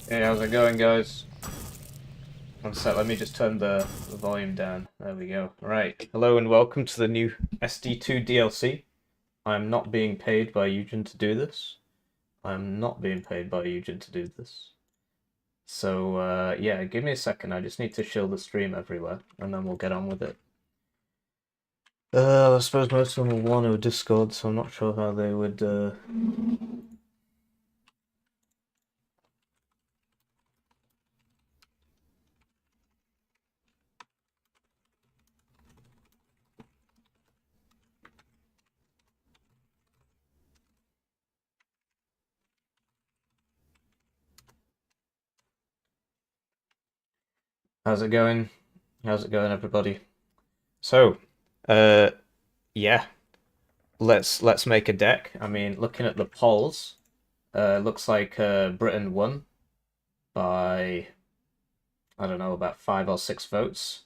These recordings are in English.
Hey, how's it going, guys? One sec, let me just turn the volume down. There we go. Right. Hello and welcome to the new SD2 DLC. I'm not being paid by Eugen to do this. I'm not being paid by Eugen to do this. So, yeah, give me a second. I just need to shield the stream everywhere, and then we'll get on with it. I suppose most of them will want to Discord, so I'm not sure how they would, How's it going? How's it going, everybody? So, yeah, let's make a deck. I mean, looking at the polls, looks like Britain won by, I don't know, about 5 or 6 votes.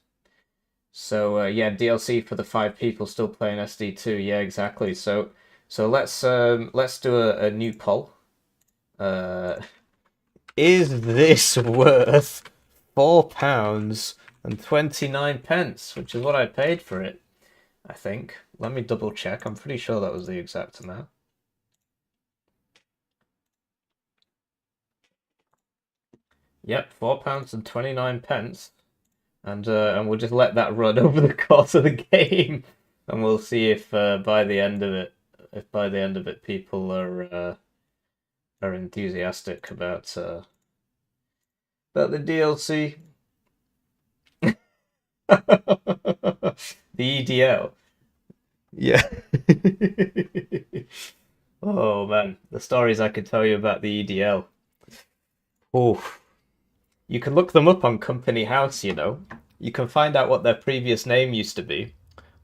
So yeah, DLC for the 5 people still playing SD2. Yeah, exactly. So let's do a new poll. Is this worth £4.29, which is what I paid for it, I think. Let me double check. I'm pretty sure that was the exact amount. Yep, £4.29, and we'll just let that run over the course of the game, and we'll see if by the end of it, people are enthusiastic about the DLC. The EDL. Yeah. Oh man, the stories I could tell you about the EDL. Oh, you can look them up on Company House, you know. You can find out what their previous name used to be.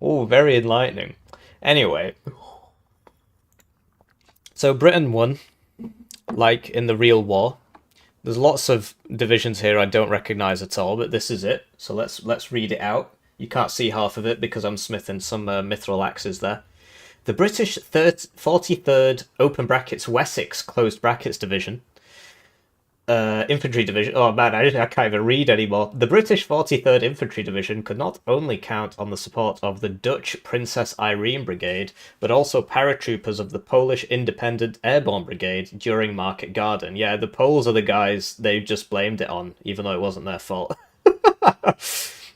Oh, very enlightening. Anyway, so Britain won, like in the real war. There's lots of divisions here I don't recognise at all, but this is it. So let's read it out. You can't see half of it because I'm smithing some mithril axes there. The British 43rd open brackets Wessex closed brackets division. Infantry division. Oh man, I can't even read anymore. The British 43rd Infantry Division could not only count on the support of the Dutch Princess Irene Brigade, but also paratroopers of the Polish Independent Airborne Brigade during Market Garden. Yeah, the Poles are the guys they just blamed it on, even though it wasn't their fault.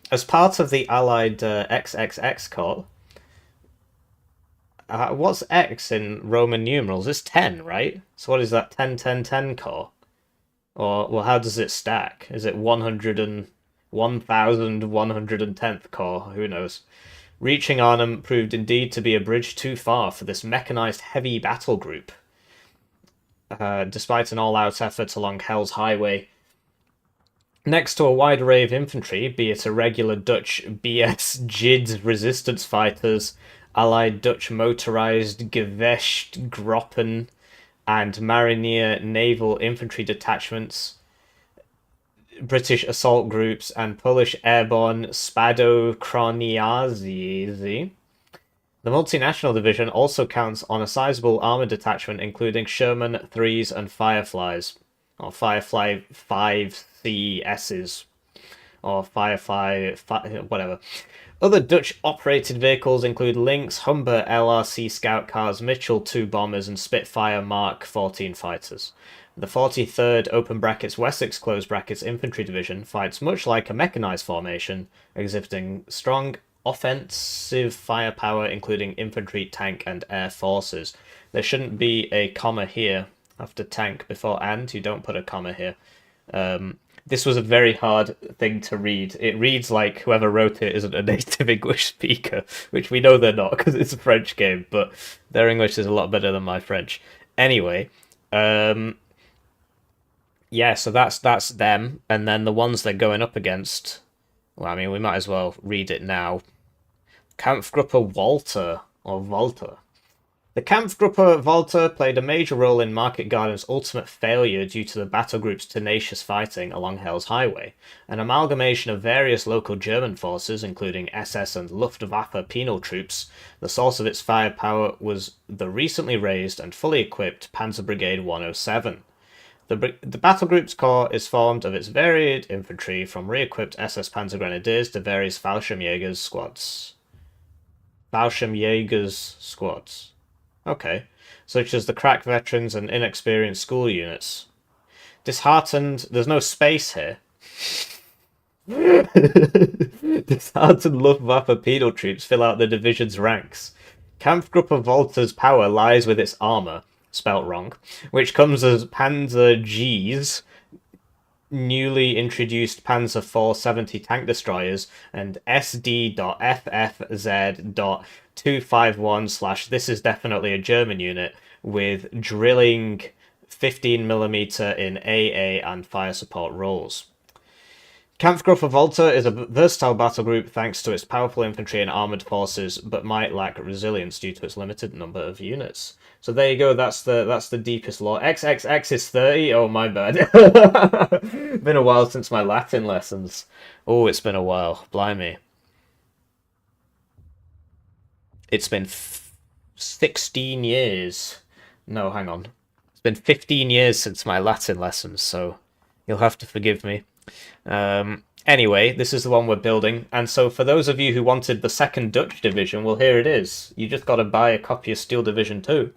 As part of the Allied XXX Corps, what's X in Roman numerals? It's 10, right? So what is that 10-10-10 Corps? Or, well, how does it stack? Is it 100 and 1110th Corps? Who knows? Reaching Arnhem proved indeed to be a bridge too far for this mechanized heavy battle group. Despite an all-out effort along Hell's Highway, next to a wide array of infantry, be it irregular Dutch BS JID resistance fighters, Allied Dutch motorized Gewestgroppen, and Marinier naval infantry detachments, British assault groups, and Polish airborne Spadochroniarzy. The multinational division also counts on a sizable armoured detachment, including Sherman 3s and Fireflies, or Firefly 5CSs, or Firefly, whatever. Other Dutch-operated vehicles include Lynx, Humber LRC scout cars, Mitchell 2 bombers, and Spitfire Mark 14 fighters. The 43rd open brackets Wessex close brackets infantry division fights much like a mechanized formation, exhibiting strong offensive firepower, including infantry, tank, and air forces. There shouldn't be a comma here after tank before and. You don't put a comma here. This was a very hard thing to read. It reads like whoever wrote it isn't a native English speaker, which we know they're not because it's a French game, but their English is a lot better than my French. Anyway, yeah, so that's them, and then the ones they're going up against. Well, I mean, we might as well read it now. Kampfgruppe Walther, or Walther. The Kampfgruppe Walther played a major role in Market Garden's ultimate failure due to the battle group's tenacious fighting along Hell's Highway. An amalgamation of various local German forces, including SS and Luftwaffe penal troops, the source of its firepower was the recently raised and fully equipped Panzer Brigade 107. The battle group's core is formed of its varied infantry, from re-equipped SS Panzer Grenadiers to various Fallschirmjägers squads. Fallschirmjägers squads. Okay. Such as the crack veterans and inexperienced school units. Disheartened, there's no space here. Disheartened Luftwaffe penal troops fill out the division's ranks. Kampfgruppe Walther's power lies with its armor, spelt wrong, which comes as Panzer G's, newly introduced Panzer 470 tank destroyers, and SD.FFZ.251/ this is definitely a German unit, with drilling 15mm in AA and fire support roles. Kampfgruppe Walther is a versatile battle group thanks to its powerful infantry and armoured forces, but might lack resilience due to its limited number of units. So there you go, that's the deepest lore. XXX is 30? Oh, my bad. Been a while since my Latin lessons. Oh, it's been a while. Blimey. It's been 16 years. No, hang on. It's been 15 years since my Latin lessons, so you'll have to forgive me. Anyway, this is the one we're building, and so for those of you who wanted the second Dutch division, well, here it is. You just got to buy a copy of Steel Division 2.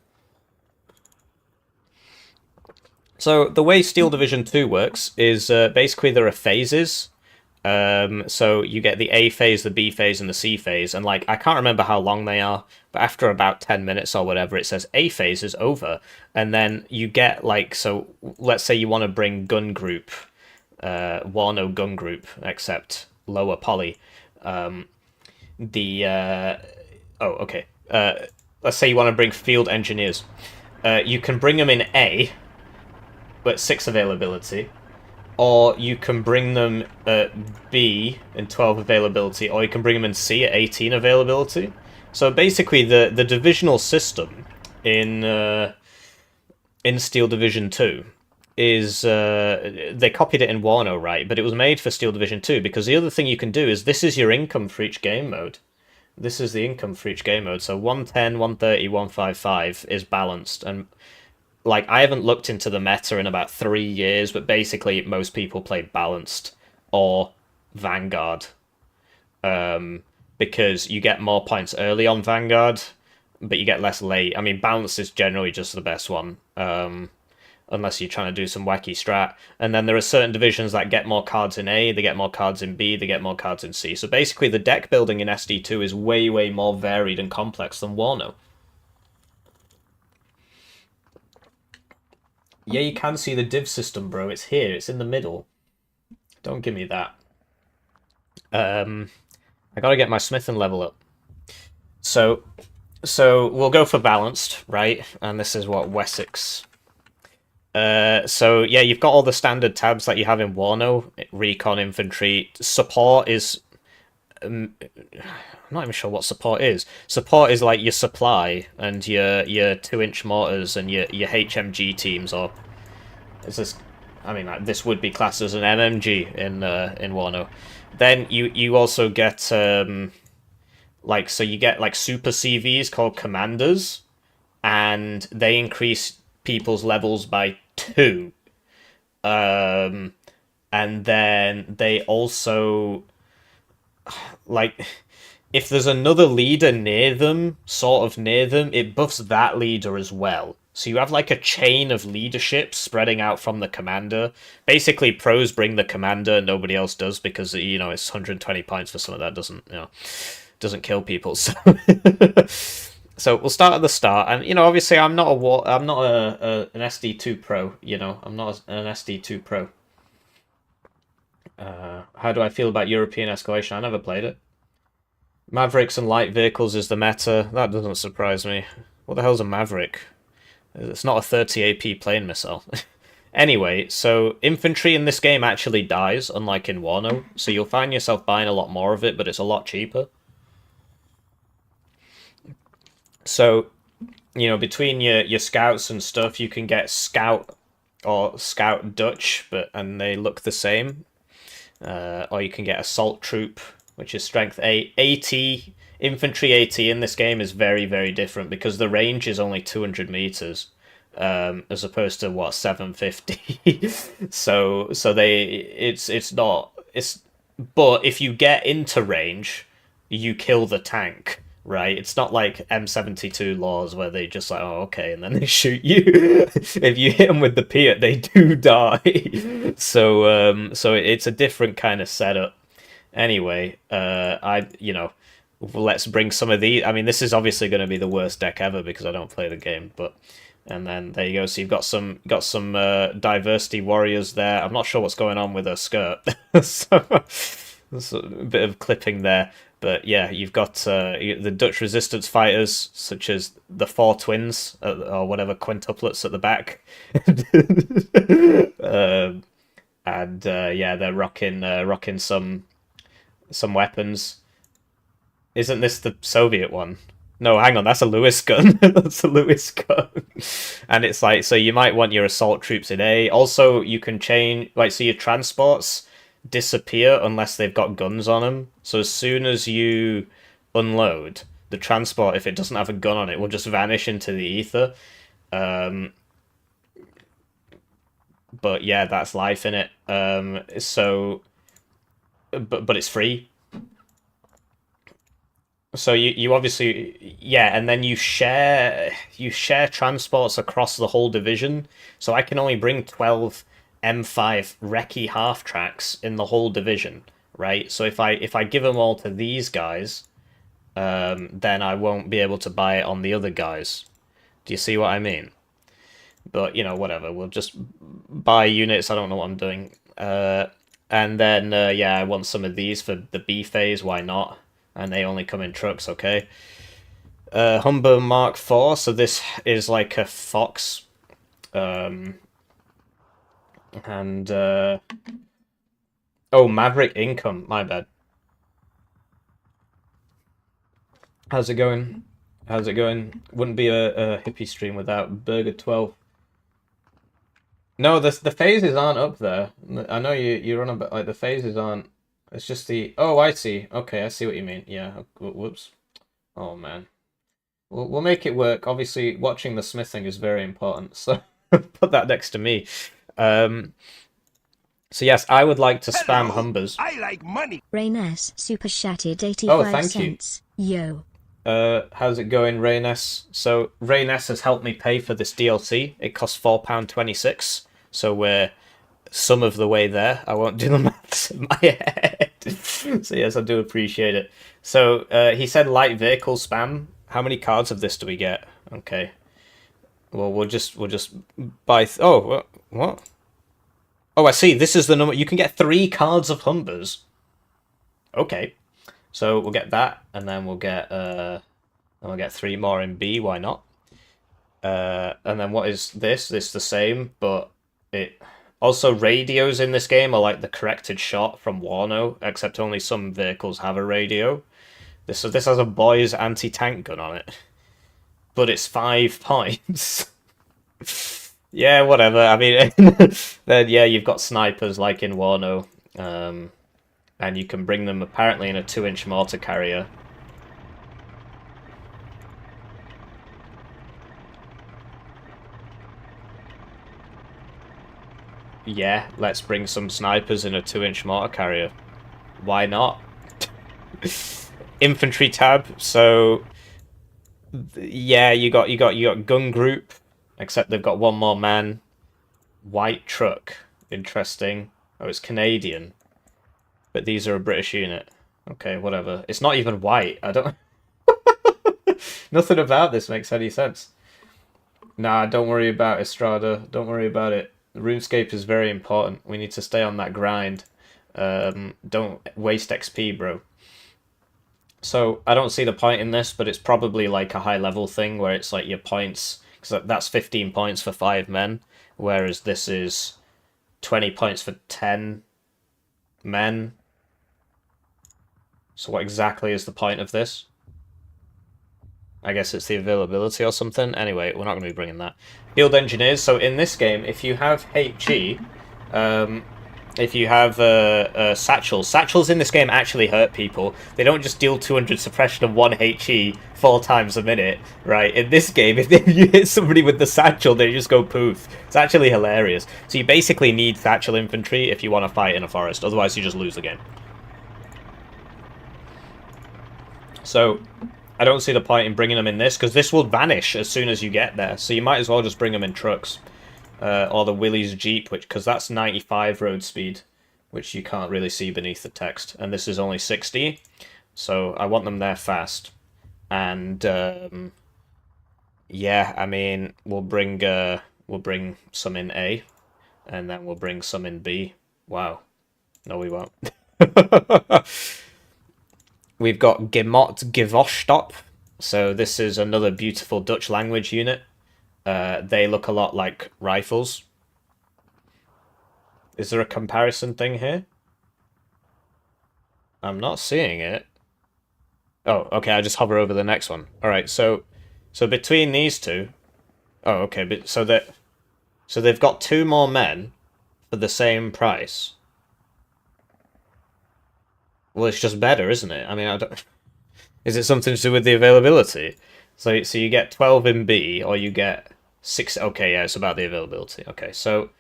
So the way Steel Division 2 works is basically there are phases. So you get the A phase, the B phase, and the C phase, and like I can't remember how long they are, but after about 10 minutes or whatever, it says A phase is over, and then you get like, so let's say you want to bring gun group, Warno gun group, except lower poly. Let's say you want to bring field engineers. You can bring them in A, but 6 availability, or you can bring them at B in 12 availability, or you can bring them in C at 18 availability. So basically, the divisional system in Steel Division 2 is they copied it in Warno, right? But it was made for Steel Division 2 because the other thing you can do is this is your income for each game mode. This is the income for each game mode. So 110, 130, 155 is balanced, and like I haven't looked into the meta in about 3 years, but basically most people play balanced or Vanguard, because you get more points early on Vanguard, but you get less late. I mean, balanced is generally just the best one. Unless you're trying to do some wacky strat. And then there are certain divisions that get more cards in A, they get more cards in B, they get more cards in C. So basically the deck building in SD2 is way, way more varied and complex than Warno. Yeah, you can see the div system, bro. It's here. It's in the middle. Don't give me that. I gotta get my smithing level up. So we'll go for balanced, right? And this is what Wessex... so yeah, you've got all the standard tabs that you have in Warno, recon, infantry. Support is, I'm not even sure what support is. Support is like your supply and your 2-inch mortars and your HMG teams, or is this? I mean, like, this would be classed as an MMG in Warno. Then you also get like, so you get like super CVs called commanders, and they increase people's levels by 2. And then they also, like, if there's another leader near them, it buffs that leader as well. So you have like a chain of leadership spreading out from the commander. Basically, pros bring the commander, nobody else does, because, you know, it's 120 points for something that doesn't kill people. So So we'll start at the start, and you know, obviously, I'm not an SD2 pro. You know, I'm not an SD2 pro. How do I feel about European escalation? I never played it. Mavericks and light vehicles is the meta. That doesn't surprise me. What the hell's a Maverick? It's not a 30 AP plane missile. Anyway, so infantry in this game actually dies, unlike in Warno. So you'll find yourself buying a lot more of it, but it's a lot cheaper. So, you know, between your scouts and stuff, you can get scout or scout Dutch, and they look the same. Or you can get assault troop, which is strength 8. AT, infantry AT in this game is very, very different because the range is only 200 meters. as opposed to what 750. It's not it's but if you get into range, you kill the tank. Right, it's not like M72 laws where they just like, oh, okay, and then they shoot you. If you hit them with the Piat, they do die. So it's a different kind of setup. Anyway, let's bring some of these. I mean, this is obviously going to be the worst deck ever because I don't play the game, but and then there you go. So you've got some diversity warriors there. I'm not sure what's going on with her skirt, so there's a bit of clipping there. But yeah, you've got the Dutch resistance fighters, such as the four twins or whatever quintuplets at the back, and yeah, they're rocking some weapons. Isn't this the Soviet one? No, hang on, that's a Lewis gun. That's a Lewis gun. And it's like, so you might want your assault troops in A. Also, you can change, like, so your transports disappear unless they've got guns on them. So as soon as you unload, the transport, if it doesn't have a gun on it, will just vanish into the ether. But yeah, that's life in it. But it's free. So you obviously, yeah, and then you share transports across the whole division. So I can only bring 12 M5 recce half tracks in the whole division, right? So if I give them all to these guys, then I won't be able to buy it on the other guys. Do you see what I mean? But whatever. We'll just buy units. I don't know what I'm doing. And then yeah, I want some of these for the B phase. Why not? And they only come in trucks, okay. Humber Mark IV, so this is like a Fox. And oh, Maverick Income, my bad. How's it going? How's it going? Wouldn't be a hippie stream without Burger 12. No, the phases aren't up there. I know you're on about, like, the phases aren't. It's just the... Oh, I see. Okay, I see what you mean. Yeah, whoops. Oh, man. We'll make it work. Obviously, watching the smithing is very important, so put that next to me. So yes, I would like to spam Humbers. I like money. Rayness super chatted 85 thank cents. You. How's it going, Rayness? So Rayness has helped me pay for this DLC. It costs £4.26, so we're some of the way there. I won't do the maths in my head. So yes, I do appreciate it. So he said light vehicle spam. How many cards of this do we get? Okay. Well, we'll just buy. Oh, what? Oh, I see. This is the number. You can get 3 cards of Humbers. Okay. So we'll get that, and then we'll get 3 more in B. Why not? And then what is this? This the same, but it. Also, radios in this game are like the corrected shot from WARNOVER, except only some vehicles have a radio. This has a boys anti-tank gun on it, but it's 5 points. Yeah, whatever. I mean, then yeah, you've got snipers like in WARNOVER, and you can bring them apparently in a 2-inch mortar carrier. Yeah, let's bring some snipers in a 2-inch mortar carrier. Why not? Infantry tab. So yeah, you got gun group, except they've got 1 more man. White truck. Interesting. Oh, it's Canadian. But these are a British unit. Okay, whatever. It's not even white. I don't Nothing about this makes any sense. Nah, don't worry about Estrada. Don't worry about it. RuneScape is very important. We need to stay on that grind. Don't waste XP, bro. So, I don't see the point in this, but it's probably like a high-level thing where it's like your points... Because that's 15 points for 5 men, whereas this is 20 points for 10 men. So what exactly is the point of this? I guess it's the availability or something. Anyway, we're not going to be bringing that. Field engineers. So in this game, if you have HE, if you have satchels. Satchels in this game actually hurt people. They don't just deal 200 suppression and 1 HE 4 times a minute, right? In this game, if you hit somebody with the satchel, they just go poof. It's actually hilarious. So you basically need satchel infantry if you want to fight in a forest. Otherwise, you just lose the game. So I don't see the point in bringing them in this, because this will vanish as soon as you get there. So you might as well just bring them in trucks. Or the Willys Jeep, because that's 95 road speed, which you can't really see beneath the text. And this is only 60, so I want them there fast. And yeah, I mean, we'll bring some in A, and then we'll bring some in B. Wow, no, we won't. We've got Gemot Givostop, so this is another beautiful Dutch language unit. They look a lot like rifles. Is there a comparison thing here? I'm not seeing it. Oh, okay, I just hover over the next one. Alright, so between these two... Oh, okay, but so they've got 2 more men for the same price. Well, it's just better, isn't it? I mean, I don't... Is it something to do with the availability? So you get 12 in B, or you get 6... Okay, yeah, it's about the availability. Okay, so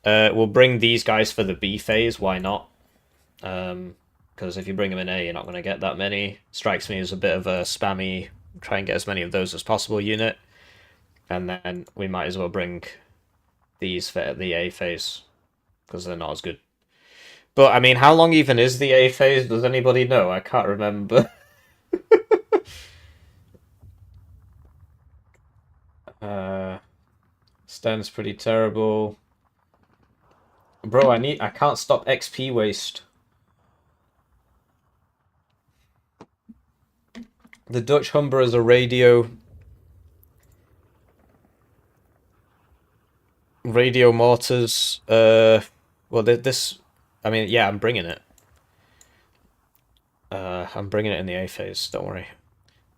we'll bring these guys for the B phase. Why not? Because if you bring them in A, you're not going to get that many. Strikes me as a bit of a spammy, try and get as many of those as possible unit. And then we might as well bring these for the A phase, because they're not as good. But, I mean, how long even is the A phase? Does anybody know? I can't remember. Sten's pretty terrible. Bro, I can't stop XP waste. The Dutch Humber is a radio mortars. Well, this, I mean, yeah, I'm bringing it. I'm bringing it in the A phase, don't worry.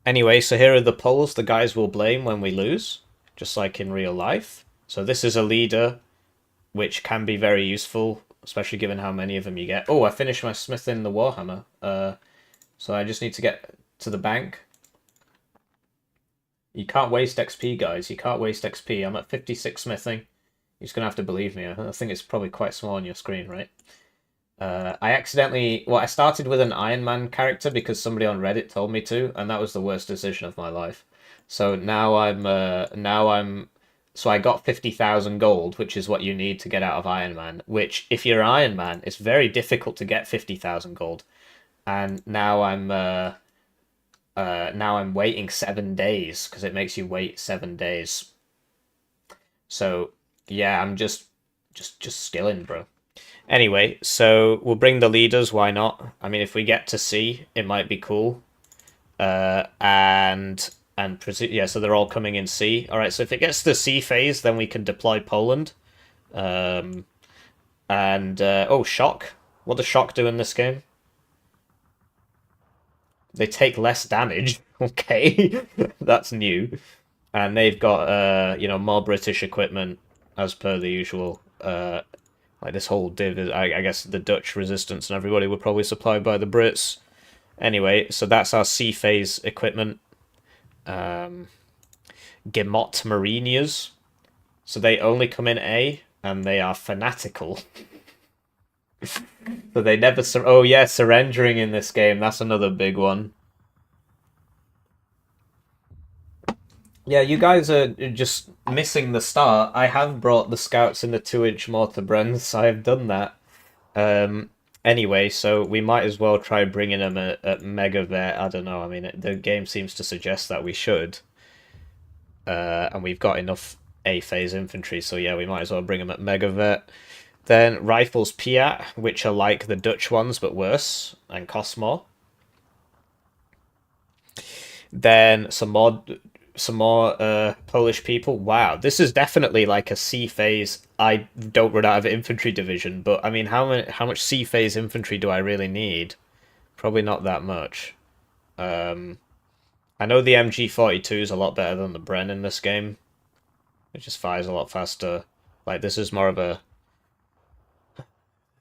Anyway, so here are the polls the guys will blame when we lose, just like in real life. So this is a leader, which can be very useful, especially given how many of them you get. Oh, I finished my smithing the Warhammer. So I just need to get to the bank. You can't waste XP, guys. You can't waste XP. I'm at 56 smithing. You're just going to have to believe me. I think it's probably quite small on your screen, right? I accidentally... Well, I started with an Iron Man character because somebody on Reddit told me to, and that was the worst decision of my life. So now I'm... So I got 50,000 gold, which is what you need to get out of Iron Man, which, if you're Iron Man, it's very difficult to get 50,000 gold. And now I'm waiting 7 days, because it makes you wait 7 days. So, yeah, I'm just skilling, bro. Anyway, so we'll bring the leaders, why not? I mean, if we get to C, it might be cool. Yeah, so they're all coming in C. All right, so if it gets to the C phase, then we can deploy Poland. Oh, Shock. What does Shock do in this game? They take less damage. Okay, that's new. And they've got, more British equipment, as per the usual. Like this whole div, I guess the Dutch resistance and everybody were probably supplied by the Brits. Anyway, so that's our C phase equipment. Gemot Mariniers. So they only come in A, and they are fanatical. So they never... Oh yeah, surrendering in this game. That's another big one. Yeah, you guys are just missing the start. I have brought the scouts in the 2-inch mortar Brens. I have done that. Anyway, so we might as well try bringing them at Mega Vet. I don't know. I mean, the game seems to suggest that we should. And we've got enough A-phase infantry, so yeah, we might as well bring them at Mega Vet. Then Rifles Piat, which are like the Dutch ones, but worse, and cost more. Then some more Polish people. Wow, this is definitely like a C phase. I don't run out of infantry division, but I mean, how much C phase infantry do I really need? Probably not that much. I know the MG42 is a lot better than the Bren in this game. It just fires a lot faster. Like, this is more of a...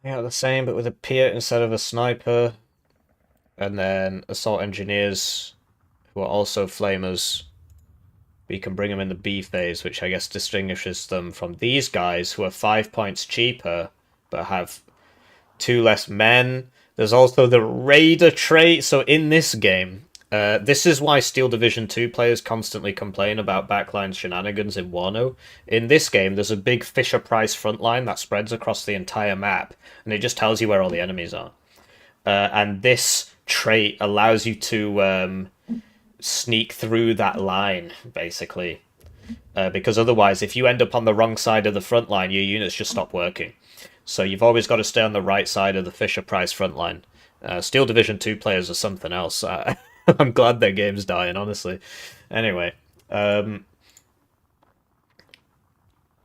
Yeah, the same, but with a Piet instead of a sniper. And then assault engineers, who are also flamers. We can bring them in the B phase, which I guess distinguishes them from these guys who are 5 points cheaper, but have 2 less men. There's also the Raider trait. So in this game, this is why Steel Division 2 players constantly complain about backline shenanigans in Wano. In this game, there's a big Fisher-Price front line that spreads across the entire map, and it just tells you where all the enemies are. And this trait allows you to sneak through that line, basically. Because otherwise, if you end up on the wrong side of the front line, your units just stop working. So you've always got to stay on the right side of the Fisher-Price front line. Steel Division 2 players are something else. I'm glad their game's dying, honestly. Anyway.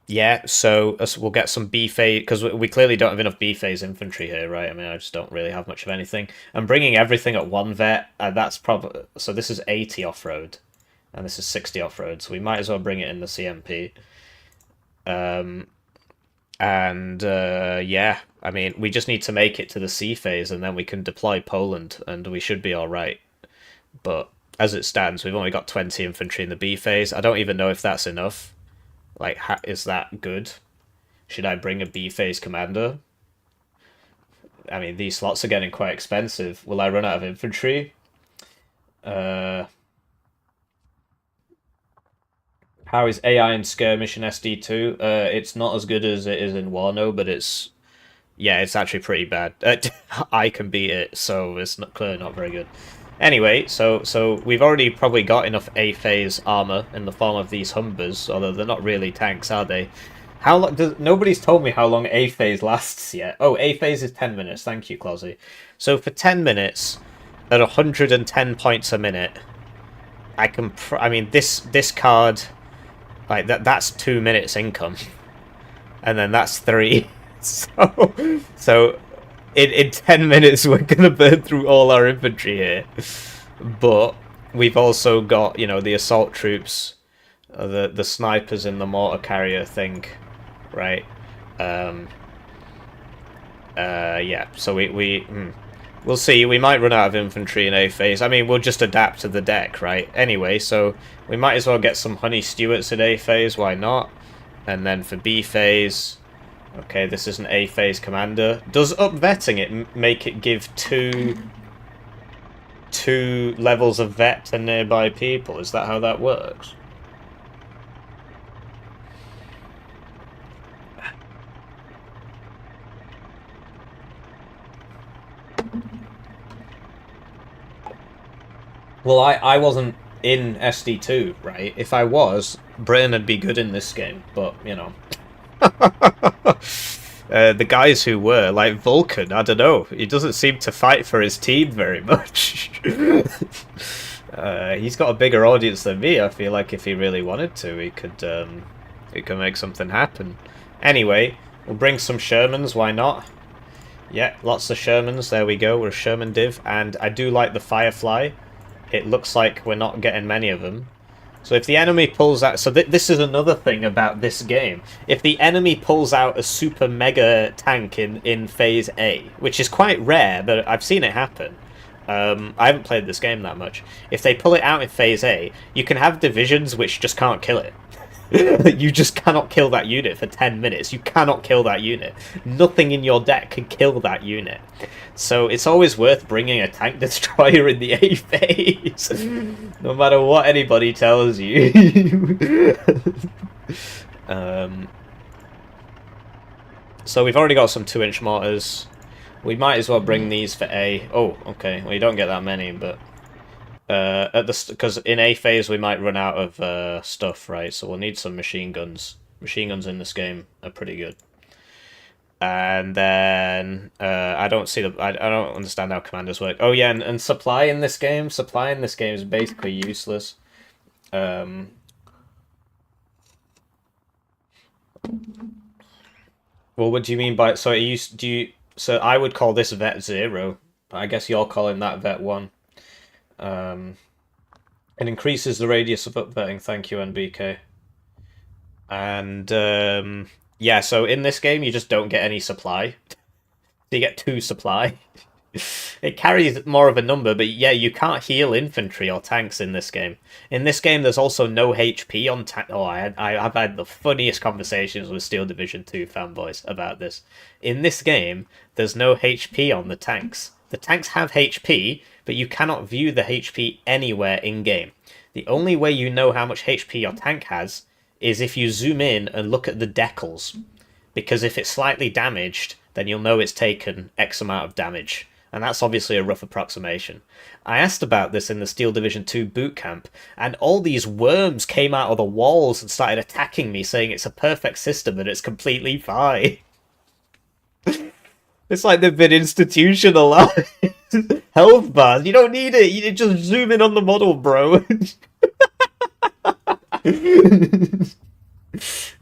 Yeah, so we'll get some B phase, because we clearly don't have enough B phase infantry here, right? I mean, I just don't really have much of anything. I'm bringing everything at 1 vet, and that's probably... So this is 80 off-road, and this is 60 off-road, so we might as well bring it in the CMP. Yeah, I mean, we just need to make it to the C phase, and then we can deploy Poland, and we should be alright. But as it stands, we've only got 20 infantry in the B phase. I don't even know if that's enough. Like, is that good? Should I bring a B phase commander? I mean, these slots are getting quite expensive. Will I run out of infantry? How is AI in Skirmish in SD2? It's not as good as it is in Wano, but it's... Yeah, it's actually pretty bad. I can beat it, so it's clearly not very good. Anyway, so we've already probably got enough A-phase armor in the form of these Humbers, although they're not really tanks, are they? How long? Nobody's told me how long A-phase lasts yet. Oh, A-phase is 10 minutes. Thank you, Closy. So for 10 minutes, at 110 points a minute, I can... I mean, this card, like that's 2 minutes income, and then that's 3. So in 10 minutes, we're going to burn through all our infantry here. But we've also got, you know, the assault troops, the snipers in the mortar carrier thing, right? Yeah, so we'll see. We might run out of infantry in A phase. I mean, we'll just adapt to the deck, right? Anyway, so we might as well get some Honey Stewarts in A phase, why not? And then for B phase... Okay, this is an A-phase commander. Does up-vetting it make it give two levels of vet to nearby people? Is that how that works? Well, I wasn't in SD2, right? If I was, Britain would be good in this game, but, you know... The guys who were, like Vulcan, I don't know, he doesn't seem to fight for his team very much. He's got a bigger audience than me. I feel like if he really wanted to, he could make something happen. Anyway, we'll bring some Shermans, why not? Yeah, lots of Shermans, there we go, we're a Sherman div, and I do like the Firefly. It looks like we're not getting many of them. So if the enemy pulls out... So this is another thing about this game. If the enemy pulls out a super mega tank in Phase A, which is quite rare, but I've seen it happen. I haven't played this game that much. If they pull it out in Phase A, you can have divisions which just can't kill it. You just cannot kill that unit for 10 minutes. You cannot kill that unit. Nothing in your deck can kill that unit. So it's always worth bringing a tank destroyer in the A phase. No matter what anybody tells you. So we've already got some 2-inch mortars. We might as well bring these for A. Oh, okay. Well, you don't get that many, but... because in A phase we might run out of stuff, right? So we'll need some machine guns. Machine guns in this game are pretty good. And then I don't see the I don't understand how commanders work. Oh yeah, and supply in this game. Supply in this game is basically useless. Well, what do you mean by so? So I would call this vet 0, but I guess you're calling that vet 1. It increases the radius of upvetting. Thank you, NBK. And yeah, so in this game you just don't get any supply. you get 2 supply. It carries more of a number, but yeah, you can't heal infantry or tanks in this game. In this game, there's also no HP on tank. Oh, I've had the funniest conversations with Steel Division 2 fanboys about this. In this game, there's no HP on the tanks. The tanks have HP, but you cannot view the HP anywhere in-game. The only way you know how much HP your tank has is if you zoom in and look at the decals. Because if it's slightly damaged, then you'll know it's taken X amount of damage. And that's obviously a rough approximation. I asked about this in the Steel Division 2 boot camp, and all these worms came out of the walls and started attacking me, saying it's a perfect system and it's completely fine. It's like they've been institutionalized. Health bars, you don't need it. You just zoom in on the model, bro.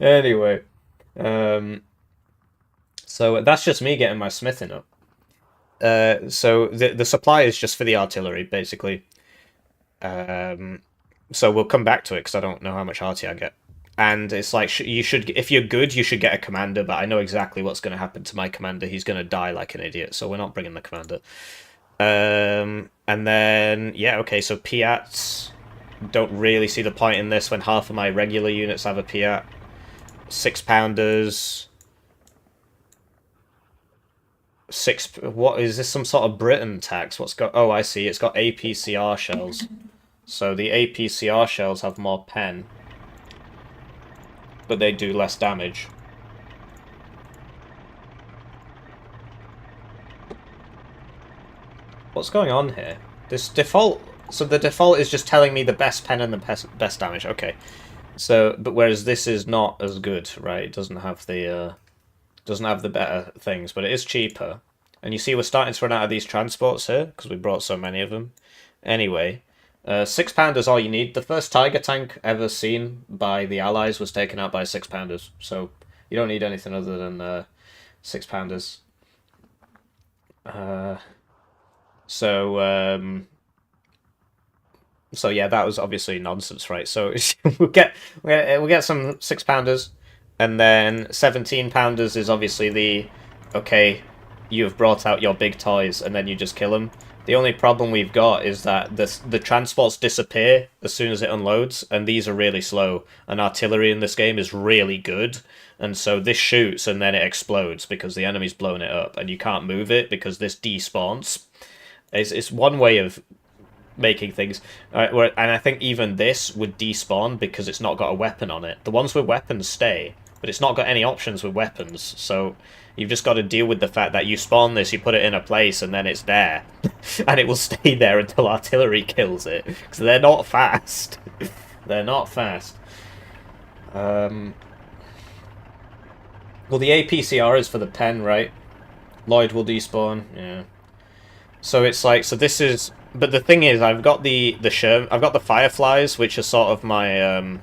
Anyway, so that's just me getting my smithing up. So the supply is just for the artillery, basically. So we'll come back to it because I don't know how much arty I get. And it's like, you should, if you're good, you should get a commander, but I know exactly what's going to happen to my commander. He's going to die like an idiot, so we're not bringing the commander. And then, yeah, okay, so Piats. Don't really see the point in this when half of my regular units have a Piat. 6-pounders. What is this, some sort of Britain tax? What's got... Oh, I see, it's got APCR shells. So the APCR shells have more pen. But they do less damage. What's going on here? This default... So the default is just telling me the best pen and the best damage. Okay. So, but whereas this is not as good, right? It doesn't have the better things, but it is cheaper. And you see we're starting to run out of these transports here, because we brought so many of them. Anyway, 6-pounders all you need. The first Tiger tank ever seen by the Allies was taken out by 6-pounders. So you don't need anything other than 6-pounders. So yeah, that was obviously nonsense, right? So we'll get some 6-pounders, and then 17-pounders is obviously the okay. You have brought out your big toys, and then you just kill them. The only problem we've got is that the transports disappear as soon as it unloads, and these are really slow. And artillery in this game is really good, and so this shoots and then it explodes because the enemy's blown it up, and you can't move it because this despawns. It's one way of making things, and I think even this would despawn because it's not got a weapon on it. The ones with weapons stay, but it's not got any options with weapons, so you've just got to deal with the fact that you spawn this, you put it in a place, and then it's there. And it will stay there until artillery kills it, because they're not fast. They're not fast. Well, the APCR is for the pen, right? Lloyd will despawn, yeah. So it's like, so this is... But the thing is, I've got I've got the Fireflies, which are sort of my,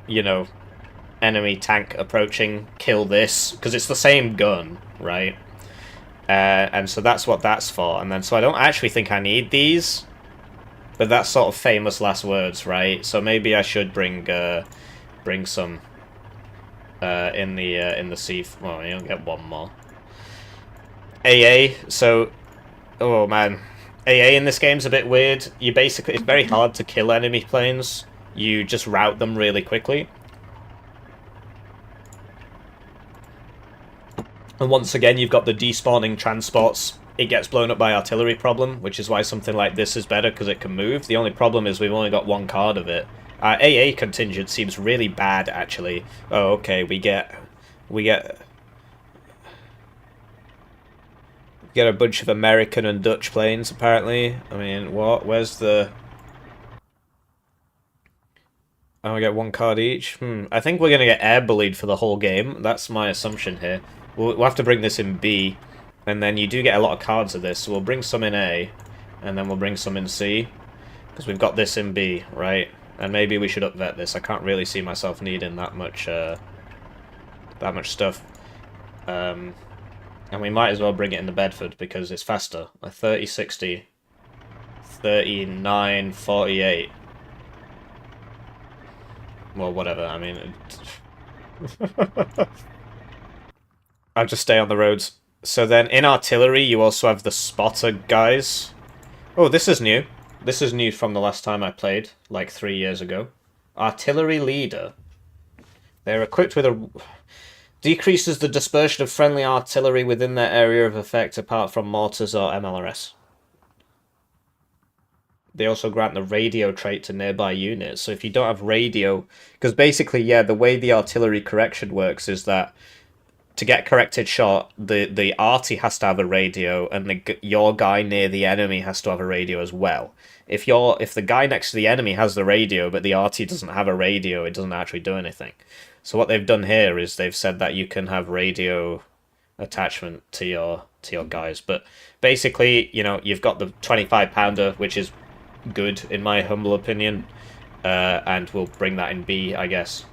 you know, enemy tank approaching, kill this, because it's the same gun, right? And so that's what that's for. And then, so I don't actually think I need these, but that's sort of famous last words, right? So maybe I should bring some in the sea. Well, you don't get one more. AA. So, oh man. AA in this game's a bit weird. You basically, it's very hard to kill enemy planes. You just route them really quickly. And once again, you've got the despawning transports. It gets blown up by artillery problem, which is why something like this is better, because it can move. The only problem is we've only got one card of it. AA contingent seems really bad, actually. Oh, okay, we get a bunch of American and Dutch planes, apparently. I mean, what? Where's the... Oh, we get one card each? I think we're going to get air bullied for the whole game. That's my assumption here. We'll have to bring this in B. And then you do get a lot of cards of this. So we'll bring some in A. And then we'll bring some in C. Because we've got this in B, right? And maybe we should upvet this. I can't really see myself needing that much stuff. And we might as well bring it into Bedford because it's faster. A 30, 60, 39, 48. Well, whatever, I mean... I'll just stay on the roads. So then in artillery, you also have the spotter guys. Oh, this is new. This is new from the last time I played, like 3 years ago. Artillery leader. They're equipped with a... Decreases the dispersion of friendly artillery within their area of effect apart from mortars or MLRS. They also grant the radio trait to nearby units. So if you don't have radio... Because basically, yeah, the way the artillery correction works is that to get corrected shot, the arty has to have a radio, and your guy near the enemy has to have a radio as well. If the guy next to the enemy has the radio, but the arty doesn't have a radio, it doesn't actually do anything. So what they've done here is they've said that you can have radio attachment to your guys. But basically, you know, you've got the 25-pounder, which is good in my humble opinion, and we'll bring that in B, I guess.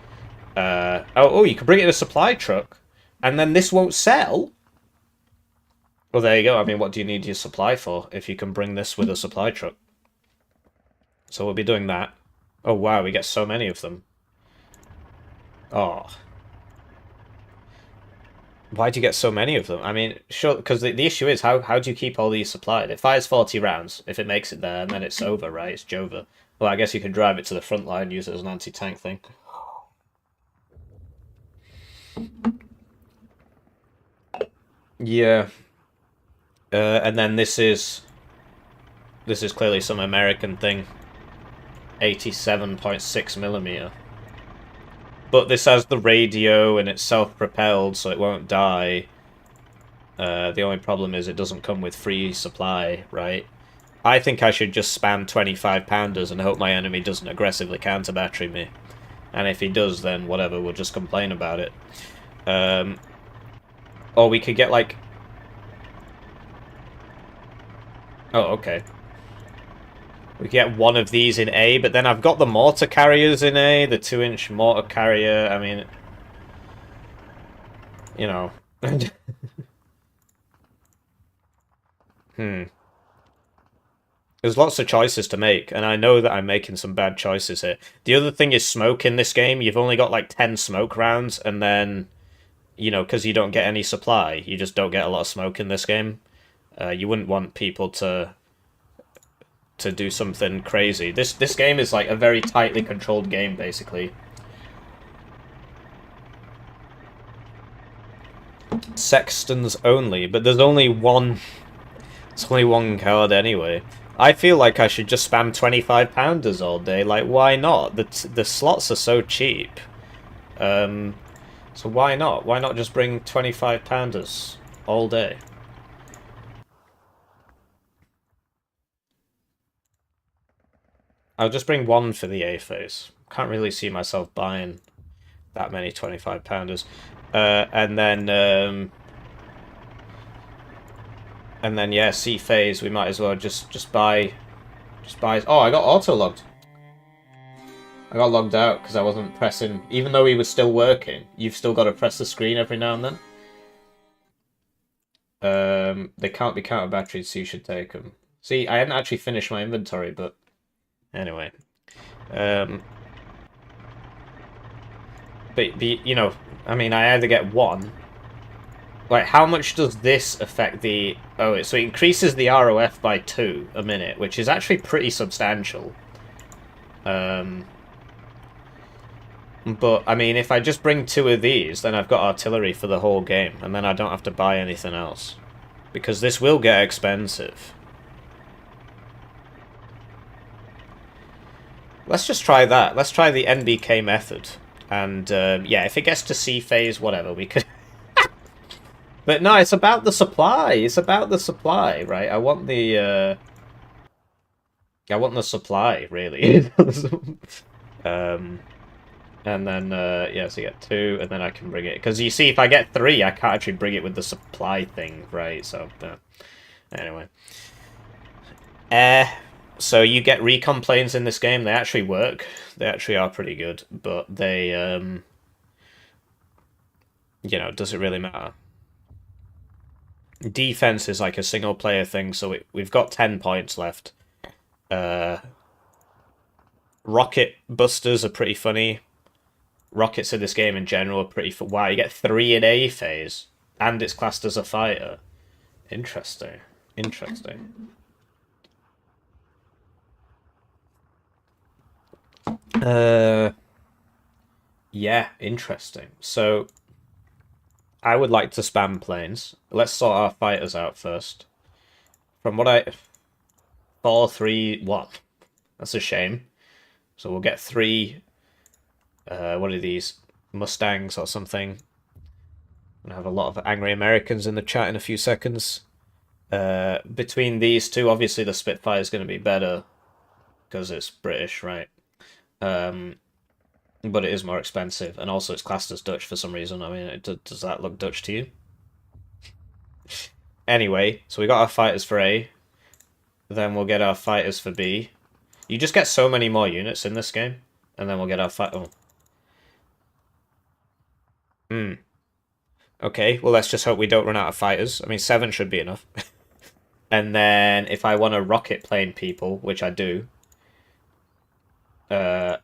Oh, you can bring it in a supply truck. And then this won't sell? Well, there you go. I mean, what do you need your supply for if you can bring this with a supply truck? So we'll be doing that. Oh, wow, we get so many of them. Oh. Why do you get so many of them? I mean, sure, because the issue is, how do you keep all these supplied? It fires 40 rounds if it makes it there, and then it's over, right? It's Jova. Well, I guess you could drive it to the front line and use it as an anti-tank thing. Yeah. And then this is clearly some American thing. 87.6mm. But this has the radio and it's self-propelled, so it won't die. The only problem is it doesn't come with free supply, right? I think I should just spam 25-pounders and hope my enemy doesn't aggressively counter-battery me. And if he does, then whatever, we'll just complain about it. Or we could get, like... Oh, okay. We could get one of these in A, but then I've got the mortar carriers in A, the 2-inch mortar carrier. I mean... You know. There's lots of choices to make, and I know that I'm making some bad choices here. The other thing is smoke in this game. You've only got, like, 10 smoke rounds, and then... You know, because you don't get any supply. You just don't get a lot of smoke in this game. You wouldn't want people to do something crazy. This game is like a very tightly controlled game, basically. Sextons only, but there's only one... It's only one card anyway. I feel like I should just spam 25-pounders all day. Like, why not? The slots are so cheap. So why not? Why not just bring 25-pounders all day? I'll just bring one for the A phase. Can't really see myself buying that many 25-pounders. And then yeah, C phase. We might as well just buy. Oh, I got auto-logged. I got logged out because I wasn't pressing... Even though he was still working, you've still got to press the screen every now and then. They can't be counter-batteries, so you should take them. See, I hadn't actually finished my inventory, but... Anyway. But, you know, I mean, I either get one... Like, how much does this affect the... Oh, so it increases the ROF by 2 a minute, which is actually pretty substantial. But, I mean, if I just bring 2 of these, then I've got artillery for the whole game, and then I don't have to buy anything else. Because this will get expensive. Let's just try that. Let's try the NBK method. And, yeah, if it gets to C phase, whatever, we could... But no, it's about the supply. It's about the supply, right? I want the supply, really. And then, yeah, so you get 2, and then I can bring it. Because you see, if I get 3, I can't actually bring it with the supply thing, right? So, anyway. So you get recon planes in this game. They actually work. They actually are pretty good. But they, you know, does it really matter? Defense is like a single-player thing, so we've got 10 points left. Rocket busters are pretty funny. Rockets in this game in general are pretty... Wow, you get 3 in A phase. and it's classed as a fighter. Interesting. Interesting. Yeah, interesting. So I would like to spam planes. Let's sort our fighters out first. From what I 4, 3, 1. That's a shame. So we'll get 3 what are these? Mustangs or something. I'm gonna have a lot of angry Americans in the chat in a few seconds. Between these two, obviously the Spitfire is going to be better because it's British, right? But it is more expensive, and also it's classed as Dutch for some reason. I mean, does that look Dutch to you? Anyway, so we got our fighters for A. Then we'll get our fighters for B. You just get so many more units in this game, and then we'll get our fight. Oh. Okay, well, let's just hope we don't run out of fighters. I mean, 7 should be enough. And then if I want to rocket plane people, which I do, I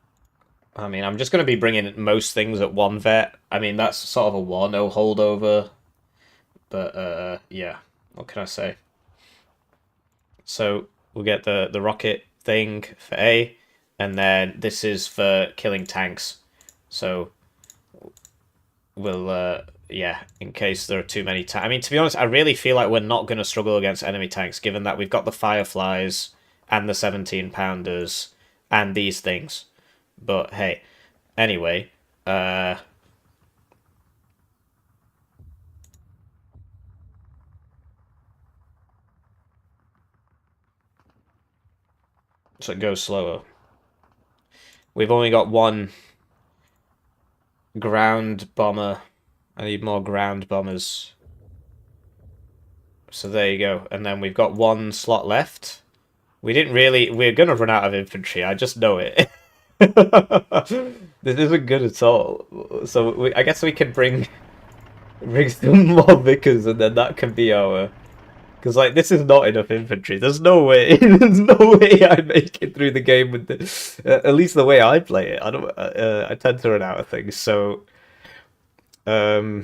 mean, I'm just going to be bringing most things at 1 vet. I mean, that's sort of a Warno holdover. But, yeah, what can I say? So, we'll get the rocket thing for A, and then this is for killing tanks. So, we'll, yeah, in case there are too many tanks. I mean, to be honest, I really feel like we're not going to struggle against enemy tanks, given that we've got the Fireflies, and the 17-pounders, and these things. But, hey, anyway, so it goes slower. We've only got 1 ground bomber. I need more ground bombers. So there you go. And then we've got 1 slot left. We're going to run out of infantry. I just know it. This isn't good at all. So I guess we can bring some more Vickers, and then that can be our... Because, like, this is not enough infantry. There's no way. There's no way I make it through the game with this. At least the way I play it. I tend to run out of things. So, I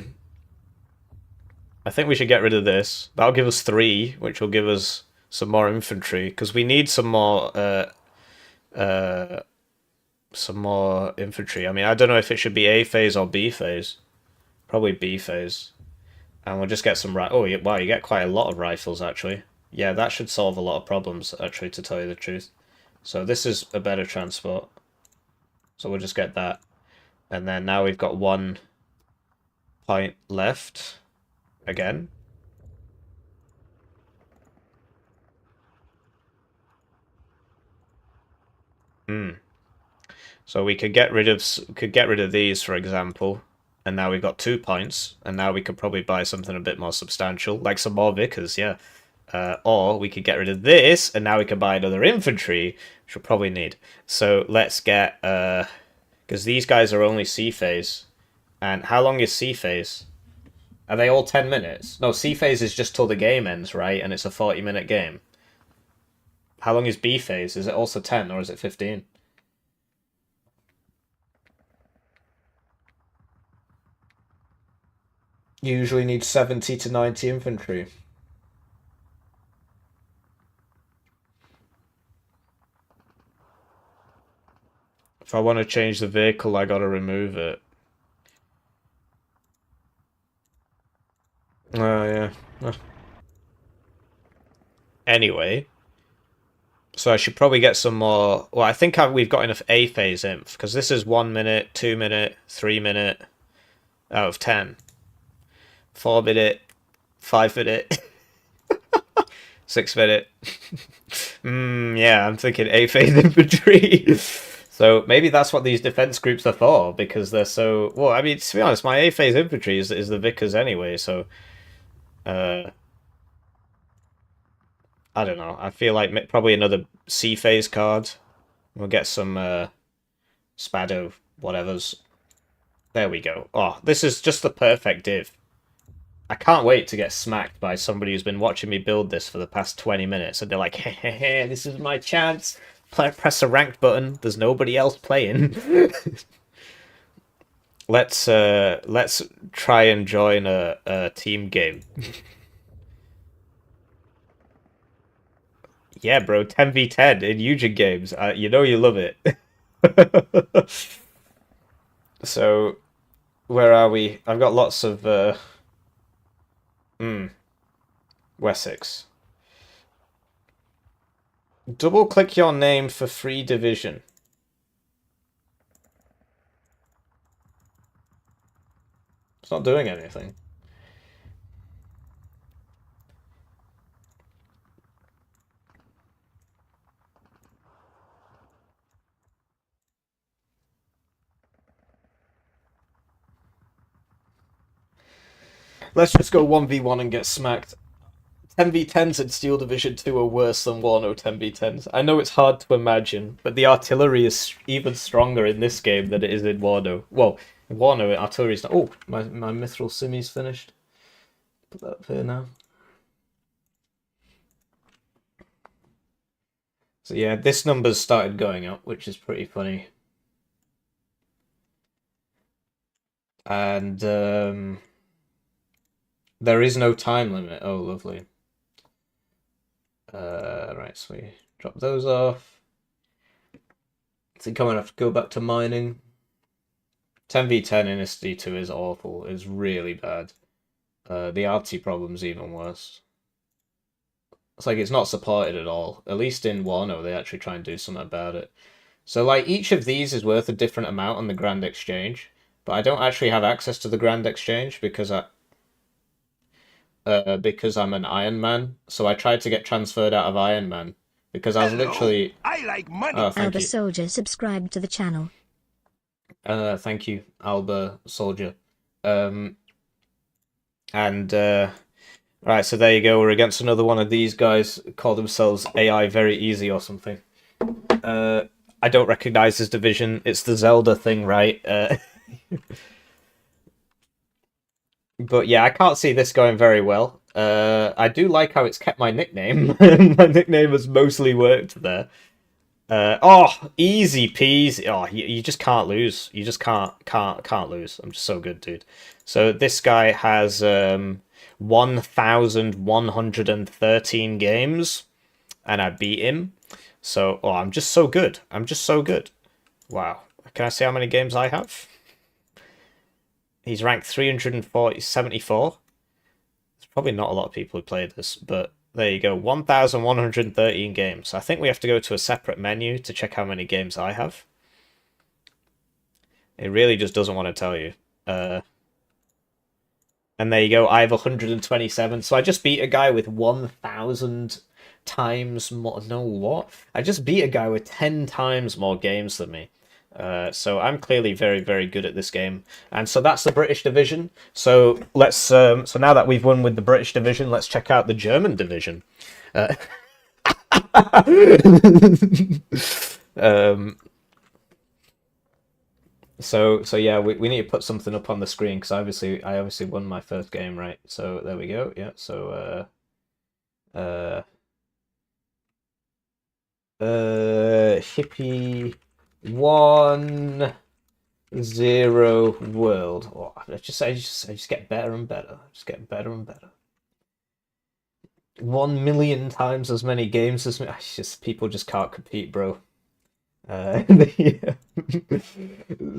think we should get rid of this. That'll give us 3, which will give us some more infantry. Because we need some more infantry. I mean, I don't know if it should be A phase or B phase. Probably B phase. And we'll just get some... Oh, wow, you get quite a lot of rifles, actually. Yeah, that should solve a lot of problems, actually, to tell you the truth. So this is a better transport. So we'll just get that. And then now we've got 1 point left. Again. So we could get rid of these, for example. And now we've got 2 points, and now we could probably buy something a bit more substantial, like some more Vickers, yeah. Or we could get rid of this, and now we can buy another infantry, which we'll probably need. So let's get, because these guys are only C phase. And how long is C phase? Are they all 10 minutes? No, C phase is just till the game ends, right? And it's a 40-minute game. How long is B phase? Is it also 10, or is it 15? You usually need 70 to 90 infantry. If I want to change the vehicle, I gotta remove it. Oh, yeah. Anyway. So I should probably get some more... Well, I think we've got enough A phase inf, because this is 1 minute, 2 minute, 3 minute out of 10. 4 minute, 5 minute, 6 minute. Yeah, I'm thinking A phase infantry. So maybe that's what these defense groups are for, because they're so... Well, I mean, to be honest, my A phase infantry is the Vickers anyway, so... I don't know. I feel like probably another C phase card. We'll get some Spado whatevers. There we go. Oh, this is just the perfect div. I can't wait to get smacked by somebody who's been watching me build this for the past 20 minutes, and they're like, hey, this is my chance. Press a ranked button. There's nobody else playing. let's try and join a team game. Yeah, bro, 10v10 in Eugen games. You know you love it. So, where are we? I've got lots of Wessex. Double click your name for free division. It's not doing anything. Let's just go 1v1 and get smacked. 10v10s in Steel Division 2 are worse than Warno 10v10s. I know it's hard to imagine, but the artillery is even stronger in this game than it is in Warno. Well, in Warno, artillery is not... Oh, my Mithril Simi's finished. Put that up here now. So yeah, this number's started going up, which is pretty funny. And there is no time limit. Oh, lovely. Right, so we drop those off. I think I'm gonna have to go back to mining. 10v10 in SD2 is awful. It's really bad. The RT problem's even worse. It's like it's not supported at all. At least in Wano, they actually try and do something about it. So like each of these is worth a different amount on the Grand Exchange, but I don't actually have access to the Grand Exchange because I'm an Iron Man. So I tried to get transferred out of Iron Man because I was literally. I like money. Oh, thank Alba you. Soldier subscribed to the channel. Thank you, Alba Soldier. Right, so there you go. We're against another one of these guys. Call themselves AI Very Easy or something. I don't recognize this division. It's the Zelda thing, right? But yeah, I can't see this going very well. I do like how it's kept my nickname. My nickname has mostly worked there. Oh, easy peasy. Oh, you just can't lose. You just can't lose. I'm just so good, dude. So this guy has 1,113 games, and I beat him. So, oh, I'm just so good. I'm just so good. Wow. Can I say how many games I have? He's ranked 374. There's probably not a lot of people who play this, but there you go. 1,113 games. I think we have to go to a separate menu to check how many games I have. It really just doesn't want to tell you. And there you go. I have 127. So I just beat a guy with 1,000 times more. No, what? I just beat a guy with 10 times more games than me. So I'm clearly very, very good at this game. And so that's the British division. So let's so now that we've won with the British division, let's check out the German division. So yeah, we need to put something up on the screen because I obviously won my first game, right? So there we go. Yeah. So hippie 1-0 world. Oh, I just get better and better. Just get better and better. 1 million times as many games as me. It's just people just can't compete, bro. Yeah.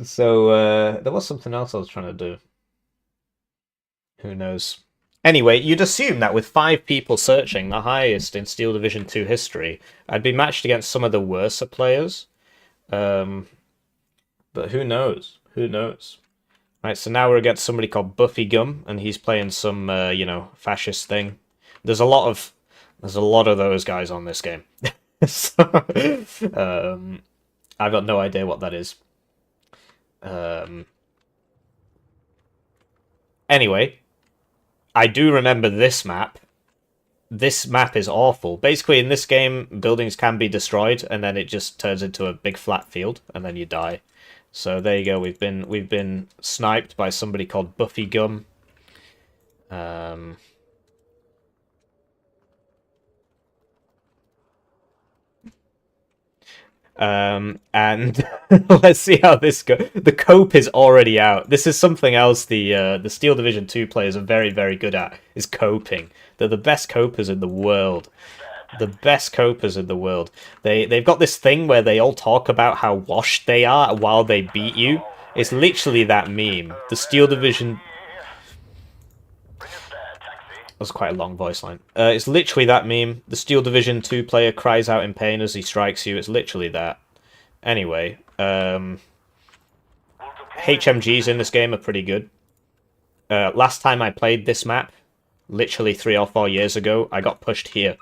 So there was something else I was trying to do. Who knows? Anyway, you'd assume that with 5 people searching, the highest in Steel Division 2 history, I'd be matched against some of the worser players. But who knows? Who knows? Right, so now we're against somebody called Buffygum, and he's playing some, fascist thing. There's a lot of those guys on this game. So, I've got no idea what that is. Anyway, I do remember this map. This map is awful. Basically, in this game, buildings can be destroyed, and then it just turns into a big flat field, and then you die. So there you go. We've been sniped by somebody called Buffygum. And let's see how this goes. The cope is already out. This is something else the Steel Division 2 players are very, very good at, is coping. They're the best copers in the world. The best copers in the world. They've got this thing where they all talk about how washed they are while they beat you. It's literally that meme. The Steel Division... That was quite a long voice line. It's literally that meme. The Steel Division 2 player cries out in pain as he strikes you. It's literally that. Anyway, HMGs in this game are pretty good. Last time I played this map, literally 3 or 4 years ago, I got pushed here.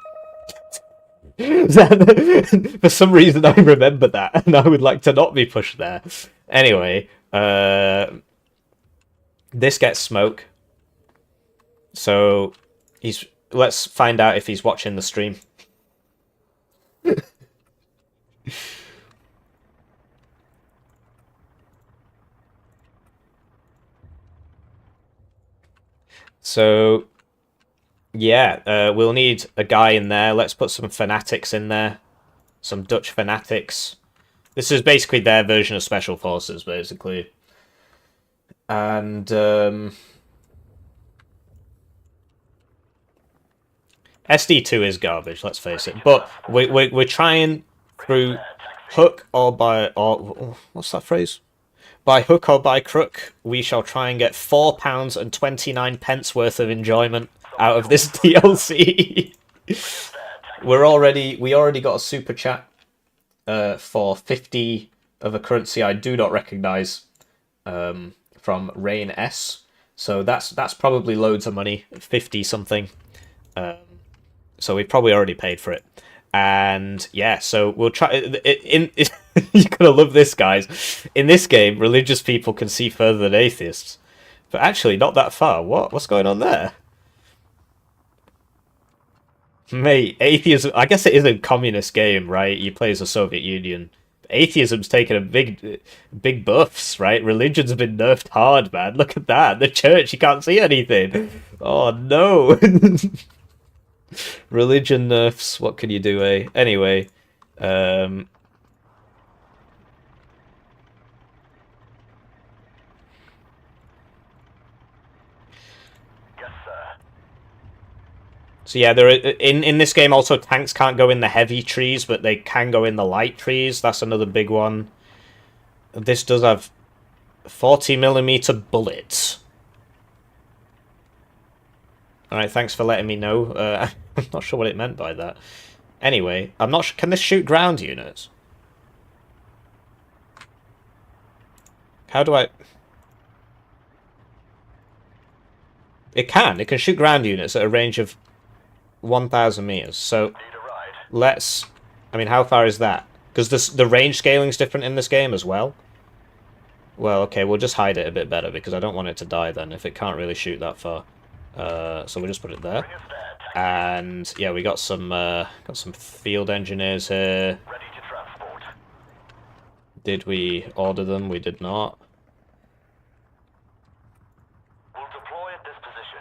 For some reason I remember that, and I would like to not be pushed there. Anyway, this gets smoke. So let's find out if he's watching the stream. So yeah, we'll need a guy in there. Let's put some fanatics in there. Some Dutch fanatics. This is basically their version of special forces, basically. And SD2 is garbage, let's face it. But we're trying through hook or by... or what's that phrase? By hook or by crook, we shall try and get £4.29 worth of enjoyment out of this DLC. We already got a super chat for 50 of a currency I do not recognise from Rain S. So that's probably loads of money, 50 something. So we've probably already paid for it. And yeah, so we'll try. You're gonna love this, guys. In this game, religious people can see further than atheists, but actually not that far. What's going on there, mate? Atheism. I guess it is a communist game, right? You play as the Soviet Union. Atheism's taken a big buffs, right? Religion's been nerfed hard, man. Look at that. The church, you can't see anything. Oh no. Religion nerfs, what can you do, eh? Anyway, so yeah, there are, in this game also tanks can't go in the heavy trees, but they can go in the light trees. That's another big one. This does have 40mm bullets. Alright, thanks for letting me know. I'm not sure what it meant by that. Anyway, I'm not sure. Can this shoot ground units? How do I... It can. It can shoot ground units at a range of 1,000 meters. So, let's... I mean, how far is that? Because the range scaling's different in this game as well. Well, okay, we'll just hide it a bit better, because I don't want it to die then, if it can't really shoot that far. So we'll just put it there. And yeah, we got some field engineers here. Ready to transport. Did we order them? We did not. We'll deploy at this position.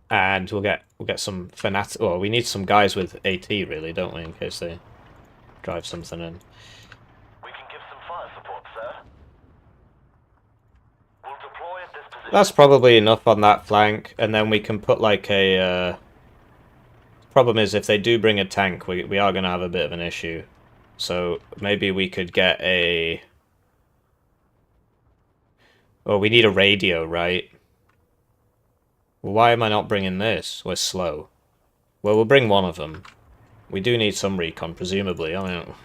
And we'll get some fanatics. Well, we need some guys with AT, really, don't we, in case they drive something in. That's probably enough on that flank, and then we can put like a... Problem is, if they do bring a tank, we are going to have a bit of an issue. So maybe we could get a... Oh, we need a radio, right? Well, why am I not bringing this? We're slow. Well, we'll bring one of them. We do need some recon, presumably. I mean...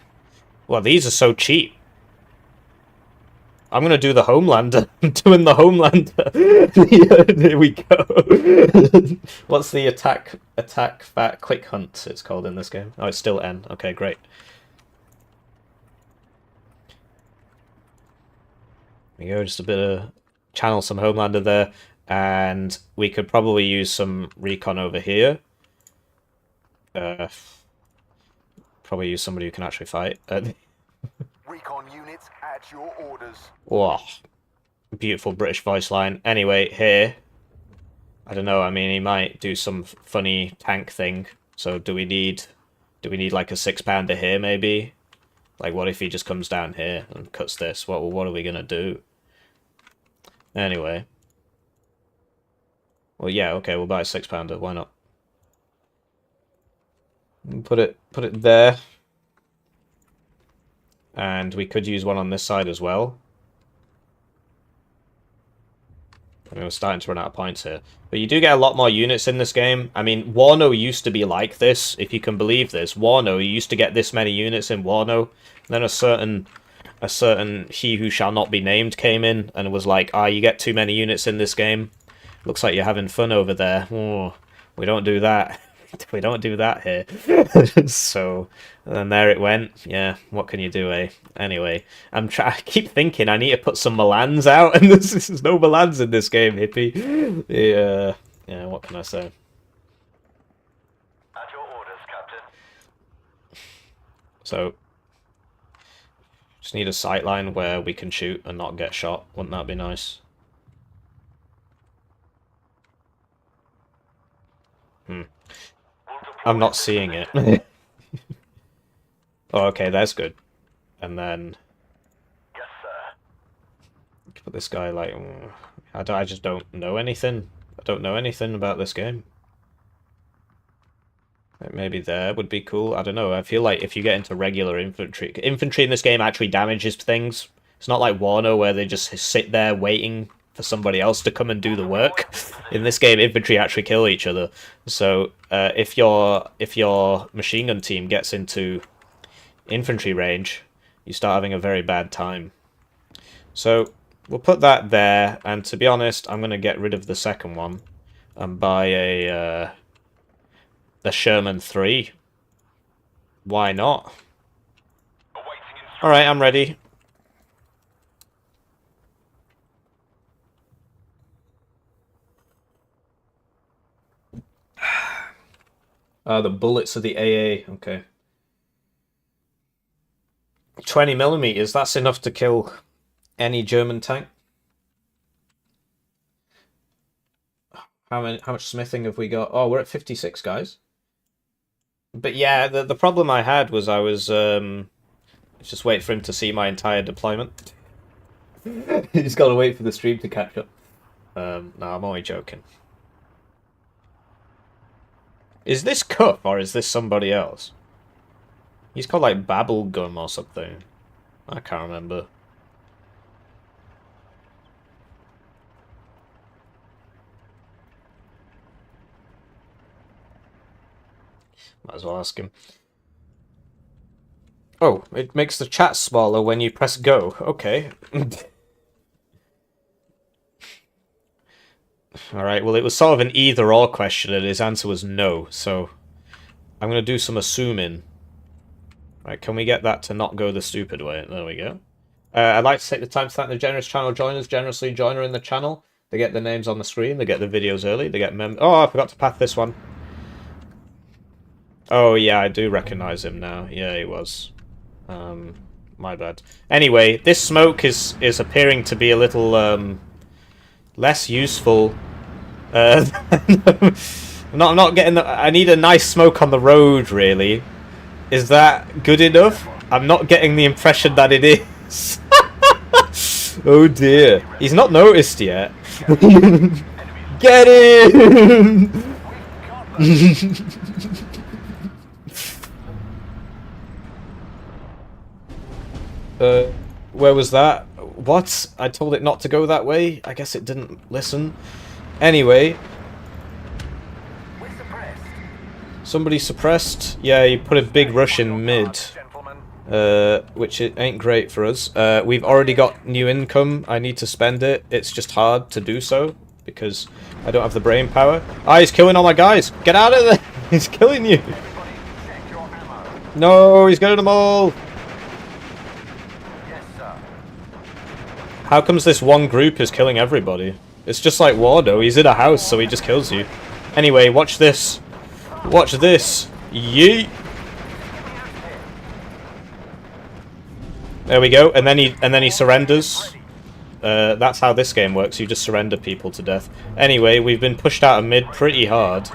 Well, these are so cheap. I'm gonna do the Homelander. I'm doing the Homelander. Here we go. What's the attack fat quick hunt it's called in this game? Oh, it's still N. Okay, great. There we go, just a bit of channel some Homelander there. And we could probably use some recon over here. Probably use somebody who can actually fight. Recon units at your orders. Whoa. Beautiful British voice line. Anyway, here. I don't know, I mean, he might do some funny tank thing. So do we need Do we need like a 6-pounder here, maybe? Like, what if he just comes down here and cuts this? What are we gonna do? Anyway. Well, yeah, okay, we'll buy a 6-pounder. Why not? Put it there. And we could use one on this side as well. I mean, we're starting to run out of points here. But you do get a lot more units in this game. I mean, Warno used to be like this, if you can believe this. Warno, you used to get this many units in Warno. Then a certain he who shall not be named came in and was like, you get too many units in this game. Looks like you're having fun over there. Oh, we don't do that. We don't do that here. So, and there it went. Yeah, what can you do, eh? Anyway, I keep thinking I need to put some Milans out, and there's no Milans in this game, hippie. Yeah, what can I say? At your orders, Captain. So, just need a sightline where we can shoot and not get shot. Wouldn't that be nice? I'm not seeing it. Oh, okay, that's good. And then... Yes, sir. Put this guy, like... I just don't know anything. I don't know anything about this game. Like, maybe there would be cool. I don't know. I feel like if you get into regular infantry... Infantry in this game actually damages things. It's not like Warno where they just sit there waiting for somebody else to come and do the work. In this game, infantry actually kill each other. So if your machine gun team gets into infantry range, you start having a very bad time. So we'll put that there, and to be honest, I'm going to get rid of the second one and buy a Sherman 3. Why not? Alright, I'm ready. The bullets of the AA, okay. 20mm, that's enough to kill any German tank. How much smithing have we got? Oh, we're at 56, guys. But yeah, the problem I had was I was just wait for him to see my entire deployment. You just gotta wait for the stream to catch up. No, I'm only joking. Is this Cup, or is this somebody else? He's called, like, Buffygum or something. I can't remember. Might as well ask him. Oh, it makes the chat smaller when you press go. Okay. Alright, well, it was sort of an either-or question, and his answer was no, so I'm going to do some assuming. Right, can we get that to not go the stupid way? There we go. I'd like to take the time to thank the generous channel joiners. Generously joiner in the channel. They get their names on the screen, they get the videos early, they get Oh, I forgot to path this one. Oh, yeah, I do recognize him now. Yeah, he was. My bad. Anyway, this smoke is appearing to be a little, less useful. I'm not getting the... I need a nice smoke on the road, really. Is that good enough? I'm not getting the impression that it is. Oh dear. He's not noticed yet. Get in! Where was that? What? I told it not to go that way? I guess it didn't listen. Anyway. Somebody suppressed? Yeah, you put a big rush in mid. Which it ain't great for us. We've already got new income. I need to spend it. It's just hard to do so. Because I don't have the brain power. Ah, he's killing all my guys! Get out of there! He's killing you! No, he's getting them all! How comes this one group is killing everybody? It's just like Wardo, he's in a house, so he just kills you. Anyway, watch this. Watch this. Yeet. There we go, and then he surrenders. That's how this game works, you just surrender people to death. Anyway, we've been pushed out of mid pretty hard.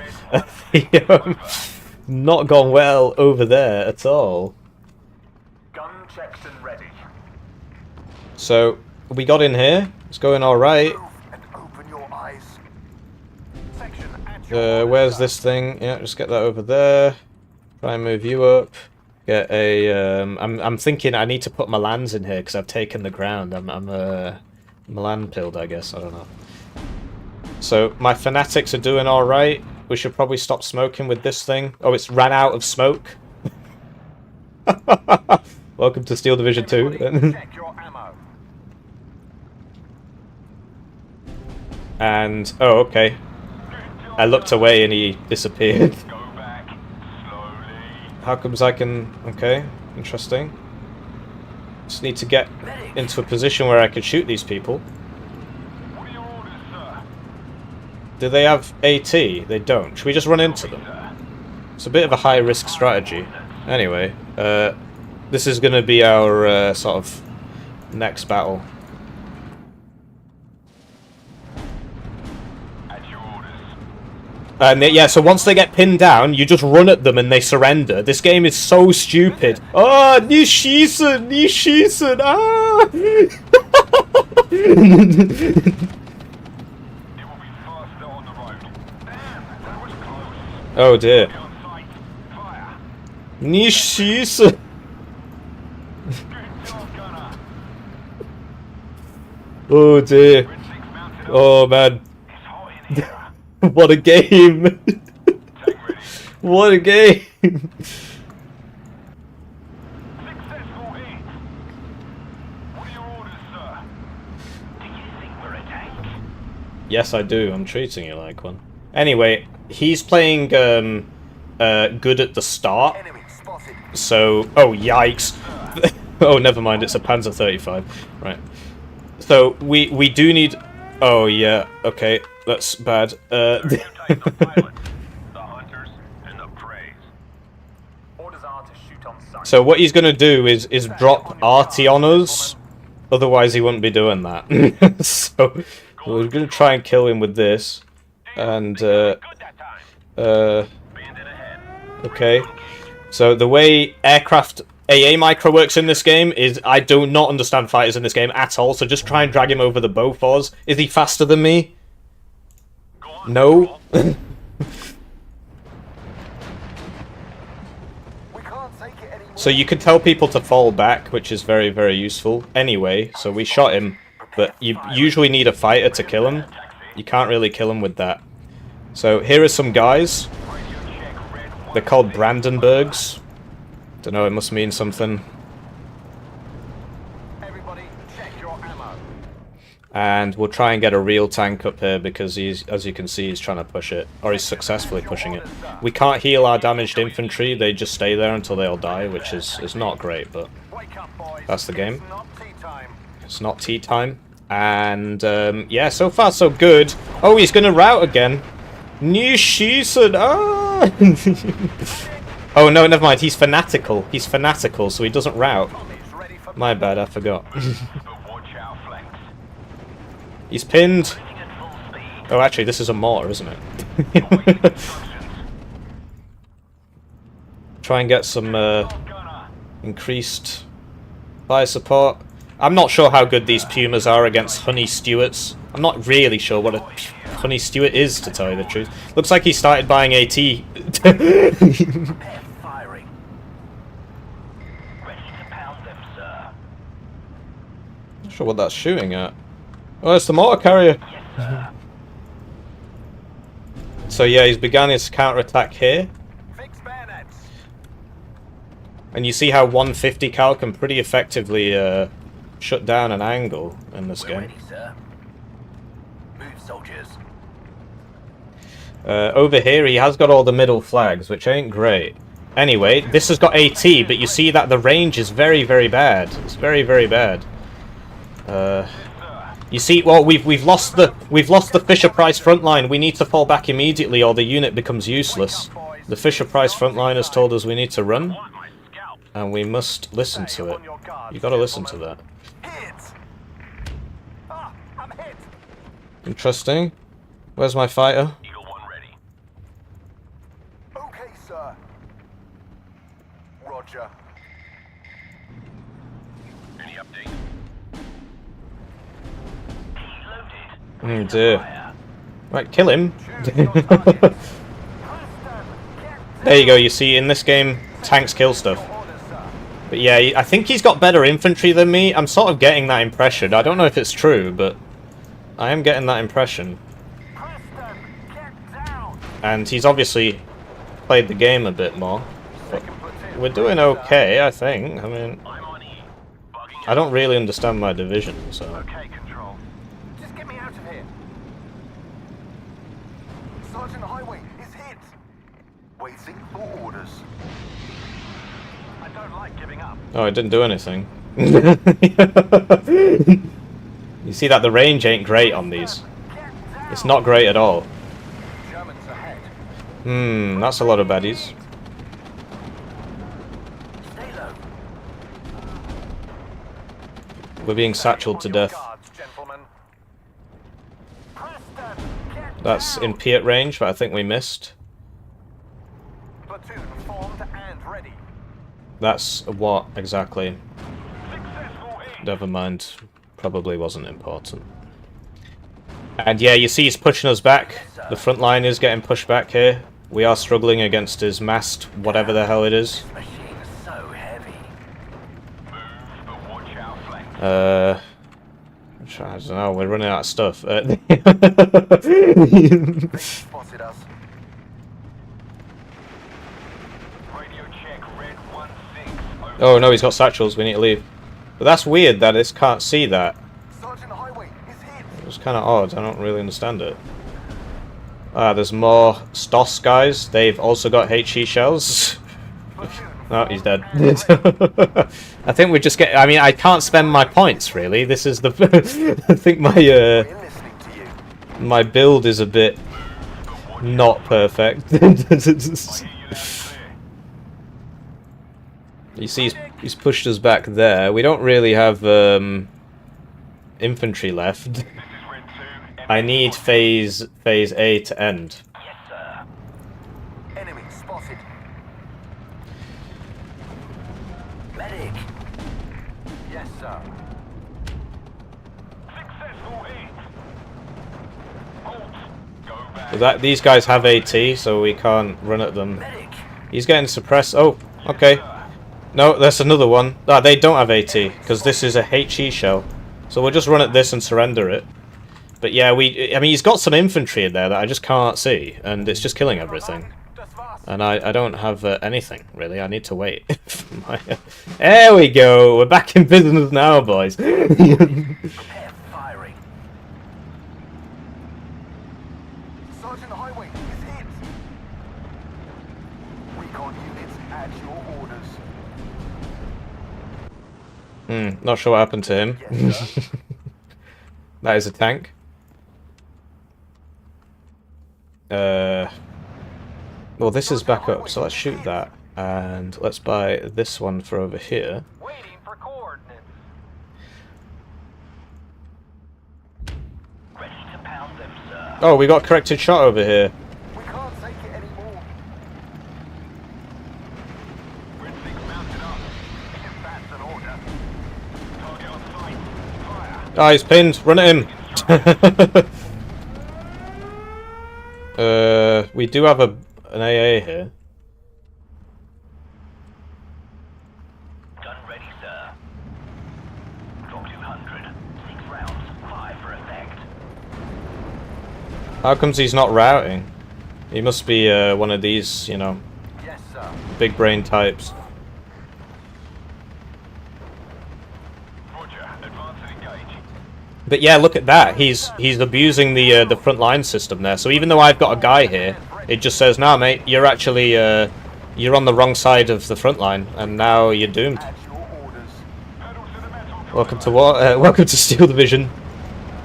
Not gone well over there at all. Gun checked and ready. So, we got in here. It's going alright. Move and open your eyes. Section at your Where's orders, this thing? Yeah, just get that over there. Try and move you up. Get a. I'm thinking I need to put my lands in here because I've taken the ground. I'm Milan pilled, I guess. I don't know. So my fanatics are doing all right. We should probably stop smoking with this thing. Oh, it's ran out of smoke. Welcome to Steel Division 2. check your ammo. And oh, okay. I looked away and he disappeared. Go back slowly. How comes I can... Okay, interesting. Just need to get into a position where I could shoot these people. What are your orders, sir? Do they have AT? They don't. Should we just run into them? It's a bit of a high-risk strategy. Anyway, this is going to be our sort of next battle. At your orders. And yeah, so once they get pinned down, you just run at them and they surrender. This game is so stupid. Oh, Nishisen! Nishisen! Ah! It will be faster on the road. Damn, that was close. Oh dear. Be on sight. Fire. Nishisen! Good job, gunner. Oh dear. Red 6 mounted up. Oh man. It's hot in here. What a game! Tank ready. What a game! Successful hit. What are your orders, sir? Do you think we're a tank? Yes, I do. I'm treating you like one. Anyway, he's playing good at the start. Enemy spotted. So, oh yikes! Oh, never mind. It's a Panzer 35. Right. So we do need. Oh yeah. Okay, that's bad. You take the pilots, the hunters, and the preys. Orders are to shoot on sight. So what he's gonna do is drop arty on us. Otherwise, he wouldn't be doing that. So we're gonna try and kill him with this. And Good that time. Bandit ahead. okay. So the way aircraft AA micro works in this game is I do not understand fighters in this game at all. So just try and drag him over the Bofors. Is he faster than me? Go on. No. We can't take it anymore. So you can tell people to fall back, which is very, very useful. Anyway, so we shot him, but you usually need a fighter to kill him. You can't really kill him with that. So here are some guys. Radio check red 1. They're called Brandenburgs. Don't know, it must mean something. Everybody, check your ammo. And we'll try and get a real tank up here because he's, as you can see, he's trying to push it. Or he's successfully pushing it. We can't heal our damaged infantry, they just stay there until they all die, which is not great, but Wake up, boys. that's the game. It's not tea time. It's not tea time. And, yeah, so far so good. Oh, he's gonna rout again. Nishisen! Ah! Oh, no, never mind. He's fanatical. He's fanatical, so he doesn't rout. Tommy's ready for My bad, I forgot. But watch our flanks. He's pinned. Moving at full speed. Oh, actually, this is a mortar, isn't it? Awaiting instructions. Try and get some Gunner. increased fire support. I'm not sure how good these Pumas are against Honey Stewarts. I'm not really sure what a Honey Stewart is, to tell you the truth. Looks like he started buying AT. They're firing. Ready to pound them, sir. Not sure what that's shooting at. Oh, it's the mortar carrier. Yes, sir. So yeah, he's began his counter-attack here. fix bayonets. And you see how 150 cal can pretty effectively shut down an angle in this We're game. ready, sir. Move, soldiers. Over here, he has got all the middle flags, which ain't great. Anyway, this has got AT, but you see that the range is very, very bad. It's very, very bad. You see, well, we've lost the Fisher Price front line. We need to fall back immediately, or the unit becomes useless. The Fisher Price front line has told us we need to run, Want my scalp? and we must listen to it. You gotta listen to that. Hit. Ah, I'm hit. Interesting. Where's my fighter? Eagle 1 ready. Okay, sir. Roger. Any update? Oh dear. Right, kill him. Choose your target. Preston, get There you go, you see, in this game, tanks kill stuff. your orders, sir. But yeah, I think he's got better infantry than me. I'm sort of getting that impression. I don't know if it's true, but I am getting that impression. Preston, get down. And he's obviously played the game a bit more. Second platoon. We're doing okay, I think. I mean, I'm on E. Bugging I don't really understand my division, so... Okay, control. Just get me out of here. Sergeant Highway is hit. Waiting for orders. I don't like giving up. Oh, it didn't do anything. You see that the range ain't great on these. Get down. It's not great at all. Germans ahead. That's a lot of baddies. Stay low. We're being satcheled to On your death. guards, gentlemen. Preston, get That's down. in Piat range, but I think we missed. Platoon formed and ready. That's what exactly? Successful hit. Never mind. Probably wasn't important. And yeah, you see he's pushing us back. The front line is getting pushed back here. We are struggling against his massed whatever the hell it is. Machine is so heavy. Move, but watch our flank. I don't know, we're running out of stuff. Spotted us. Radio check, red 1-6. Over. Oh no, he's got satchels, we need to leave. But that's weird that this can't see that. Sergeant Highway is hit. It's kind of odd, I don't really understand it. There's more Stos guys. They've also got HE shells. Platoon No, he's dead. formed and ready. I think we just get... I mean, I can't spend my points, really. This is the... I think my, We're listening to you. my build is a bit not perfect. I hear you loud and clear. You see, he's pushed us back there. We don't really have infantry left. This is red 2. I need phase A to end. Yes, sir. Enemy spotted. Medic. Yes, sir. Successful hit. Halt. Go back. But these guys have AT, so we can't run at them. Medic. He's getting suppressed. Oh, okay. No, that's another one. Ah, they don't have AT, because this is a HE shell. So we'll just run at this and surrender it. But yeah, I mean, he's got some infantry in there that I just can't see, and it's just killing everything. Das war's. And I don't have anything, really. I need to wait. For my, there we go! We're back in business now, boys! Prepare firing. Sergeant Highway is hit. Recon units at your orders. Not sure what happened to him. Yes, sir. That is a tank. Well, this is back up, so let's shoot that. And let's buy this one for over here. Waiting for coordinates. Ready to pound them, sir. Oh, we got corrected shot over here. We can't take it anymore. Red 6 mounted up. If that's an order. Target on sight. Fire. Ah, he's pinned. Run at him. We do have an AA here. Gun ready, sir. Drop 200. 6 rounds. 5 for effect. How comes he's not routing? He must be one of these, you know, Yes, sir. big brain types. Roger. Advance and engage. But yeah, look at that. He's abusing the front line system there. So even though I've got a guy here, it just says, "Nah, mate, you're actually you're on the wrong side of the front line, and now you're doomed." At your orders. Pedal to the metal. Welcome to welcome to Steel Division.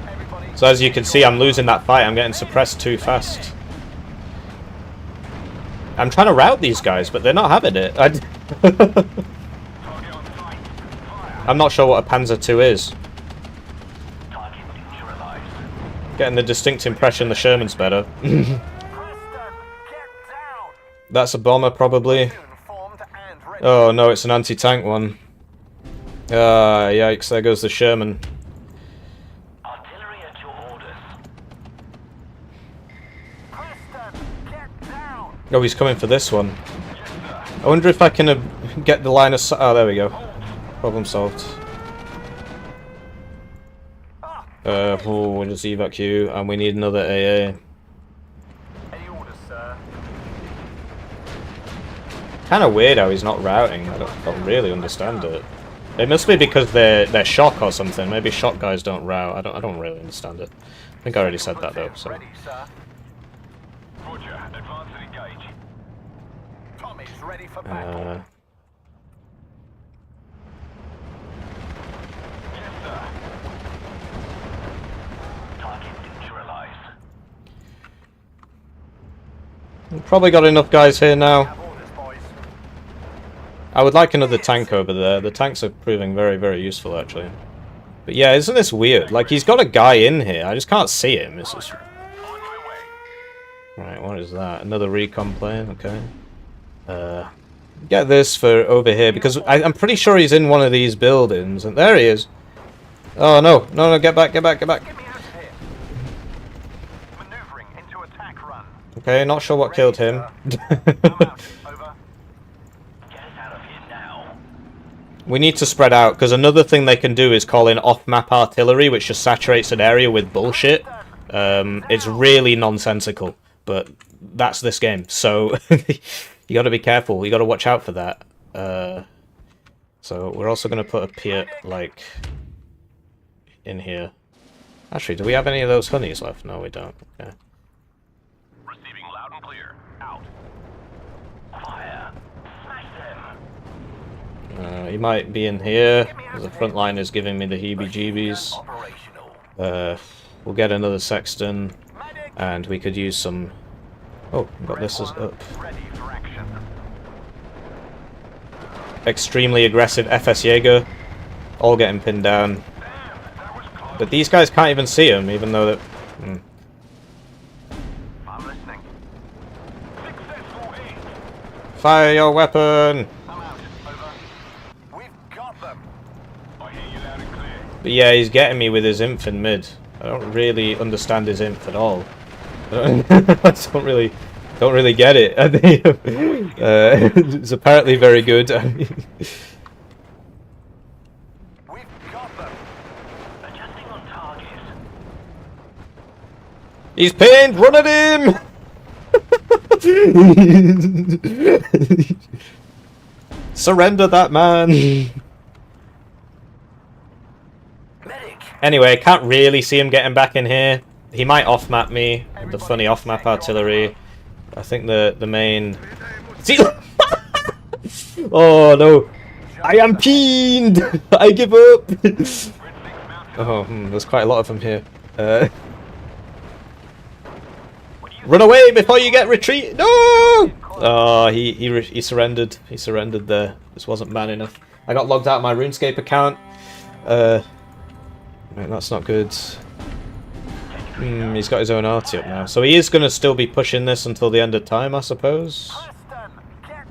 Everybody. So as you can see, I'm losing that fight. I'm getting suppressed too fast. I'm trying to rout these guys, but they're not having it. Target on sight. Fire. I'm not sure what a Panzer II is. Target neutralized. Getting the distinct impression the Sherman's better. Preston, get down. That's a bomber, probably. Platoon formed and Oh no, it's an anti-tank one. Ah, yikes, there goes the Sherman. Artillery at your orders. Preston, get down! Oh, he's coming for this one. Yes, sir. I wonder if I can get the line of sight. Oh, there we go. Problem solved. We'll just evac you, and we need another AA. Any orders, sir? Kind of weird how he's not routing. I don't really understand it. It must be because they're shock or something. Maybe shock guys don't route. I don't really understand it. I think I already said that though. So. Ready, sir. Roger. Advance and engage. Tommy's ready for battle. Yes, sir. Target neutralized. We've probably got enough guys here now. Have orders, boys. I would like another tank over there. The tanks are proving very, very useful actually. But yeah, isn't this weird? Like he's got a guy in here. I just can't see him. It's just... On my way. Right, what is that? Another recon plane, okay. Get this for over here, because I'm pretty sure he's in one of these buildings, and there he is. Oh no, no, get back, get back, get back. Get me out of here. Maneuvering into attack run. Okay, not sure what killed him. I'm out. Over. Get us out of here now. We need to spread out, because another thing they can do is call in off-map artillery, which just saturates an area with bullshit. It's really nonsensical, but that's this game, so you gotta be careful, you gotta watch out for that. So we're also gonna put a pier, like, in here. Actually, do we have any of those honeys left? No, we don't. Okay. Receiving loud and clear. Out. Fire. Smash them. He might be in here, because the front line is giving me the heebie-jeebies. Operational. We'll get another sexton, and we could use some... Oh, we've got this as up. Ready for action. Extremely aggressive FS Jaeger, all getting pinned down. But these guys can't even see him, even though that... I'm listening. Successful hit. Fire your weapon! I'm out. Over. We've got them. I hear you loud and clear. But yeah, he's getting me with his inf in mid. I don't really understand his inf at all. I don't really get it. I think it's apparently very good. We've got them. Adjusting on target. He's pinned! Run at him! Surrender that man! Medic. Anyway, I can't really see him getting back in here. He might off-map me, with the funny off-map artillery. I think the main... See? Oh no! I am pinned! I give up! Oh, there's quite a lot of them here. Run away before you get retreat! No! Oh, he surrendered. He surrendered there. This wasn't man enough. I got logged out of my RuneScape account. Right, that's not good. He's got his own arty up now. So he is going to still be pushing this until the end of time, I suppose. Preston, get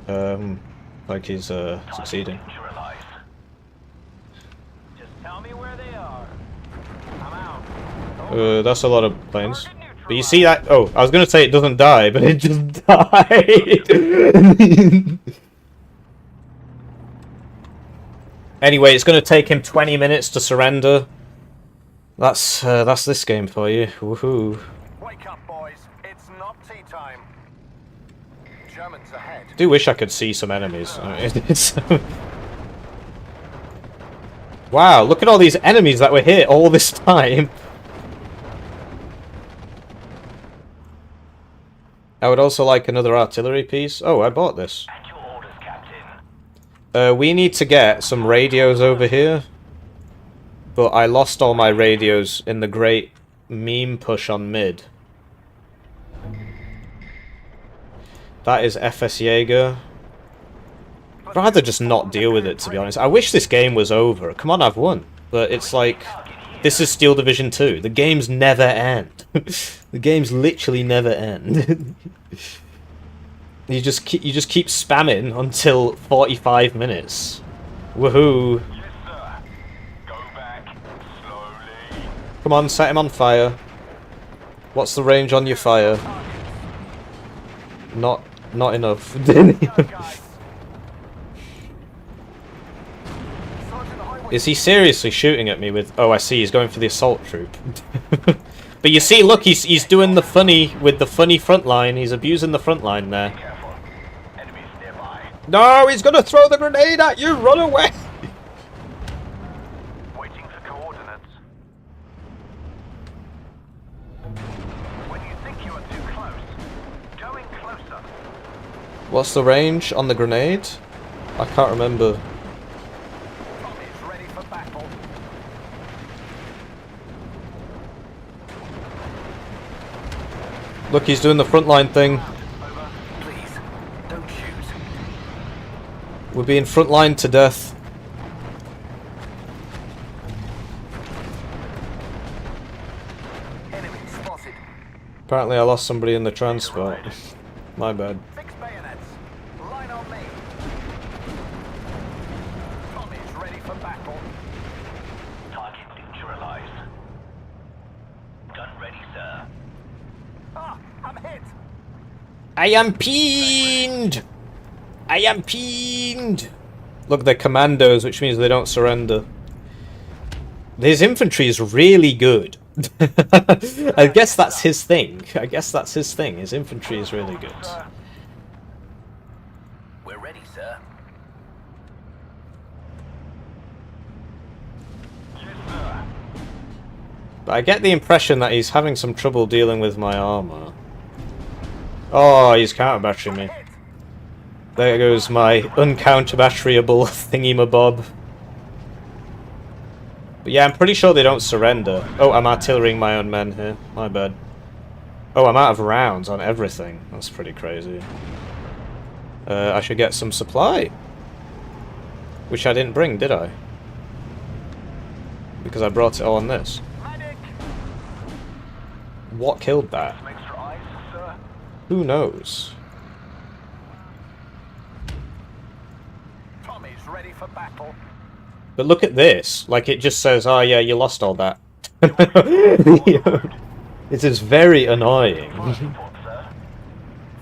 down. Like he's succeeding. Neutralized. Just tell me where they are. I'm out. That's a lot of planes. But you see that? Oh, I was going to say it doesn't die, but it just died. Anyway, it's going to take him 20 minutes to surrender. That's this game for you. Woohoo! Wake up, boys. It's not tea time. Germans ahead. I do wish I could see some enemies. Wow! Look at all these enemies that were here all this time. I would also like another artillery piece. Oh, I bought this. At your orders, Captain. We need to get some radios over here. But I lost all my radios in the great meme push on mid. That is FS Jaeger. I'd rather just not deal with it, to be honest. I wish this game was over. Come on, I've won. But it's like... This is Steel Division 2. The games never end. The games literally never end. You just keep spamming until 45 minutes. Woohoo! Yes, sir. Go back slowly. Come on, set him on fire. What's the range on your fire? Not enough. Is he seriously shooting at me with... Oh, I see, he's going for the assault troop. But you see, look, he's doing the funny with the funny front line. He's abusing the front line there. Careful. Enemies nearby. No, he's gonna throw the grenade at you! Run away! Waiting for coordinates. When you think you are too close, going closer. What's the range on the grenade? I can't remember. Tommy's ready for battle. Look, he's doing the front line thing. Over. Please, don't shoot. We're being front line to death. Enemy spotted. Apparently I lost somebody in the transport. My bad. Fix bayonets. Line on me. Tommy's ready for battle. Target neutralized. Gun ready, sir. Ah, I'm hit. I am pinned! I am pinned! Look, they're commandos, which means they don't surrender. His infantry is really good. I guess that's his thing. His infantry is really good. We're ready, sir. Yes, sir. But I get the impression that he's having some trouble dealing with my armor. Oh, he's counter-batterying me. There goes my uncounter-batteryable thingy-mabob. But yeah, I'm pretty sure they don't surrender. Oh, I'm artillerying my own men here. My bad. Oh, I'm out of rounds on everything. That's pretty crazy. I should get some supply. Which I didn't bring, did I? Because I brought it all on this. Medic. What killed that? Some extra eyes, sir. Who knows? Tommy's ready for battle. But look at this. Like, it just says, oh yeah, you lost all that. It is very annoying. Report, sir.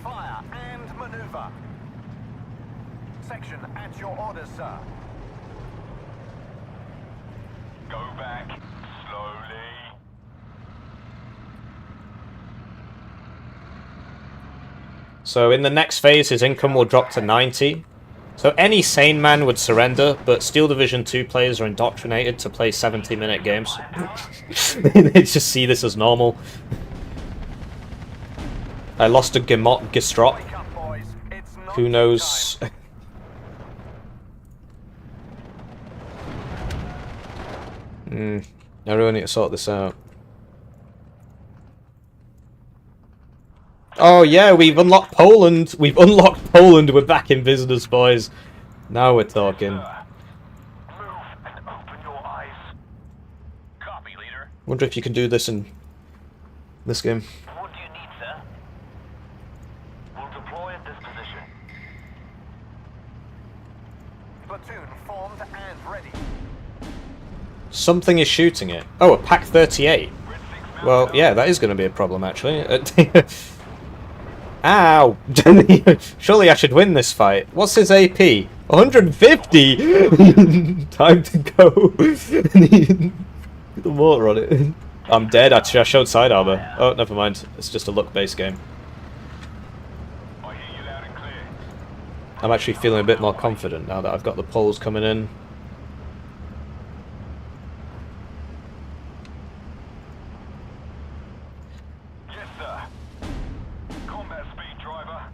Fire and maneuver. Section at your orders, sir. Go back slowly. So in the next phase, his income will drop to 90. So any sane man would surrender, but Steel Division 2 players are indoctrinated to play 70-minute games. They just see this as normal. I lost a Gemot Gistrop. Wake up, boys. It's not Who knows? I really need to sort this out. Oh yeah, we've unlocked Poland. We've unlocked Poland. We're back in business, boys. Now we're talking. Move and open your eyes. Copy, leader. Wonder if you can do this in this game. What do you need, sir? We'll deploy at this position. Platoon formed and ready. Something is shooting it. Oh, a Pack 38. Well, yeah, that is going to be a problem, actually. Ow! Surely I should win this fight. What's his AP? 150! Time to go. The mortar on it. I'm dead, actually. I showed side armor. Oh, never mind. It's just a luck-based game. I hear you loud and clear. I'm actually feeling a bit more confident now that I've got the Poles coming in. Yes, sir. Combat speed, driver.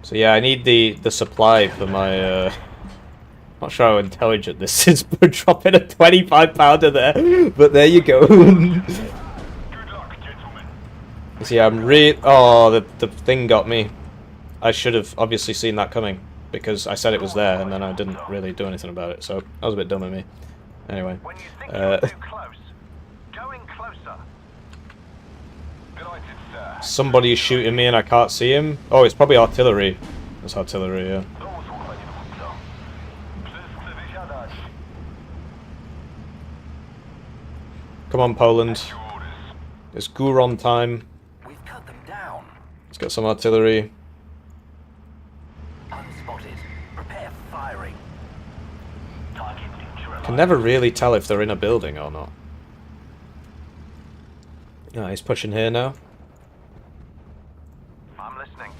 So yeah, I need the supply for my, not sure how intelligent this is, but dropping a 25-pounder there. But there you go. Good luck, gentlemen. So yeah, oh, the thing got me. I should have obviously seen that coming, because I said it was there, and then I didn't really do anything about it, so that was a bit dumb of me. Anyway. When you think you're too close, going closer. Delighted, sir. Somebody's shooting me and I can't see him. Oh, it's probably artillery. It's artillery, yeah. Come on, Poland. It's Guron time. We've cut them down. Let's get some artillery. Unspotted. Prepare for firing. Target neutralized. Can never really tell if they're in a building or not. Oh, he's pushing here now. I'm listening.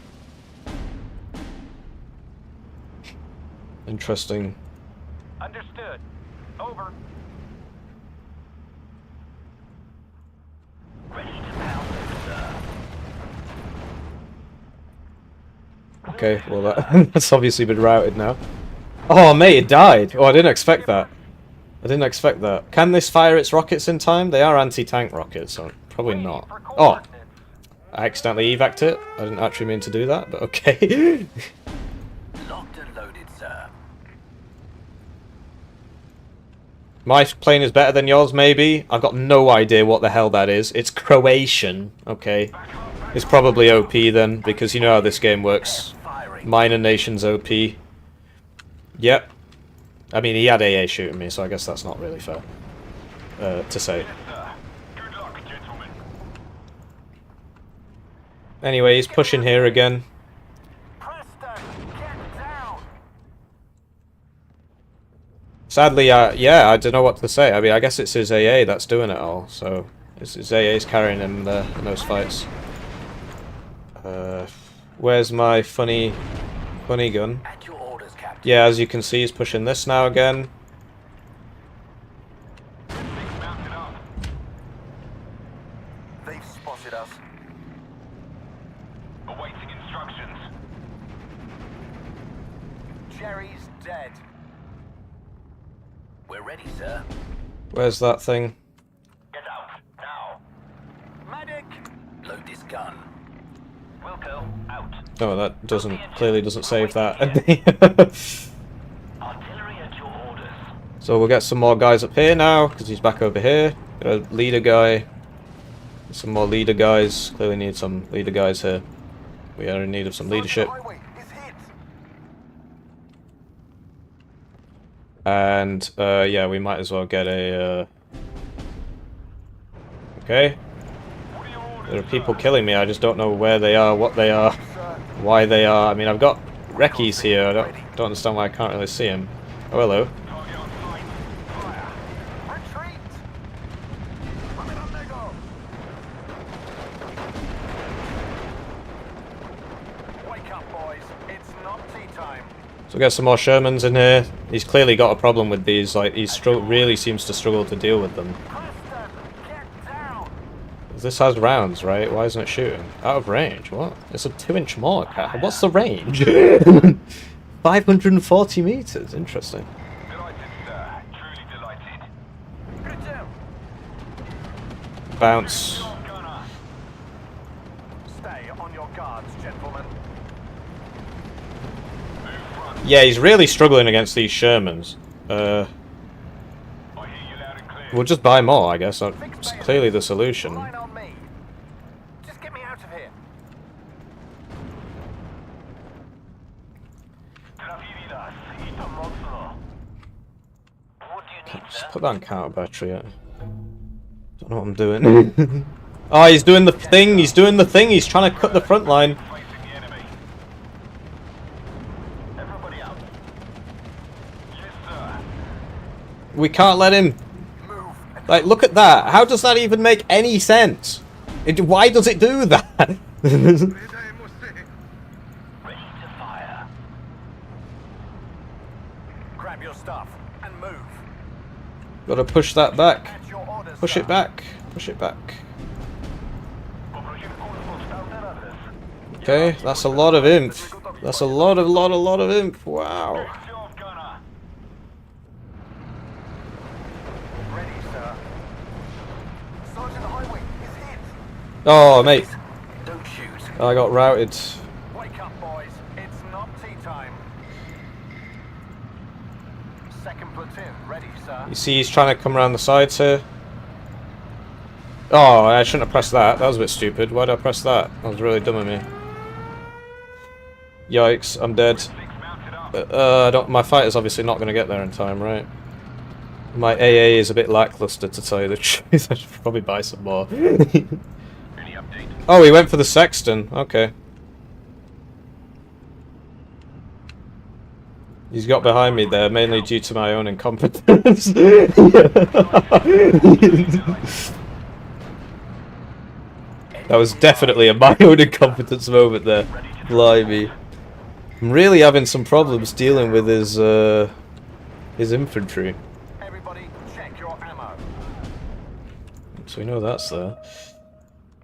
Interesting. Understood. Over. Ready to pound them, sir. Okay, well that's obviously been routed now. Oh mate, it died! Oh, I didn't expect that. I didn't expect that. Can this fire its rockets in time? They are anti-tank rockets, so probably not. Oh! I accidentally evac'd it. I didn't actually mean to do that, but okay. Locked and loaded, sir. My plane is better than yours, maybe? I've got no idea what the hell that is. It's Croatian. Okay. It's probably OP then, because you know how this game works. Firing. Minor nations OP. Yep. I mean, he had AA shooting me, so I guess that's not really fair to say. Good luck, gentlemen. Anyway, he's pushing here again. Preston, get down. Sadly, yeah, I don't know what to say. I mean, I guess it's his AA that's doing it all, so his AA's carrying him there in those fights. Where's my funny gun? At your orders, Captain. Yeah, as you can see, he's pushing this now again. Mounted up. They've spotted us. Awaiting instructions. Jerry's dead. We're ready, sir. Where's that thing? Get out now. Medic! Load this gun. Wilco out. Oh, that clearly doesn't save that. Artillery at your orders. So we'll get some more guys up here now, because he's back over here. Got a leader guy. Some more leader guys. Clearly need some leader guys here. We are in need of some leadership. Highway is hit. And, yeah, we might as well get a, Okay. What are your orders? There are people killing me, I just don't know where they are, what they are, why they are. I mean, I've got recce's here, I don't understand why I can't really see them. Oh, hello. Target on sight. Fire. Retreat! Run it on there, go. Wake up, boys. It's not tea time. So we'll get some more Shermans in here. He's clearly got a problem with these, like, he really seems to struggle to deal with them. Preston, get down. This has rounds, right? Why isn't it shooting? Out of range, what? It's a 2-inch mortar. What's the range? 540 meters, interesting. Delighted, sir. Truly delighted. Good job. Bounce. Gunner. Stay on your guards, gentlemen. Move front. Yeah, he's really struggling against these Shermans. I hear you loud and clear. We'll just buy more, I guess. It's clearly the solution. Line on me. Just get me out of here. Travidas. Ito monstro. What do you need, Just sir? put that on counter battery. Yeah. Don't know what I'm doing. Oh, he's doing the thing. He's doing the thing. He's trying to cut the front line. Facing the enemy. Everybody out. Yes, sir. We can't let him. Move. Like, look at that. How does that even make any sense? Why does it do that? Ready to fire. Grab your stuff and move. Gotta push that back. At your orders, Push sir. it back. Push it back. Okay, that's a lot of imp. That's a lot of imp. Wow. Good job, gunner. Ready, sir. Sergeant Highway is hit. Oh, mate. Don't shoot. I got routed. Wake up, boys. It's not tea time. Second platoon, ready, sir. You see he's trying to come around the sides here. Oh, I shouldn't have pressed that. That was a bit stupid. Why did I press that? That was really dumb of me. Yikes, I'm dead. I don't. My fighter's obviously not going to get there in time, right? My AA is a bit lackluster, to tell you the truth. I should probably buy some more. Oh, he went for the sexton. Okay. He's got behind me there, mainly due to my own incompetence. That was definitely a my own incompetence moment there. Blimey. I'm really having some problems dealing with his infantry. Everybody, check your ammo. So we know that's there.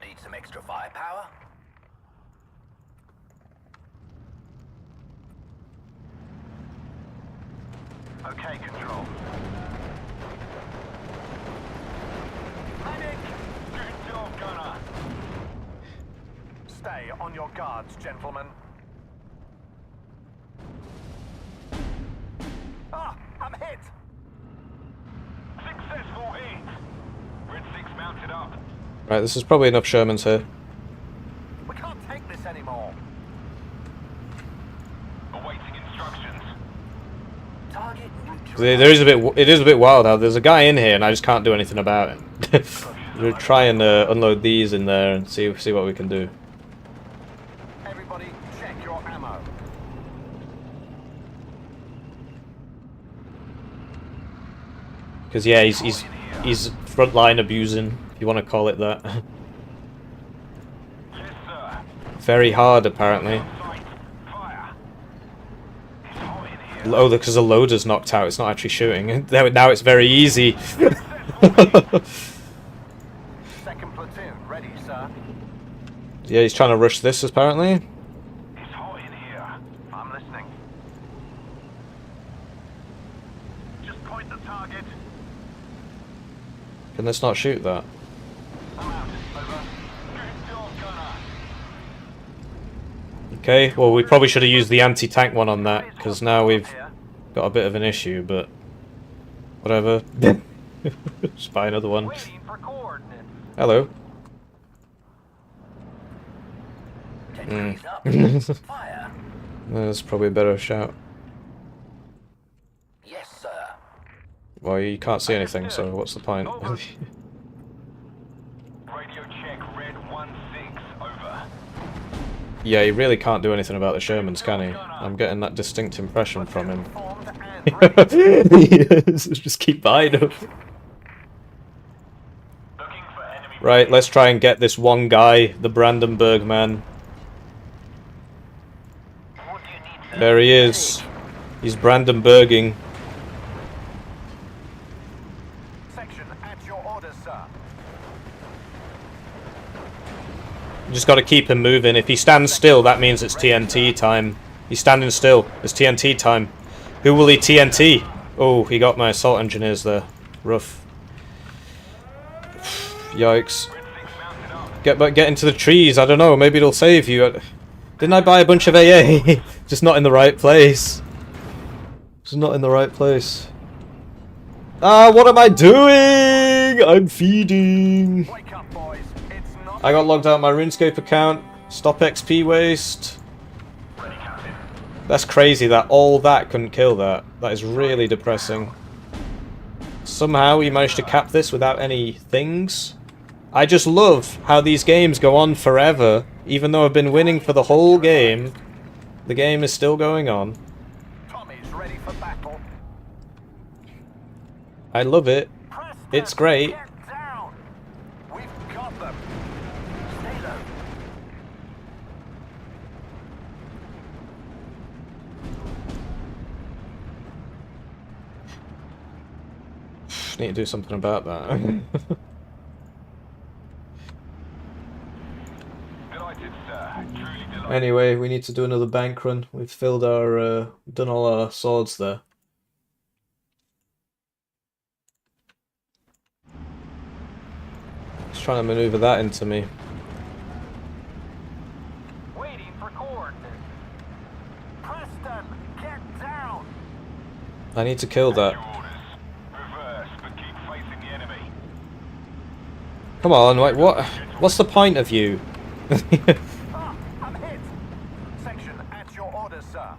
Need some extra firepower? Okay, control. Medic! Good job, gunner. Stay on your guards, gentlemen. Ah, I'm hit! Successful hit. Red 6 mounted up. Right, this is probably enough Shermans here. We can't take this anymore. Awaiting instructions. Target neutral. There is a bit. It is a bit wild how there's a guy in here and I just can't do anything about it. We'll try and unload these in there and see what we can do. Everybody, check your ammo. Because yeah, he's frontline abusing, if you want to call it that. Yes, sir. Very hard, apparently. Sight. Fire. It's hot in here. Oh, because the loader's knocked out. It's not actually shooting. Now it's very easy. Second platoon, ready, sir. Yeah, he's trying to rush this, apparently. It's hot in here. I'm listening. Just point the target. Can this not shoot that? I'm out. Over. Good job, gunner. Okay, well, we probably should have used the anti-tank one on that, because now we've got a bit of an issue, but whatever. Just buy another one. Waiting for coordinates. Hello. Ten degrees up. Fire. That's probably a better shout. Yes, sir. Well, you can't see anything, so what's the point? Radio check, red 1-6, over. Yeah, he really can't do anything about the Shermans, can he? I'm getting that distinct impression from him. Formed and ready. Just keep buying them. Looking for enemy. Right, let's try and get this one guy, the Brandenburg man. What do you need, sir? There he is. He's Brandenburging. Section at your orders, sir. You just got to keep him moving. If he stands still, that means it's TNT time. He's standing still. It's TNT time. Who will he TNT? Oh, he got my assault engineers there. Rough. Yikes. Get into the trees. I don't know. Maybe it'll save you. Didn't I buy a bunch of AA? Just not in the right place. Just not in the right place. Ah, what am I doing? I'm feeding. Wake up, boys. It's not. I got logged out of my RuneScape account. Stop XP waste. Ready, Captain. That's crazy that all that couldn't kill that. That is really depressing. Somehow he managed to cap this without any things. I just love how these games go on forever. Even though I've been winning for the whole game, the game is still going on. Tommy's ready for battle. I love it. Preston, It's great. Get down. We've got them. Stay low. Need to do something about that. Delighted, sir. Truly delighted. Anyway, we need to do another bank run. We've filled our, done all our swords there. Just trying to maneuver that into me. Waiting for coordinates. Preston, get down. I need to kill that. Your orders. Reverse, but keep facing the enemy. Come on, like what? What's the point of you? Ah, I'm hit. Section at your orders, sir.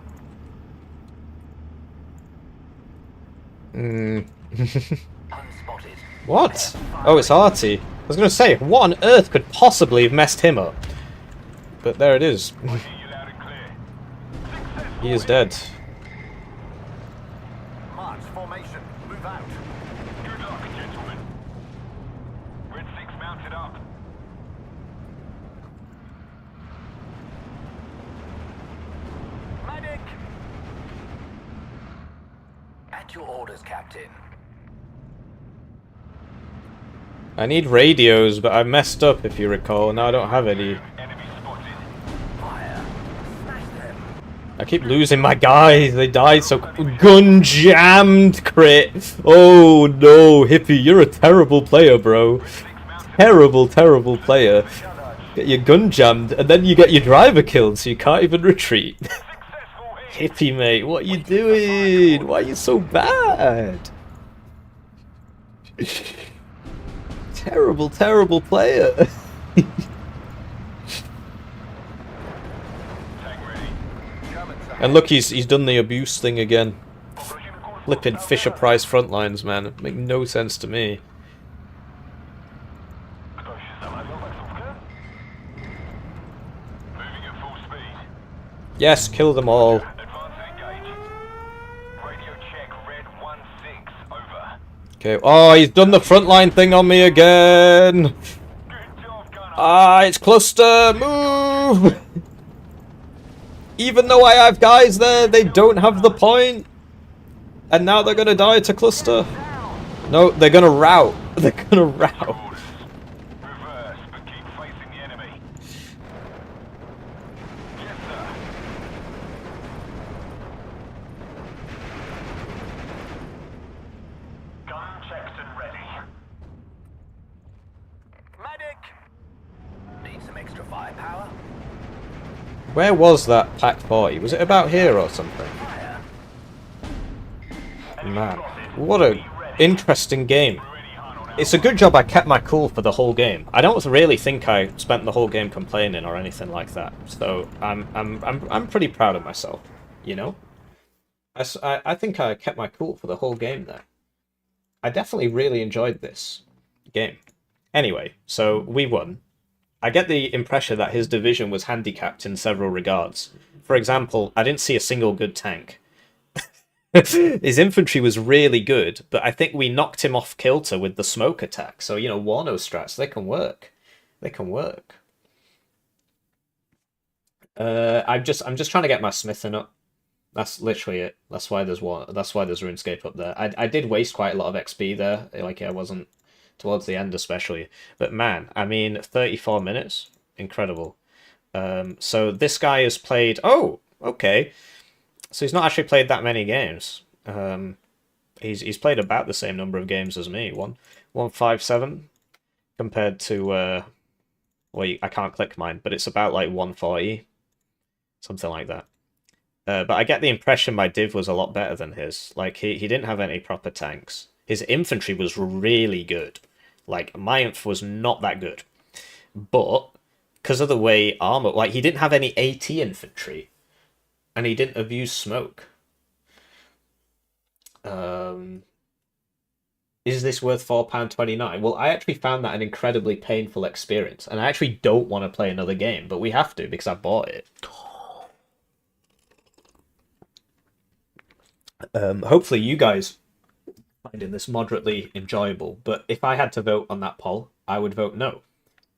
Unspotted. What? Oh, it's Artie. I was gonna say, what on earth could possibly have messed him up? But there it is. I hear you loud and clear. Successful He is hit. dead. March formation. Move out. Good luck, gentlemen. Red 6 mounted up. Medic. At your orders, Captain. I need radios, but I messed up if you recall. Now I don't have any. Enemy spotted. Fire. Smash them. I keep losing my guys. They died so gun jammed crit. Oh no, hippie, you're a terrible player, bro. Terrible, terrible player. Get your gun jammed, and then you get your driver killed, so you can't even retreat. Successful hit. Hippie, mate, what are you doing? Why are you so bad? Terrible, terrible player. Tank ready. German tank. And look, he's done the abuse thing again. Operation call. Flipping Fisher Price front lines, man. It make no sense to me. Ktoś zamawiał taksówkę? Moving at full speed. Yes, kill them all. Advance and engage. Radio check, red 1-6, over. Okay. Oh, he's done the frontline thing on me again. Good job, gunner. Ah, it's cluster. Move. Even though I have guys there, they don't have the point. And now they're gonna die to cluster. No, they're gonna rout. They're gonna rout. Orders. Reverse, but keep facing the enemy. Yes, sir. Gun checked and ready. Medic. Need some extra firepower. Where was that Pack 40? Was it about here or something? Fire. Man, what a interesting game. It's a good job I kept my cool for the whole game. I don't really think I spent the whole game complaining or anything like that. So I'm pretty proud of myself. You know, I think I kept my cool for the whole game there. I definitely really enjoyed this game. Anyway, so we won. I get the impression that his division was handicapped in several regards. For example, I didn't see a single good tank. His infantry was really good, but I think we knocked him off kilter with the smoke attack. So, you know, Warno strats, they can work. They can work. I'm just trying to get my smithing up. That's literally it. That's why there's RuneScape up there. I did waste quite a lot of XP there. Like I wasn't towards the end especially. But man, I mean 34 minutes? Incredible. So this guy has played oh, okay. So he's not actually played that many games. He's played about the same number of games as me. 157 compared to well, I can't click mine, but it's about like 140, something like that. But I get the impression my div was a lot better than his. Like he didn't have any proper tanks. His infantry was really good. Like my inf was not that good, but because of the way armor, like he didn't have any AT infantry. And he didn't abuse smoke. Is this worth £4.29? Well, I actually found that an incredibly painful experience. And I actually don't want to play another game, but we have to because I bought it. Hopefully you guys finding this moderately enjoyable. But if I had to vote on that poll, I would vote no.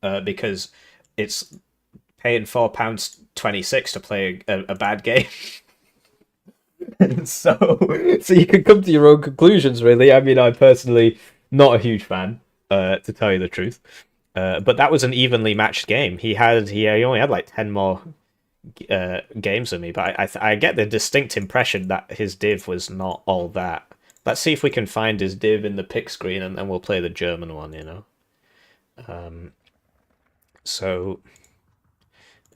Because it's paying £4.26 to play a bad game. so you can come to your own conclusions, really. I mean, I'm personally not a huge fan, to tell you the truth. But that was an evenly matched game. He only had like 10 more games than me, but I get the distinct impression that his div was not all that. Let's see if we can find his div in the pick screen, and then we'll play the German one, you know. So...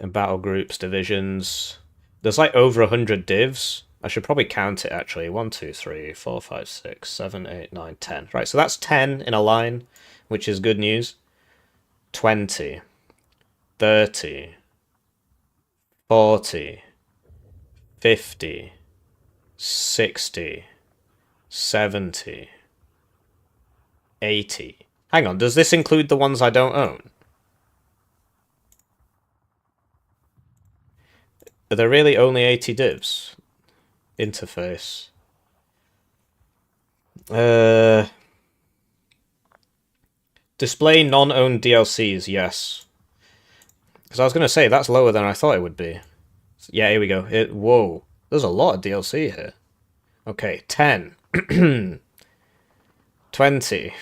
in battle groups, divisions. There's like over 100 divs. I should probably count it actually. 1, 2, 3, 4, 5, 6, 7, 8, 9, 10. Right, so that's 10 in a line, which is good news. 20, 30, 40, 50, 60, 70, 80. Hang on, does this include the ones I don't own? Are there really only 80 divs? Interface. Display non-owned DLCs, yes. Because I was going to say, that's lower than I thought it would be. Yeah, here we go. Whoa, there's a lot of DLC here. Okay, 10. 20.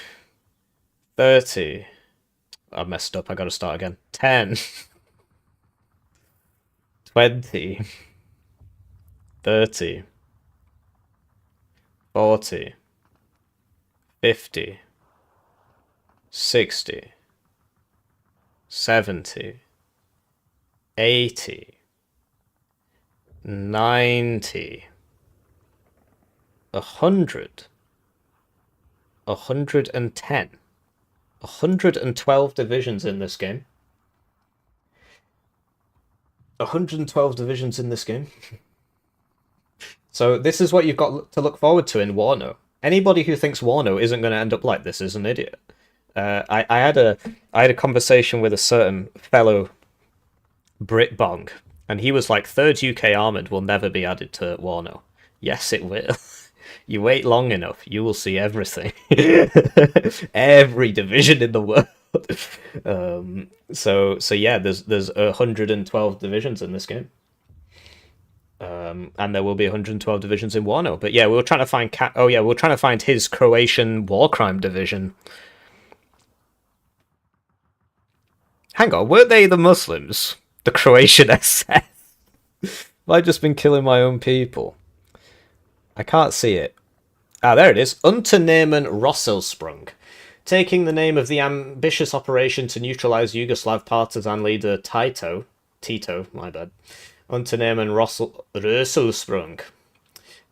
30. I messed up, I gotta start again. 10. 20. 30. 40. 50. 60. 70. 80. 90. 100. 110. 112 divisions in this game. 112 divisions in this game. So this is what you've got to look forward to in Warno. Anybody who thinks Warno isn't going to end up like this is an idiot. I had a conversation with a certain fellow Brit Bong, and he was like, Third UK Armoured will never be added to Warno. Yes, it will. You wait long enough, you will see everything. Every division in the world. So yeah, there's 112 divisions in this game. And there will be 112 divisions in Warno. But yeah, we were trying to find we're trying to find his Croatian war crime division. Hang on, weren't they the Muslims? The Croatian SS? Have I just been killing my own people? I can't see it. Ah, there it is. Unternehmen Rosselsprung. Taking the name of the ambitious operation to neutralize Yugoslav partisan leader Tito, my bad. Unternehmen Rosselsprung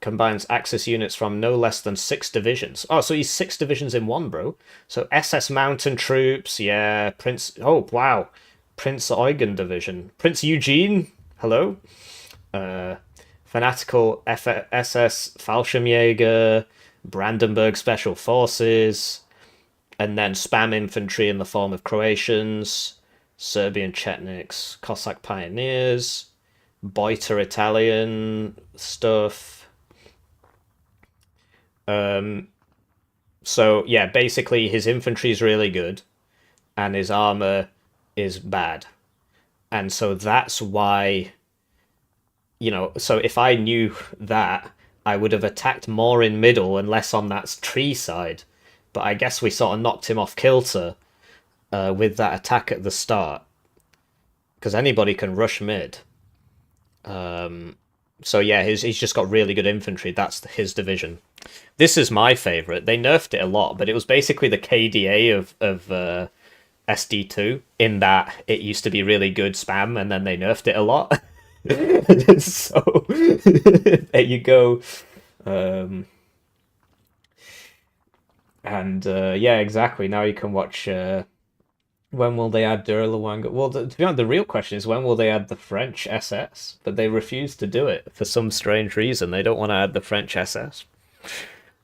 combines Axis units from no less than 6 divisions. Oh, so he's 6 divisions in one, bro. So SS Mountain Troops, yeah. Oh, wow. Prince Eugen Division. Prince Eugene, hello. Fanatical SS Fallschirmjäger, Brandenburg Special Forces, and then spam infantry in the form of Croatians, Serbian Chetniks, Cossack Pioneers, Beuter Italian stuff. So yeah, basically his infantry is really good, and his armor is bad, and so that's why. So if I knew that, I would have attacked more in middle and less on that tree side. But I guess we sort of knocked him off kilter with that attack at the start. Because anybody can rush mid. So yeah, he's just got really good infantry. That's his division. This is my favourite. They nerfed it a lot, but it was basically the KDA of SD2, in that it used to be really good spam, and then they nerfed it a lot. So there you go. Yeah, exactly. Now you can watch. When will they add Durlawanga? Well, to be honest, the real question is when will they add the French SS? But they refuse to do it for some strange reason. They don't want to add the French SS.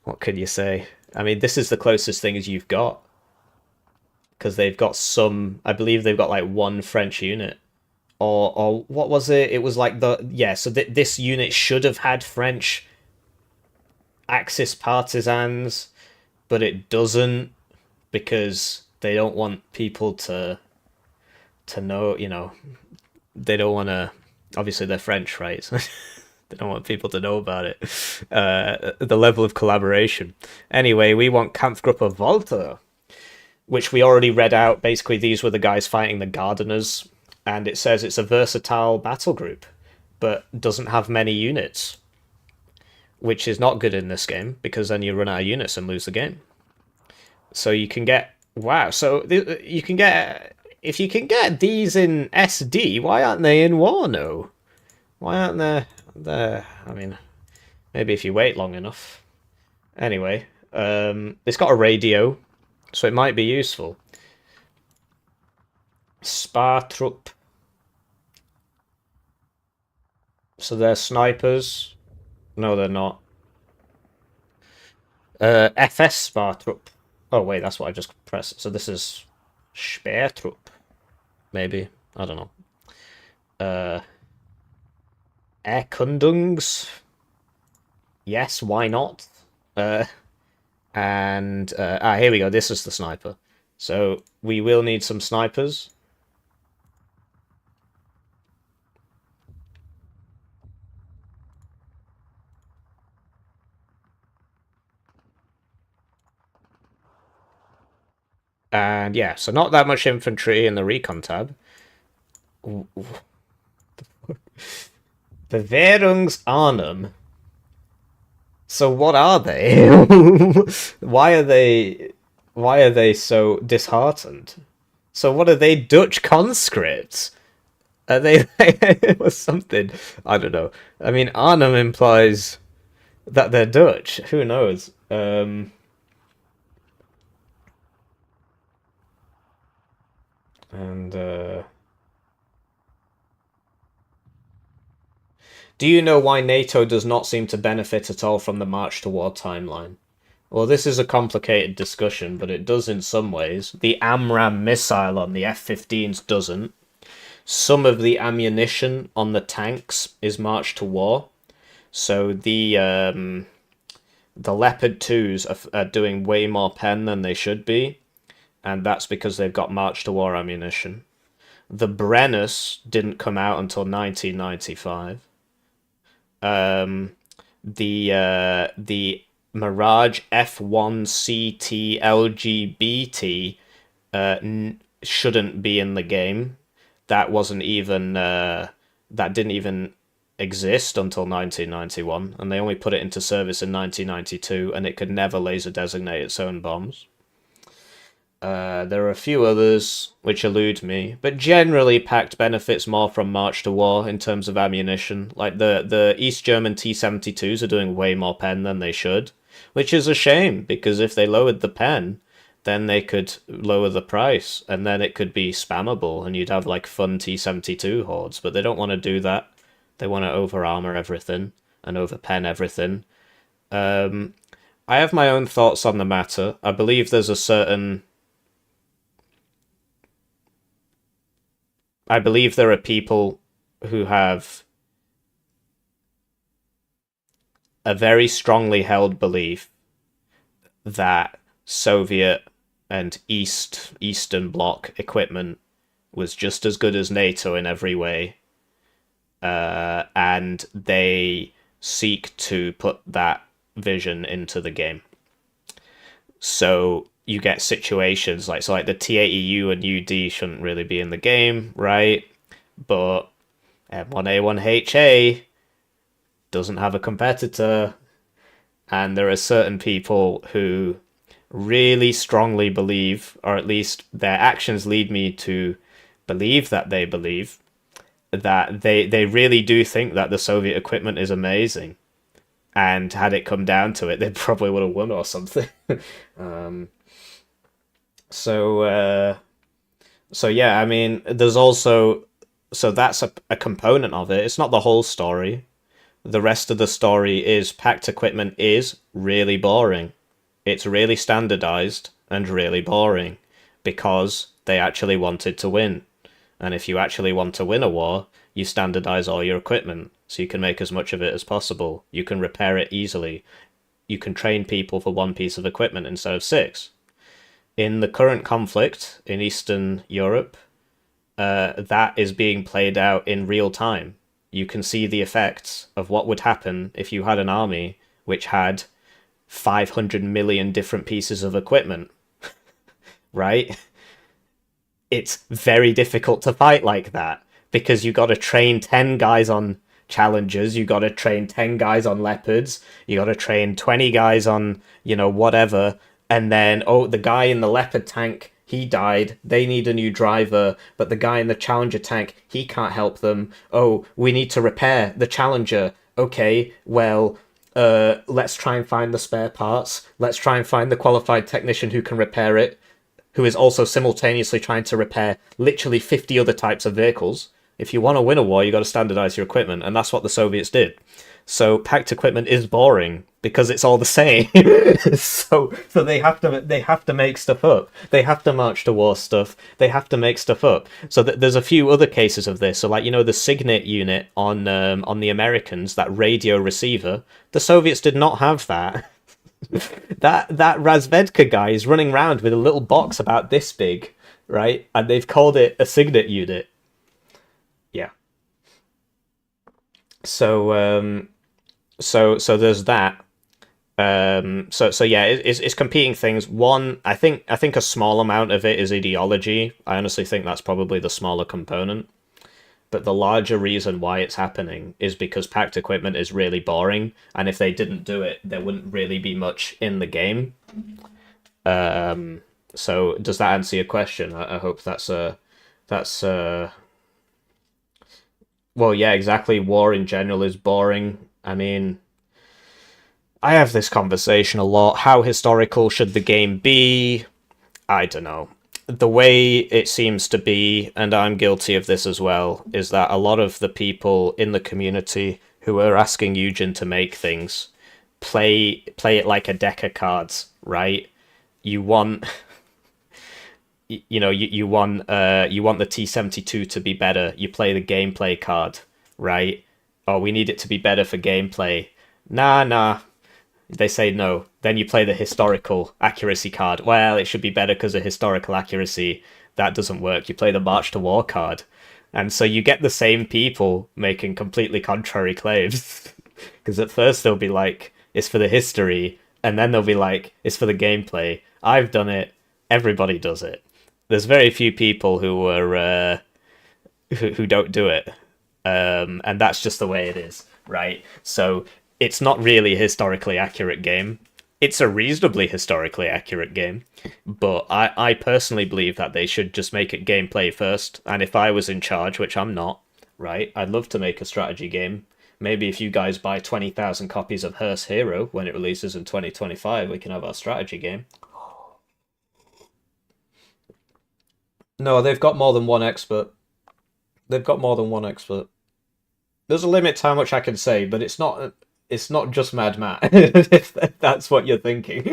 What can you say? I mean, this is the closest thing as you've got, because they've got some. I believe they've got like one French unit. Or what was it? It was like so this unit should have had French Axis partisans, but it doesn't, because they don't want people to know, they don't want to, obviously they're French, right? They don't want people to know about it. The level of collaboration. Anyway, we want Kampfgruppe Walther, which we already read out. Basically, these were the guys fighting the Gardeners. And it says it's a versatile battle group, but doesn't have many units, which is not good in this game, because then you run out of units and lose the game. So you can get... Wow, so you can get... If you can get these in SD, why aren't they in Warno? Why aren't they there? I mean, maybe if you wait long enough. Anyway, it's got a radio, so it might be useful. Spartrup. So they're snipers. No, they're not. FS Spartrup. Oh wait, that's what I just pressed. So this is Spertrup. Maybe. I don't know. Erkundungs. Yes, why not? Here we go. This is the sniper. So we will need some snipers. And yeah, so not that much infantry in the recon tab. Bewährungsarmen. So what are they? Why are they so disheartened? So what are they, Dutch conscripts? Are they or something? I don't know. I mean, Arnhem implies that they're Dutch. Who knows? Do you know why NATO does not seem to benefit at all from the March to War timeline? Well, this is a complicated discussion, but it does in some ways. The AMRAAM missile on the F-15s doesn't. Some of the ammunition on the tanks is March to War. So the Leopard 2s are doing way more pen than they should be, and that's because they've got March to War ammunition. The Brennus didn't come out until 1995. The Mirage F1CT LGBT shouldn't be in the game. That wasn't even that didn't even exist until 1991, and they only put it into service in 1992, and it could never laser designate its own bombs. There are a few others which elude me, but generally Pact benefits more from March to War in terms of ammunition. Like the East German T-72s are doing way more pen than they should, which is a shame, because if they lowered the pen, then they could lower the price, and then it could be spammable, and you'd have like fun T-72 hordes, but they don't want to do that. They want to over-armor everything and over-pen everything. I have my own thoughts on the matter. I believe there's a certain... I believe there are people who have a very strongly held belief that Soviet and Eastern Bloc equipment was just as good as NATO in every way, and they seek to put that vision into the game. So you get situations like the T-80U and UD shouldn't really be in the game, right? But M1A1HA doesn't have a competitor, and there are certain people who really strongly believe, or at least their actions lead me to believe that they believe, that they really do think that the Soviet equipment is amazing, and had it come down to it, they probably would have won or something. So yeah, I mean, there's also... So that's a component of it. It's not the whole story. The rest of the story is Pact equipment is really boring. It's really standardized and really boring, because they actually wanted to win. And if you actually want to win a war, you standardize all your equipment, so you can make as much of it as possible. You can repair it easily. You can train people for one piece of equipment instead of 6. In the current conflict in Eastern Europe, that is being played out in real time. You can see the effects of what would happen if you had an army which had 500 million different pieces of equipment, right? It's very difficult to fight like that, because you got to train 10 guys on Challengers, you got to train 10 guys on Leopards, you got to train 20 guys on, whatever, and then, the guy in the Leopard tank, he died, they need a new driver, but the guy in the Challenger tank, he can't help them. We need to repair the Challenger. Okay, well, let's try and find the spare parts. Let's try and find the qualified technician who can repair it. who is also simultaneously trying to repair literally 50 other types of vehicles. If you want to win a war, you got to standardize your equipment, and that's what the Soviets did. So packed equipment is boring because it's all the same. so they have to make stuff up. They have to march to war stuff. They have to make stuff up. So there's a few other cases of this. So like the Signet unit on the Americans, that radio receiver, the Soviets did not have that. that Razvedka guy is running around with a little box about this big, right? And they've called it a Signet unit. Yeah. So so there's that. So yeah, it's competing things. One, I think a small amount of it is ideology. I honestly think that's probably the smaller component. But the larger reason why it's happening is because packed equipment is really boring, and if they didn't do it, there wouldn't really be much in the game. So does that answer your question? I hope that's well, yeah, exactly. War in general is boring. I mean, I have this conversation a lot. How historical should the game be? I don't know. The way it seems to be, and I'm guilty of this as well, is that a lot of the people in the community who are asking Eugen to make things play it like a deck of cards, right? You want you want the T-72 to be better. You play the gameplay card, right? Oh, we need it to be better for gameplay. Nah. They say no. Then you play the historical accuracy card. Well, it should be better because of historical accuracy. That doesn't work. You play the March to War card. And so you get the same people making completely contrary claims. Because at first they'll be like, it's for the history. And then they'll be like, it's for the gameplay. I've done it. Everybody does it. There's very few people who are who don't do it. And that's just the way it is, right? So it's not really a historically accurate game. It's a reasonably historically accurate game, but I personally believe that they should just make it gameplay first. And if I was in charge, which I'm not, right, I'd love to make a strategy game. Maybe if you guys buy 20,000 copies of Hearst Hero when it releases in 2025, we can have our strategy game. No, they've got more than one expert. They've got more than one expert. There's a limit to how much I can say, but it's not just Mad Matt, if that's what you're thinking.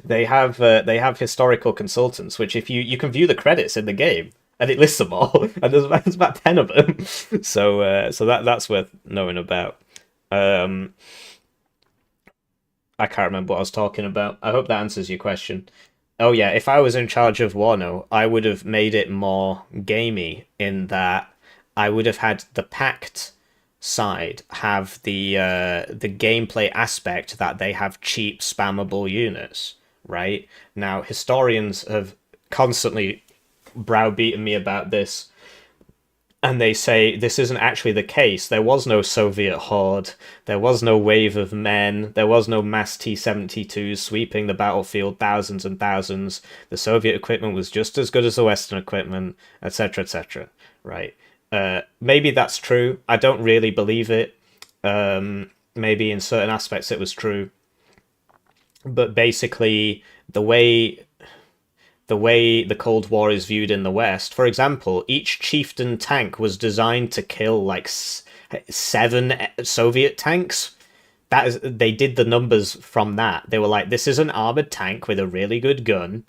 They have historical consultants, which if you can view the credits in the game, and it lists them all, and there's about 10 of them. So that's worth knowing about. I can't remember what I was talking about. I hope that answers your question. Oh yeah, if I was in charge of Warno, I would have made it more gamey in that I would have had the packed side have the gameplay aspect that they have cheap spammable units, right? Now historians have constantly browbeaten me about this, and they say this isn't actually the case. There was no Soviet horde, there was no wave of men, there was no mass T-72s sweeping the battlefield, thousands and thousands. The Soviet equipment was just as good as the Western equipment, etc., etc., right? Maybe that's true. I don't really believe it. Maybe in certain aspects it was true. But basically, the way the Cold War is viewed in the West, for example, each chieftain tank was designed to kill like 7 Soviet tanks. They did the numbers from that. They were like, this is an armored tank with a really good gun,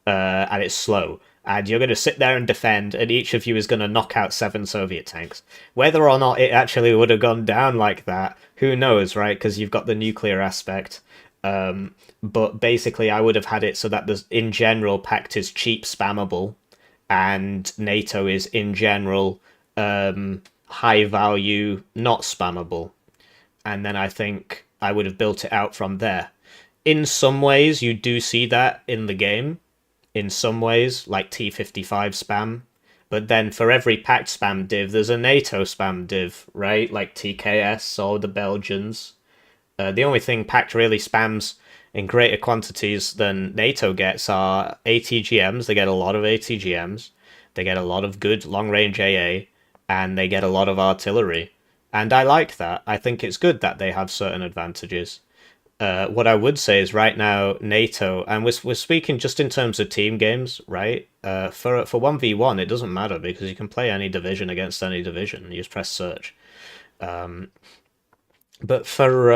and it's slow. And you're going to sit there and defend, and each of you is going to knock out 7 Soviet tanks. Whether or not it actually would have gone down like that, who knows, right? Because you've got the nuclear aspect. But basically, I would have had it so that in general, pact is cheap, spammable, and NATO is, in general, high value, not spammable. And then I think I would have built it out from there. In some ways, you do see that in the game. In some ways, like T-55 spam. But then for every pact spam div, there's a NATO spam div, right? Like TKS or the Belgians. The only thing pact really spams in greater quantities than NATO gets are ATGMs. They get a lot of ATGMs. They get a lot of good long-range AA. And they get a lot of artillery. And I like that. I think it's good that they have certain advantages. What I would say is right now NATO, and we're speaking just in terms of team games, right? For 1v1, it doesn't matter because you can play any division against any division. You just press search. But for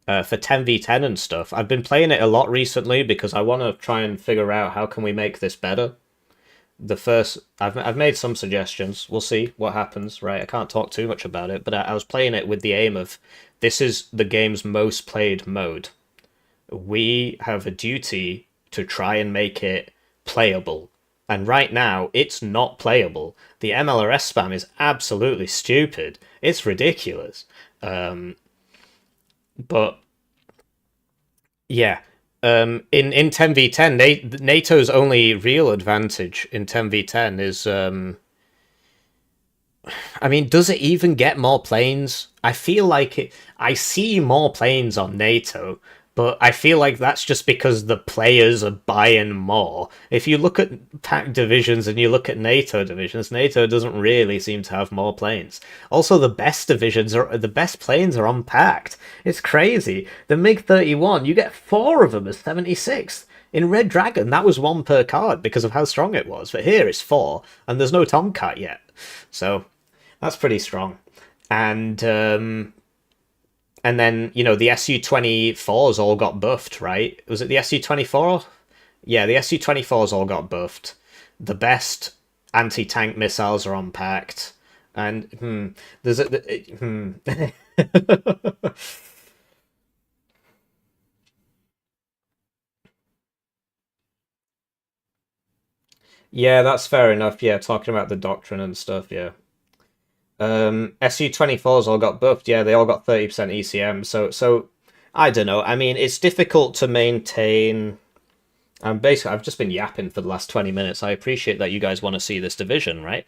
10v10 and stuff, I've been playing it a lot recently because I want to try and figure out how can we make this better. I've made some suggestions. We'll see what happens, right? I can't talk too much about it, but I was playing it with the aim of this is the game's most played mode. We have a duty to try and make it playable. And right now, it's not playable. The MLRS spam is absolutely stupid. It's ridiculous. But yeah, in 10v10, NATO's only real advantage in 10v10 is, I mean, does it even get more planes? I feel like I see more planes on NATO, but I feel like that's just because the players are buying more. If you look at pack divisions and you look at NATO divisions, NATO doesn't really seem to have more planes. Also, the best planes are unpacked. It's crazy. The MiG-31, you get 4 of them as 76. In Red Dragon, that was 1 per card because of how strong it was. But here it's 4, and there's no Tomcat yet. So that's pretty strong. And then, you know, the Su-24s all got buffed, right? Was it the Su-24? Yeah, the Su-24s all got buffed. The best anti-tank missiles are unpacked. And, there's a... Yeah, that's fair enough. Yeah, talking about the doctrine and stuff, yeah. Su-24s all got buffed. Yeah, they all got 30% ECM. So I don't know. I mean, it's difficult to maintain. I've just been yapping for the last 20 minutes. I appreciate that you guys want to see this division, right?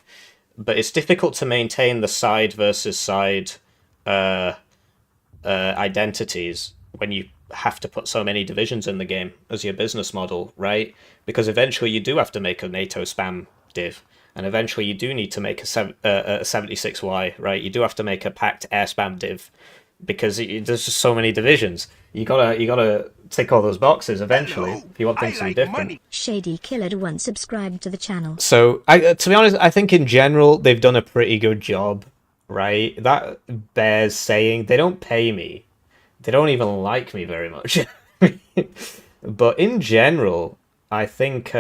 But it's difficult to maintain the side versus side identities when you have to put so many divisions in the game as your business model, right? Because eventually you do have to make a NATO spam div. And eventually you do need to make a 76Y, right? You do have to make a packed air spam div because there's just so many divisions. You gotta tick all those boxes eventually if you want things to be different. Shady Killer 1 subscribed to the channel. So, to be honest, I think in general they've done a pretty good job, right? That bears saying. They don't pay me. They don't even like me very much. But in general, I think.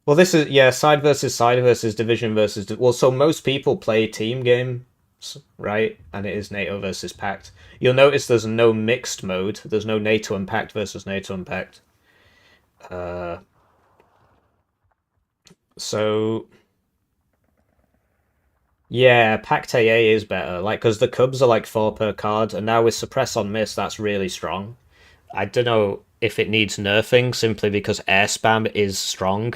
Well, this is, yeah, side versus division versus... Well, so most people play team games, right? And it is NATO versus Pact. You'll notice there's no mixed mode. There's no NATO and Pact versus NATO and Pact. So... Yeah, Pact AA is better. Like, because the Cubs are like 4 per card, and now with Suppress on Miss, that's really strong. I don't know if it needs nerfing, simply because air spam is strong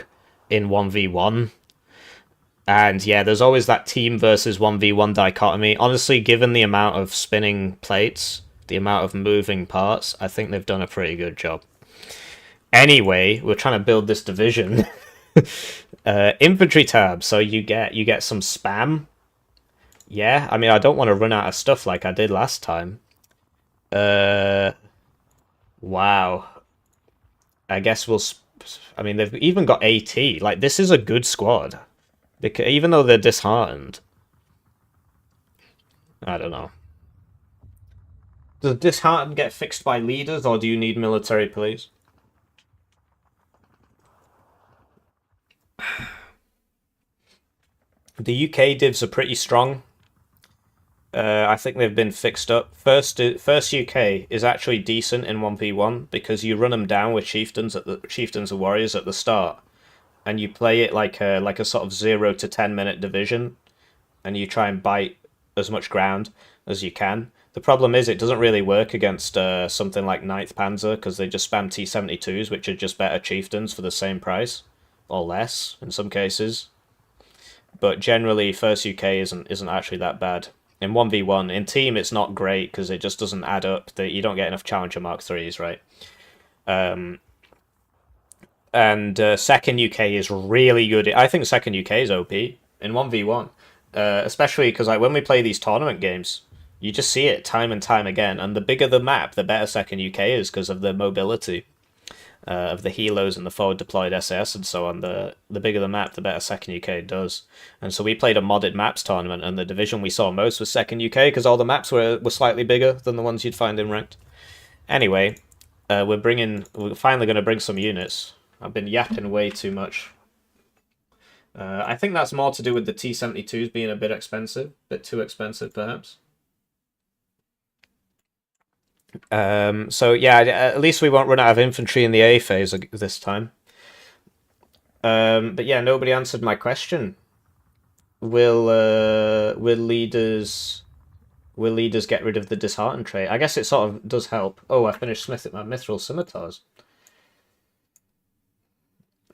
in 1v1. And yeah, there's always that team versus 1v1 dichotomy. Honestly, given the amount of spinning plates, the amount of moving parts, I think they've done a pretty good job. Anyway, we're trying to build this division. Infantry tab, so you get some spam. Yeah, I mean, I don't want to run out of stuff like I did last time. Wow. I guess I mean, they've even got AT. Like, this is a good squad. Because even though they're disheartened. I don't know. Does disheartened get fixed by leaders, or do you need military police? The UK divs are pretty strong. I think they've been fixed up. First UK is actually decent in 1v1 because you run them down with chieftains and warriors at the start, and you play it like a sort of 0 to 10 minute division, and you try and bite as much ground as you can. The problem is it doesn't really work against something like 9th Panzer because they just spam T-72s, which are just better chieftains for the same price, or less in some cases. But generally, first UK isn't actually that bad. In 1v1, in team, it's not great because it just doesn't add up. That you don't get enough Challenger Mark 3s, right? And second UK is really good. I think second UK is OP in 1v1, especially because like when we play these tournament games, You just see it time and time again, and the bigger the map, the better second UK is because of the mobility of the helos and the forward deployed SAS and so on. The bigger the map, the better second UK does. And so we played a modded maps tournament, and the division we saw most was second UK because all the maps were slightly bigger than the ones you'd find in ranked. Anyway, we're finally going to bring some units. I've been yapping way too much. I think that's more to do with the T-72s being a bit expensive, a bit too expensive perhaps. So yeah, at least we won't run out of infantry in the A phase this time. But yeah, nobody answered my question. Will leaders get rid of the disheartened trait? I guess it sort of does help. Oh, I finished smithing my mithril scimitars.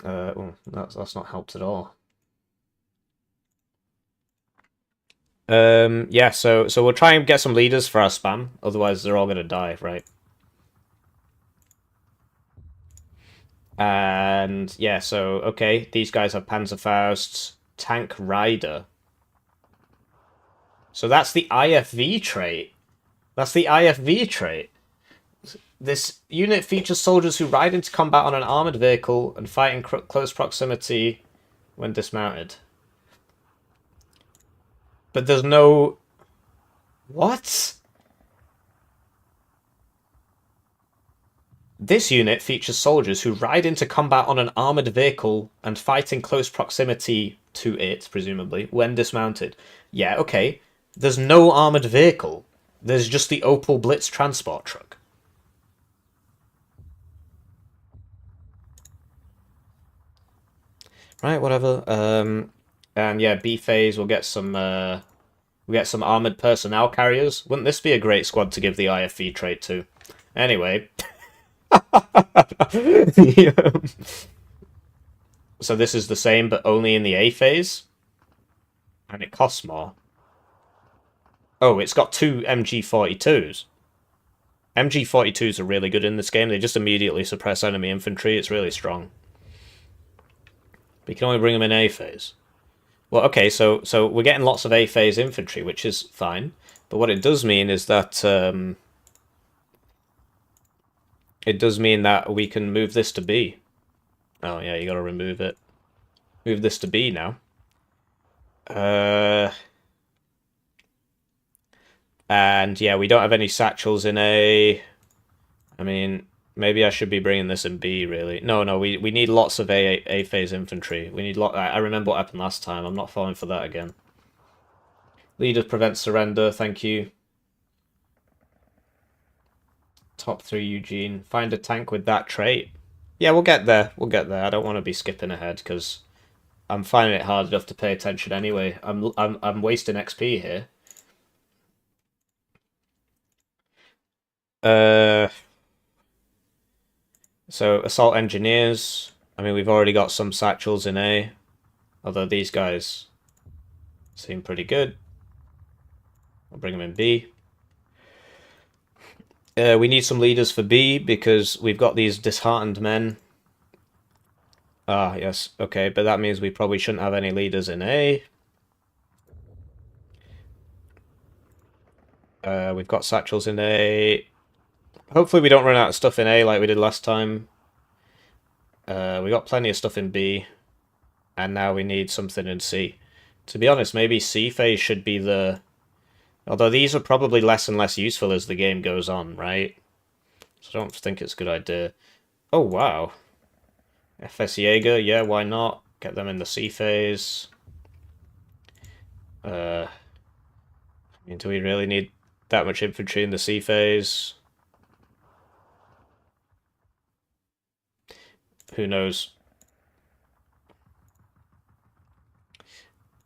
Well, that's not helped at all. Yeah, so we'll try and get some leaders for our spam, otherwise they're all gonna die, right? And yeah, so okay, these guys have Panzerfausts, Tank Rider. So that's the IFV trait. That's the IFV trait. This unit features soldiers who ride into combat on an armored vehicle and fight in close proximity when dismounted. But there's no... What? This unit features soldiers who ride into combat on an armored vehicle and fight in close proximity to it, presumably, when dismounted. Yeah, okay. There's no armored vehicle. There's just the Opel Blitz transport truck. Right, whatever. And yeah, B phase, we'll get some armored personnel carriers. Wouldn't this be a great squad to give the IFV trait to? Anyway. So this is the same, but only in the A phase. And it costs more. Oh, it's got 2 MG42s. MG42s are really good in this game. They just immediately suppress enemy infantry. It's really strong. But you can only bring them in A phase. Well, okay, so we're getting lots of A phase infantry, which is fine. But what it does mean is that it does mean that we can move this to B. Oh yeah, you got to remove it. Move this to B now. And yeah, we don't have any satchels in A. I mean, maybe I should be bringing this in B, really. No, we need lots of A phase infantry. We need I remember what happened last time. I'm not falling for that again. Leaders prevent surrender, thank you. Top 3 Eugene. Find a tank with that trait. Yeah, we'll get there. We'll get there. I don't want to be skipping ahead because I'm finding it hard enough to pay attention anyway. I'm wasting XP here. So assault engineers. I mean, we've already got some satchels in A, although these guys seem pretty good. I'll bring them in B. We need some leaders for B because we've got these disheartened men. Ah, yes, okay, but that means we probably shouldn't have any leaders in A. We've got satchels in A. Hopefully we don't run out of stuff in A like we did last time. We got plenty of stuff in B. And now we need something in C. To be honest, maybe C phase should be the... Although these are probably less and less useful as the game goes on, right? So I don't think it's a good idea. Oh, wow. FS Jaeger, yeah, why not? Get them in the C phase. I mean, do we really need that much infantry in the C phase? Who knows?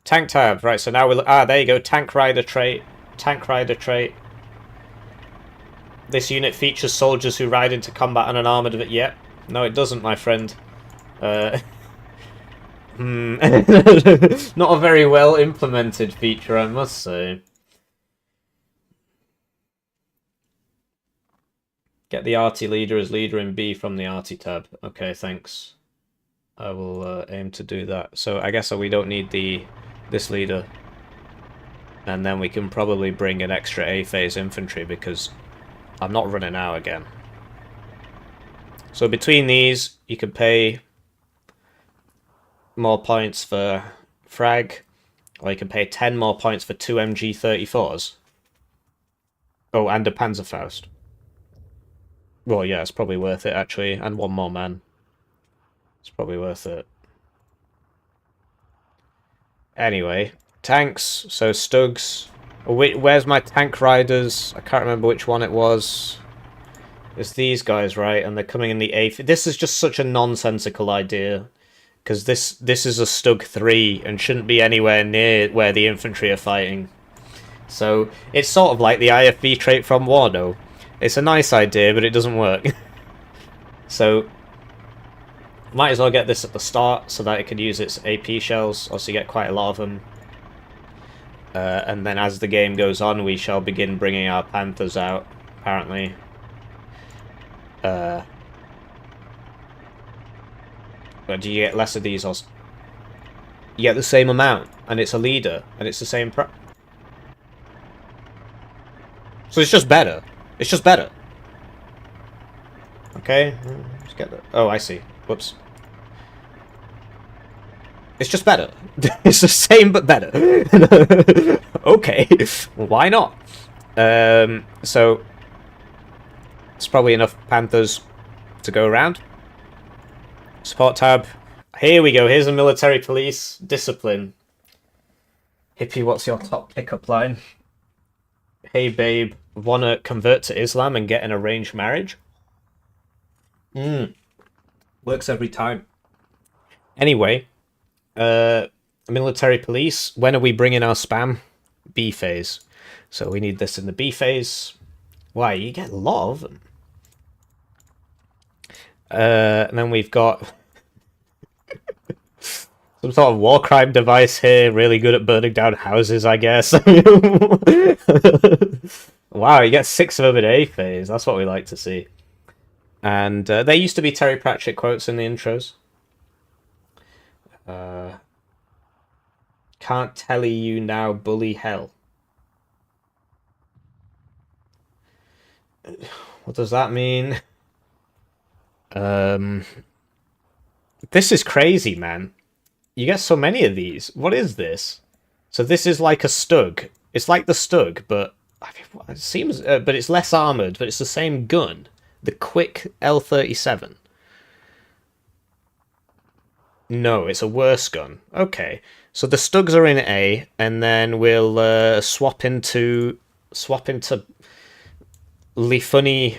Tank tab, right, so now we'll... Ah, there you go, Tank Rider trait. Tank Rider trait. This unit features soldiers who ride into combat on an armoured... Yep. No, it doesn't, my friend. Not a very well implemented feature, I must say. Get the arty leader as leader in B from the arty tab. Okay, thanks. I will aim to do that. So I guess we don't need this leader. And then we can probably bring an extra A-phase infantry because I'm not running out again. So between these, you can pay more points for frag, or you can pay 10 more points for 2 MG34s. Oh, and a Panzerfaust. Well, yeah, it's probably worth it, actually. And 1 more man. It's probably worth it. Anyway, tanks. So, Stugs. Where's my tank riders? I can't remember which one it was. It's these guys, right? And they're coming in the 8th. This is just such a nonsensical idea. Because this is a Stug 3 and shouldn't be anywhere near where the infantry are fighting. So, it's sort of like the IFV trait from WARNOVER. It's a nice idea, but it doesn't work. So, might as well get this at the start so that it can use its AP shells. Also, you get quite a lot of them. And then as the game goes on, we shall begin bringing our Panthers out, apparently. But do you get less of these, or you get the same amount, and it's a leader, and it's the same so it's just better. It's just better. Okay, let's get that. Oh, I see. Whoops. It's just better. It's the same but better. Okay, well, why not? So it's probably enough Panthers to go around. Support tab. Here we go. Here's a military police discipline. Hippie, what's your top pickup line? Hey babe, wanna convert to Islam and get an arranged marriage? Works every time. Anyway, military police. When are we bringing our spam? B phase. So we need this in the B phase. Why? You get a lot of them. And then we've got some sort of war crime device here. Really good at burning down houses, I guess. Wow, you get 6 of them in A phase. That's what we like to see. And there used to be Terry Pratchett quotes in the intros. Can't tell you now, bully hell. What does that mean? This is crazy, man. You get so many of these. What is this? So this is like a Stug. It's like the Stug, but I mean, it seems, but it's less armored. But it's the same gun, the Quick L37. No, it's a worse gun. Okay, so the Stugs are in A, and then we'll swap into funny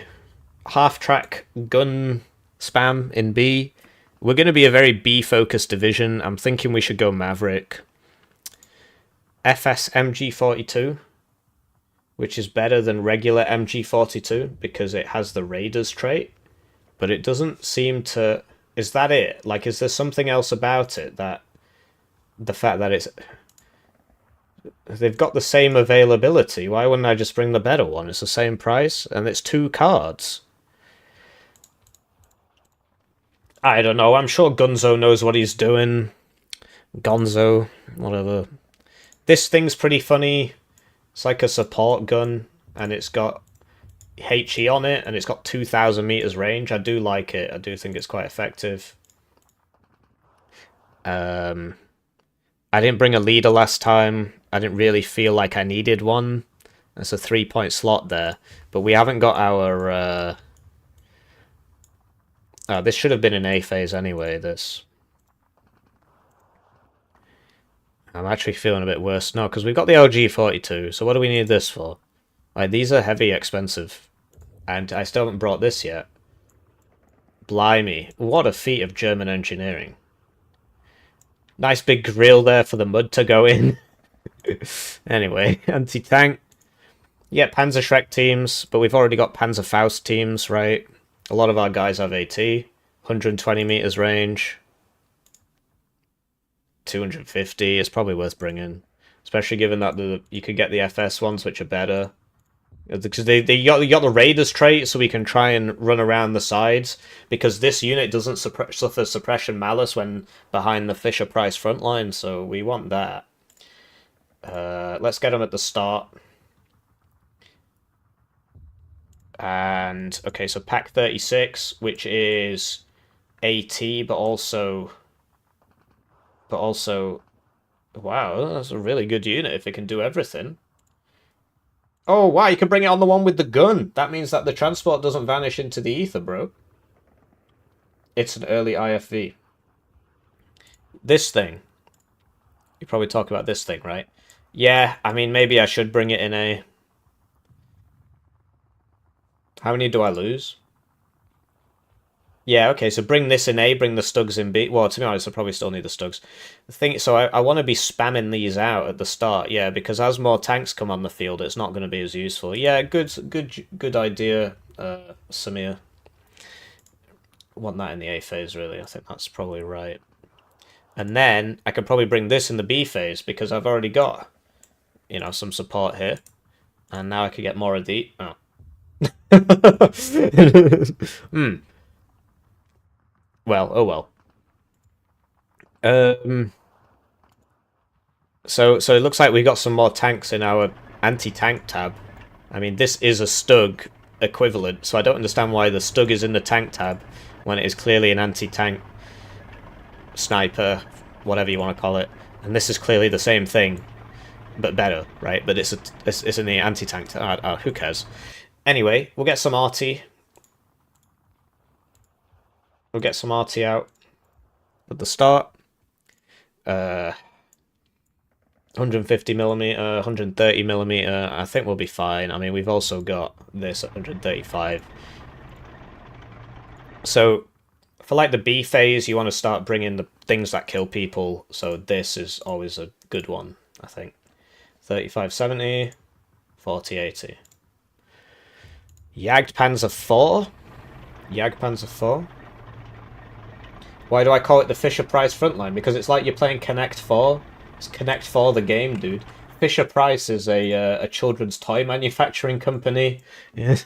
half-track gun spam in B. We're going to be a very B-focused division. I'm thinking we should go Maverick. FS MG42, which is better than regular MG42 because it has the Raiders trait, but it doesn't seem to... Is that it? Like, is there something else about it that... The fact that it's... They've got the same availability. Why wouldn't I just bring the better one? It's the same price, and it's 2 cards. I don't know. I'm sure Gonzo knows what he's doing. Gonzo, whatever. This thing's pretty funny. It's like a support gun, and it's got HE on it, and it's got 2,000 meters range. I do like it. I do think it's quite effective. I didn't bring a leader last time. I didn't really feel like I needed one. There's a 3-point slot there, but we haven't got our... Oh, this should have been an A phase anyway, this. I'm actually feeling a bit worse. No, because we've got the LG42, so what do we need this for? Like, these are heavy expensive. And I still haven't brought this yet. Blimey. What a feat of German engineering. Nice big grill there for the mud to go in. Anyway, anti-tank. Yeah, Panzer Shrek teams, but we've already got Panzer Faust teams, right? A lot of our guys have AT. 120 meters range. 250 is probably worth bringing. Especially given that you could get the FS ones, which are better. Because you got the Raiders trait, so we can try and run around the sides. Because this unit doesn't suffer suppression malice when behind the Fisher-Price front line, so we want that. Let's get them at the start. And, okay, so pack 36, which is AT, but also... Wow, that's a really good unit if it can do everything. Oh, wow, you can bring it on the one with the gun. That means that the transport doesn't vanish into the ether, bro. It's an early IFV. This thing. You probably talk about this thing, right? Yeah, I mean, maybe I should bring it in a... How many do I lose? Yeah, okay, so bring this in A, bring the Stugs in B. Well, to be honest, I probably still need the Stugs. The thing, so I want to be spamming these out at the start, yeah, because as more tanks come on the field, it's not going to be as useful. Yeah, good idea, Samir. Want that in the A phase, really. I think that's probably right. And then I could probably bring this in the B phase, because I've already got, you know, some support here. And now I could get more of the... Oh. Well, oh well. So it looks like we got some more tanks in our anti-tank tab. I mean, this is a Stug equivalent, so I don't understand why the Stug is in the tank tab when it is clearly an anti-tank sniper, whatever you want to call it. And this is clearly the same thing, but better, right? But it's in the anti-tank tab. Who cares? Anyway, we'll get some RT. We'll get some RT out at the start. 150mm, 130mm, I think we'll be fine. I mean, we've also got this at 135. So, for like the B phase, you want to start bringing the things that kill people. So this is always a good one, I think. 3570, 4080. Jagdpanzer 4. Jagdpanzer 4. Why do I call it the Fisher-Price Frontline? Because it's like you're playing Connect 4. It's Connect 4 the game, dude. Fisher-Price is a children's toy manufacturing company. Yeah.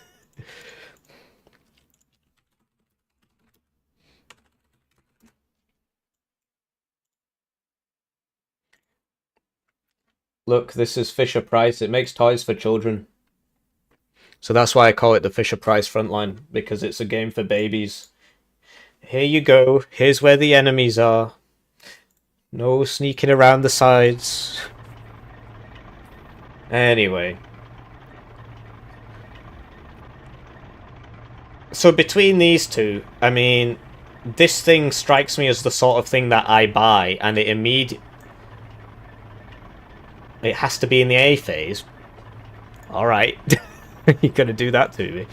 Look, this is Fisher-Price. It makes toys for children. So that's why I call it the Fisher-Price Frontline, because it's a game for babies. Here you go. Here's where the enemies are. No sneaking around the sides. Anyway. So between these two, I mean, this thing strikes me as the sort of thing that I buy, and it has to be in the A phase. Alright. You're gonna do that to me.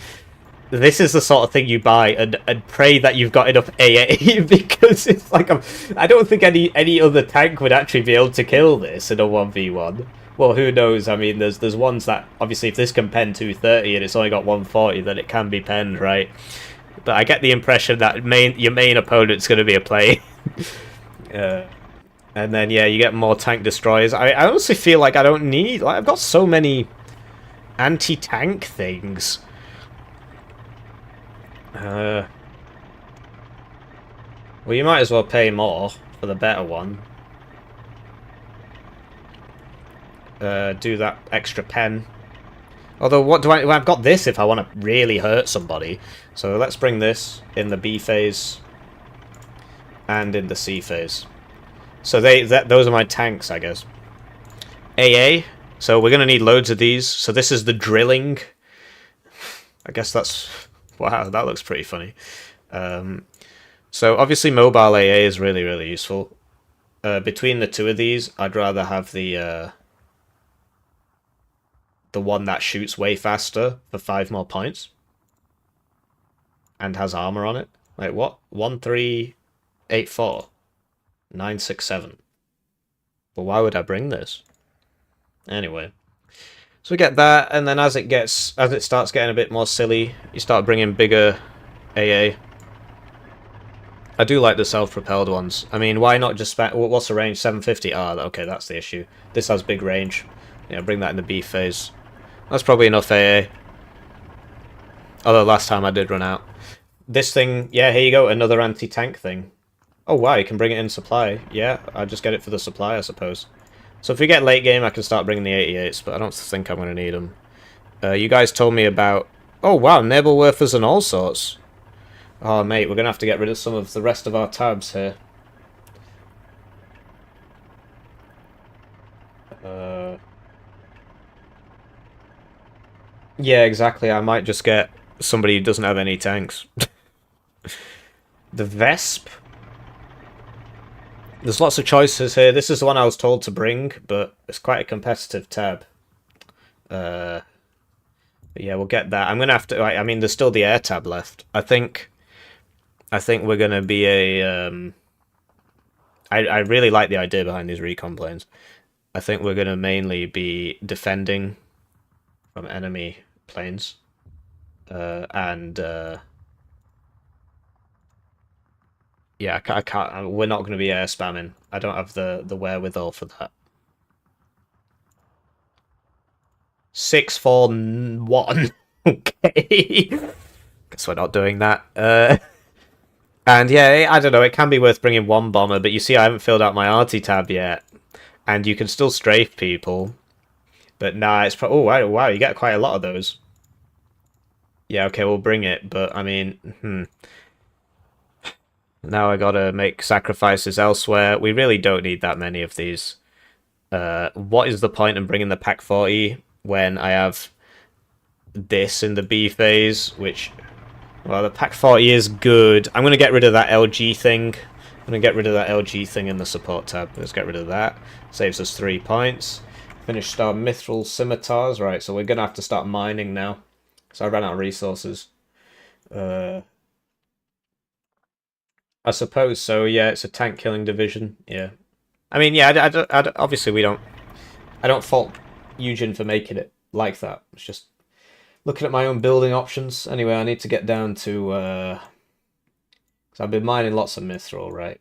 This is the sort of thing you buy and pray that you've got enough AA, because it's like I don't think any other tank would actually be able to kill this in a 1v1. Well, who knows? I mean, there's ones that, obviously, if this can pen 230 and it's only got 140, then it can be penned, right? But I get the impression that your main opponent's going to be a play. And then, yeah, you get more tank destroyers. I honestly feel like I don't need... Like, I've got so many anti-tank things. Well, you might as well pay more for the better one. Do that extra pen. Although, what do I've got this if I want to really hurt somebody. So let's bring this in the B phase and in the C phase. So those are my tanks, I guess. AA. So we're gonna need loads of these. So this is the drilling. I guess that's... Wow, that looks pretty funny. So obviously mobile AA is really, really useful. Between the two of these, I'd rather have the one that shoots way faster for 5 more points. And has armor on it. Like what? 1384. 967. But why would I bring this? Anyway. So we get that, and then as it starts getting a bit more silly, you start bringing bigger AA. I do like the self-propelled ones. I mean, why not just what's the range? 750? Ah, okay, that's the issue. This has big range. Yeah, bring that in the B phase. That's probably enough AA. Although last time I did run out. This thing, yeah, here you go, another anti-tank thing. Oh wow, you can bring it in supply. Yeah, I'll just get it for the supply, I suppose. So if we get late game, I can start bringing the 88s, but I don't think I'm going to need them. You guys told me about... Oh, wow, Nebelwerfers and all sorts. Oh, mate, we're going to have to get rid of some of the rest of our tabs here. Yeah, exactly. I might just get somebody who doesn't have any tanks. The Vesp. There's lots of choices here. This is the one I was told to bring, but it's quite a competitive tab. But yeah, we'll get that. I'm gonna have to. I mean, there's still the air tab left. I think we're gonna be a. I really like the idea behind these recon planes. I think we're gonna mainly be defending from enemy planes, and yeah, I can't. We're not gonna be air spamming. I don't have the wherewithal for that. 641. Okay. Guess we're not doing that. And yeah, I don't know. It can be worth bringing one bomber, but you see, I haven't filled out my arty tab yet, and you can still strafe people. But nah, it's oh wow, you get quite a lot of those. Yeah, okay, we'll bring it, but I mean, now I gotta make sacrifices elsewhere. We really don't need that many of these. What is the point in bringing the Pack 40 when I have this in the B phase, which, well, the Pack 40 is good. I'm going to get rid of that LG thing. I'm going to get rid of that LG thing in the support tab. Let's get rid of that. Saves us 3 points. Finished our Mithril Scimitars. Right, so we're going to have to start mining now. So I ran out of resources. I suppose so, yeah, it's a tank killing division. Yeah. I mean, yeah, obviously we don't... I don't fault Eugen for making it like that. It's just looking at my own building options. Anyway, I need to get down to... Because I've been mining lots of Mithril, right?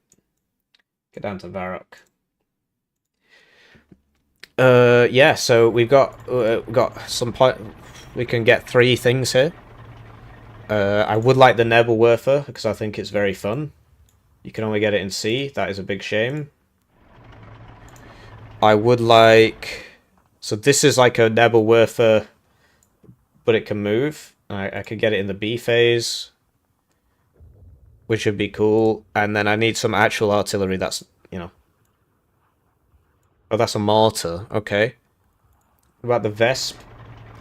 Get down to Varrock. Yeah, so we've got some point. We can get 3 things here. I would like the Nebelwerfer, because I think it's very fun. You can only get it in C. That is a big shame. I would like... So this is like a Nebelwerfer, but it can move. I could get it in the B phase, which would be cool. And then I need some actual artillery that's, you know... Oh, that's a mortar. Okay. What about the Vesp?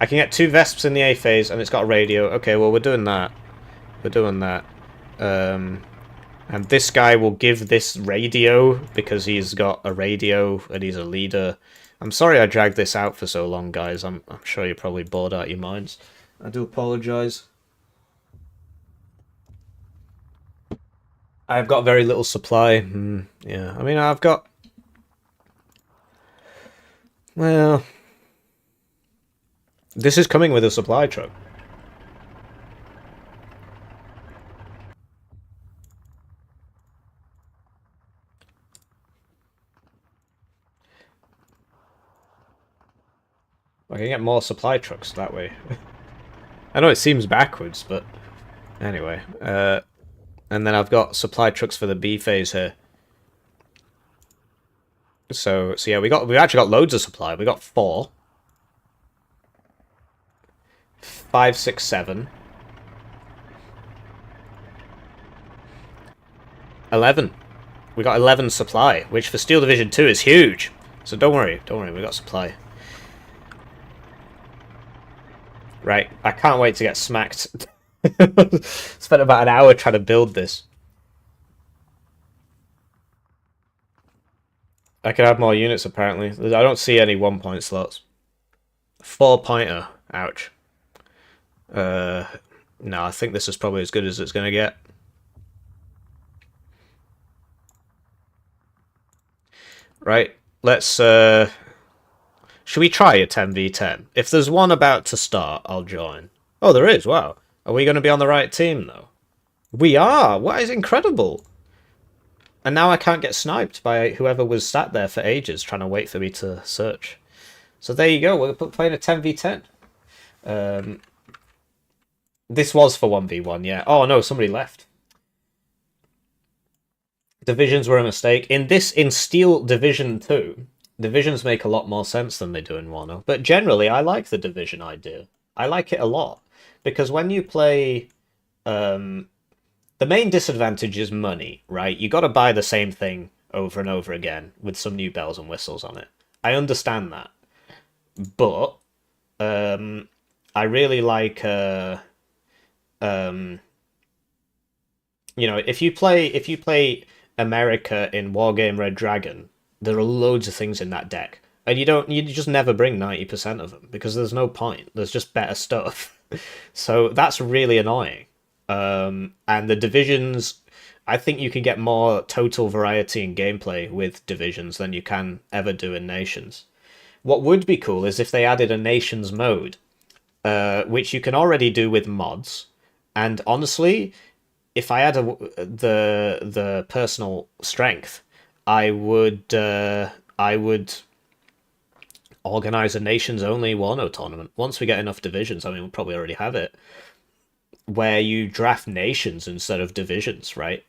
I can get 2 Vesps in the A phase, and it's got a radio. Okay, well, we're doing that. We're doing that. And this guy will give this radio, because he's got a radio, and he's a leader. I'm sorry I dragged this out for so long, guys. I'm sure you're probably bored out of your minds. I do apologise. I've got very little supply. Yeah, I mean, I've got... Well... This is coming with a supply truck. I can get more supply trucks that way. I know it seems backwards, but anyway. And then I've got supply trucks for the B phase here. So yeah, we actually got loads of supply. We got 4. 5, 6, 7. 11. We got 11 supply, which for Steel Division 2 is huge. So don't worry, we got supply. Right, I can't wait to get smacked. Spent about an hour trying to build this. I can add more units, apparently. I don't see any 1-point slots. 4-pointer. Ouch. No, I think this is probably as good as it's going to get. Right, let's... Should we try a 10v10? If there's one about to start, I'll join. Oh, there is, wow. Are we going to be on the right team, though? We are! What is incredible! And now I can't get sniped by whoever was sat there for ages trying to wait for me to search. So there you go, we're playing a 10v10. This was for 1v1, yeah. Oh no, somebody left. Divisions were a mistake. In Steel Division 2, Divisions make a lot more sense than they do in Wano. But generally, I like the division idea. I like it a lot. Because when you play... the main disadvantage is money, right? You got to buy the same thing over and over again with some new bells and whistles on it. I understand that. But I really like... you know, if you play America in Wargame Red Dragon, there are loads of things in that deck, and you just never bring 90% of them because there's no point. There's just better stuff. So that's really annoying. And the divisions, I think you can get more total variety in gameplay with divisions than you can ever do in nations. What would be cool is if they added a nations mode, which you can already do with mods. And honestly, if I had the personal strength, I would organize a nations only Wano tournament. Once we get enough divisions, I mean, we'll probably already have it, where you draft nations instead of divisions, right?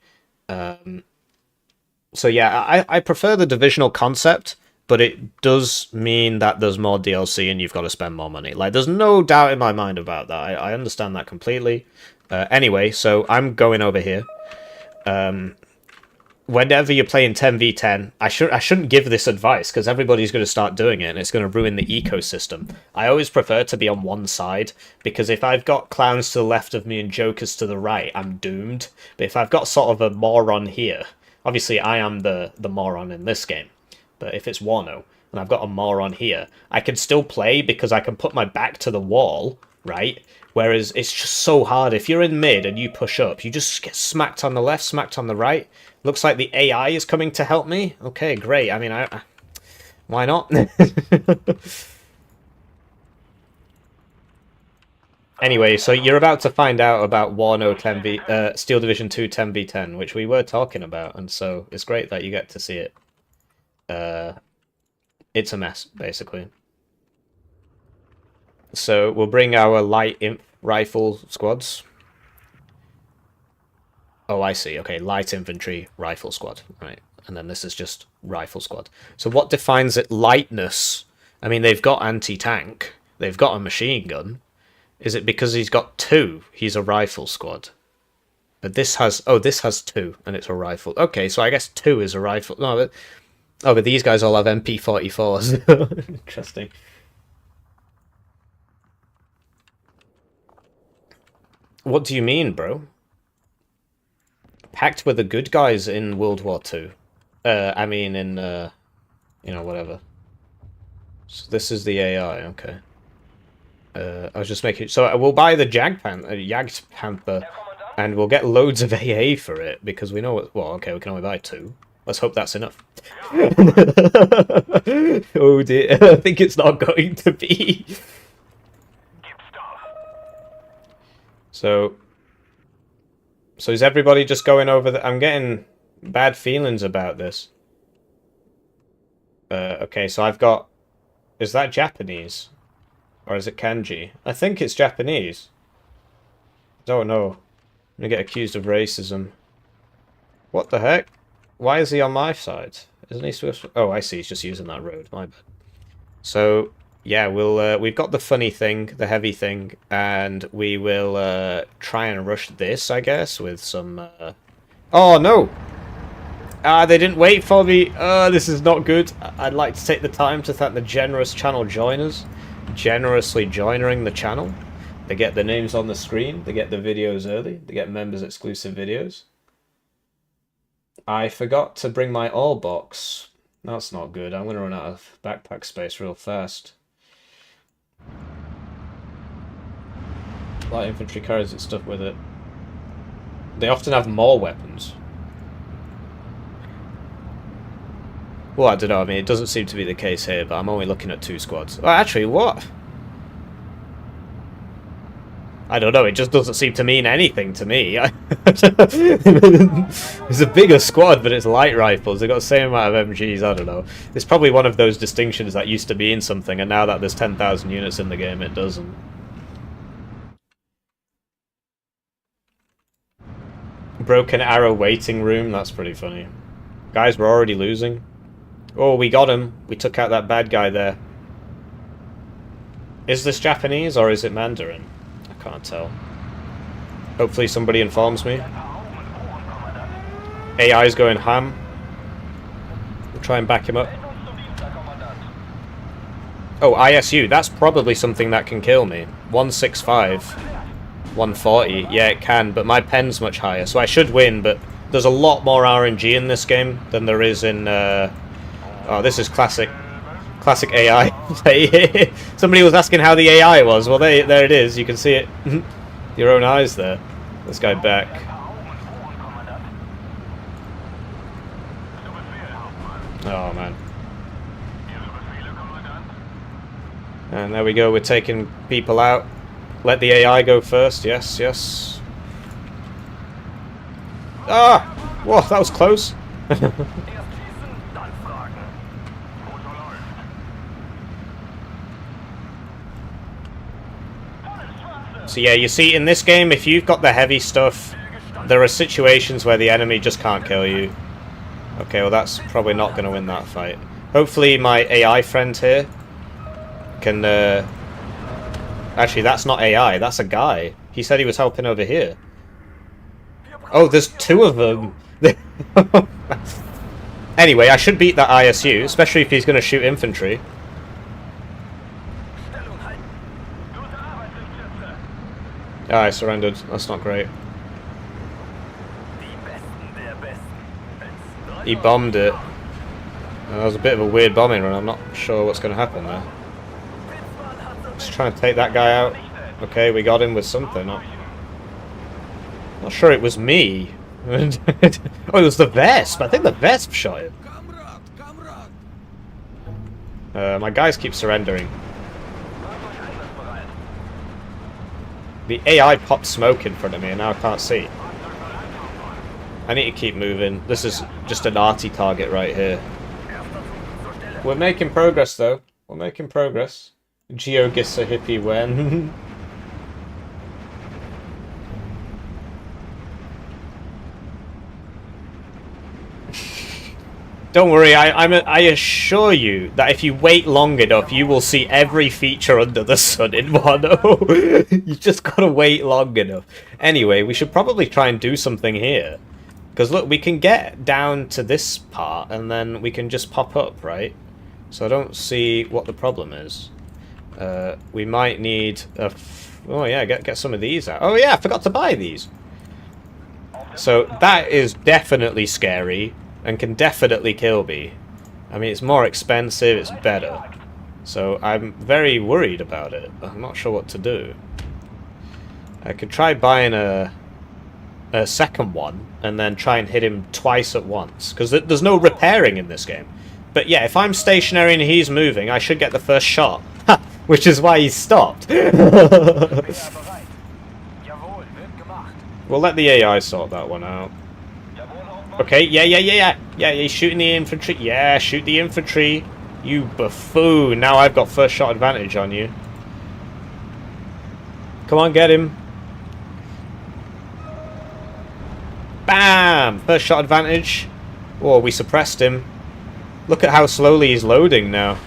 So yeah, I prefer the divisional concept, but it does mean that there's more DLC and you've got to spend more money. Like, there's no doubt in my mind about that. I understand that completely. Anyway, so I'm going over here. Whenever you're playing 10v10, I shouldn't give this advice because everybody's going to start doing it and it's going to ruin the ecosystem. I always prefer to be on one side because if I've got clowns to the left of me and jokers to the right, I'm doomed. But if I've got sort of a moron here, obviously I am the moron in this game. But if it's Wano and I've got a moron here, I can still play because I can put my back to the wall, right? Whereas it's just so hard. If you're in mid and you push up, you just get smacked on the left, smacked on the right. Looks like the AI is coming to help me. Okay, great. I mean, why not? Anyway, so you're about to find out about Wano 10v, Steel Division 2 10v10, which we were talking about, and so it's great that you get to see it. It's a mess, basically. So we'll bring our light imp rifle squads. Oh, I see. Okay, light infantry rifle squad. Right, and then this is just rifle squad. So what defines it lightness? I mean, they've got anti-tank. They've got a machine gun. Is it because he's got 2? He's a rifle squad. But this has... Oh, this has 2, and it's a rifle. Okay, so I guess 2 is a rifle. No, but... Oh, but these guys all have MP44s. Interesting. What do you mean, bro? Packed with the good guys in World War II. I mean in, you know, whatever. So this is the AI, okay. I was just making... So we'll buy the Jagd Panther, and we'll get loads of AA for it, because we know what... Well, okay, we can only buy 2. Let's hope that's enough. Oh dear, I think it's not going to be. So is everybody just going over the... I'm getting bad feelings about this. Okay, so I've got... Is that Japanese? Or is it kanji? I think it's Japanese. Don't know. I'm gonna get accused of racism. What the heck? Why is he on my side? Isn't he supposed to... Oh, I see. He's just using that road. My bad. So... Yeah, we've got the funny thing, the heavy thing, and we will try and rush this, I guess, with some... Oh, no! They didn't wait for me! This is not good. I'd like to take the time to thank the generous channel joiners, generously joining the channel. They get their names on the screen, they get the videos early, they get members exclusive videos. I forgot to bring my ore box. That's not good. I'm going to run out of backpack space real fast. Light infantry carries its stuff with it. They often have more weapons. Well, I don't know. I mean, it doesn't seem to be the case here, but I'm only looking at 2 squads. Oh, actually, what? I don't know. It just doesn't seem to mean anything to me. It's a bigger squad, but it's light rifles. They've got the same amount of MGs. I don't know. It's probably one of those distinctions that used to be in something, and now that there's 10,000 units in the game, it doesn't. Broken arrow waiting room. That's pretty funny. Guys, we're already losing. Oh, we got him. We took out that bad guy there. Is this Japanese or is it Mandarin? I can't tell. Hopefully somebody informs me. AI's going ham. We'll try and back him up. Oh, ISU. That's probably something that can kill me. 165. 140. Yeah, it can, but my pen's much higher. So I should win, but there's a lot more RNG in this game than there is in... Oh, this is classic AI. Somebody was asking how the AI was. Well, there it is. You can see it. Your own eyes there. This guy back. Oh, man. And there we go. We're taking people out. Let the AI go first. Yes, yes. Ah! Whoa, that was close. So yeah, you see, in this game, if you've got the heavy stuff, there are situations where the enemy just can't kill you. Okay, well that's probably not going to win that fight. Hopefully my AI friend here can... Actually, that's not AI, that's a guy. He said he was helping over here. Oh, there's two of them! Anyway, I should beat that ISU, especially if he's going to shoot infantry. Ah, I surrendered. That's not great. He bombed it. That was a bit of a weird bombing run. I'm not sure what's going to happen there. Just trying to take that guy out. Okay, we got him with something. Not sure it was me. Oh, it was the Vesp. I think the Vesp shot him. My guys keep surrendering. The AI popped smoke in front of me and now I can't see. I need to keep moving. This is just an arty target right here. We're making progress though. We're making progress. Geo gets a hippie when. Don't worry, I assure you that if you wait long enough, you will see every feature under the sun in Wano. You just gotta wait long enough. Anyway, we should probably try and do something here. Because look, we can get down to this part, and then we can just pop up, right? So I don't see what the problem is. We might need a... Oh yeah, get some of these out. Oh yeah, I forgot to buy these. So that is definitely scary. And can definitely kill me. I mean, it's more expensive, it's better. So I'm very worried about it. I'm not sure what to do. I could try buying a second one, and then try and hit him twice at once. Because there's no repairing in this game. But yeah, if I'm stationary and he's moving, I should get the first shot. Ha! Which is why he stopped. We'll let the AI sort that one out. Okay, yeah, he's shooting the infantry. Yeah, shoot the infantry. You buffoon. Now I've got first shot advantage on you. Come on, get him. Bam! First shot advantage. Oh, we suppressed him. Look at how slowly he's loading now.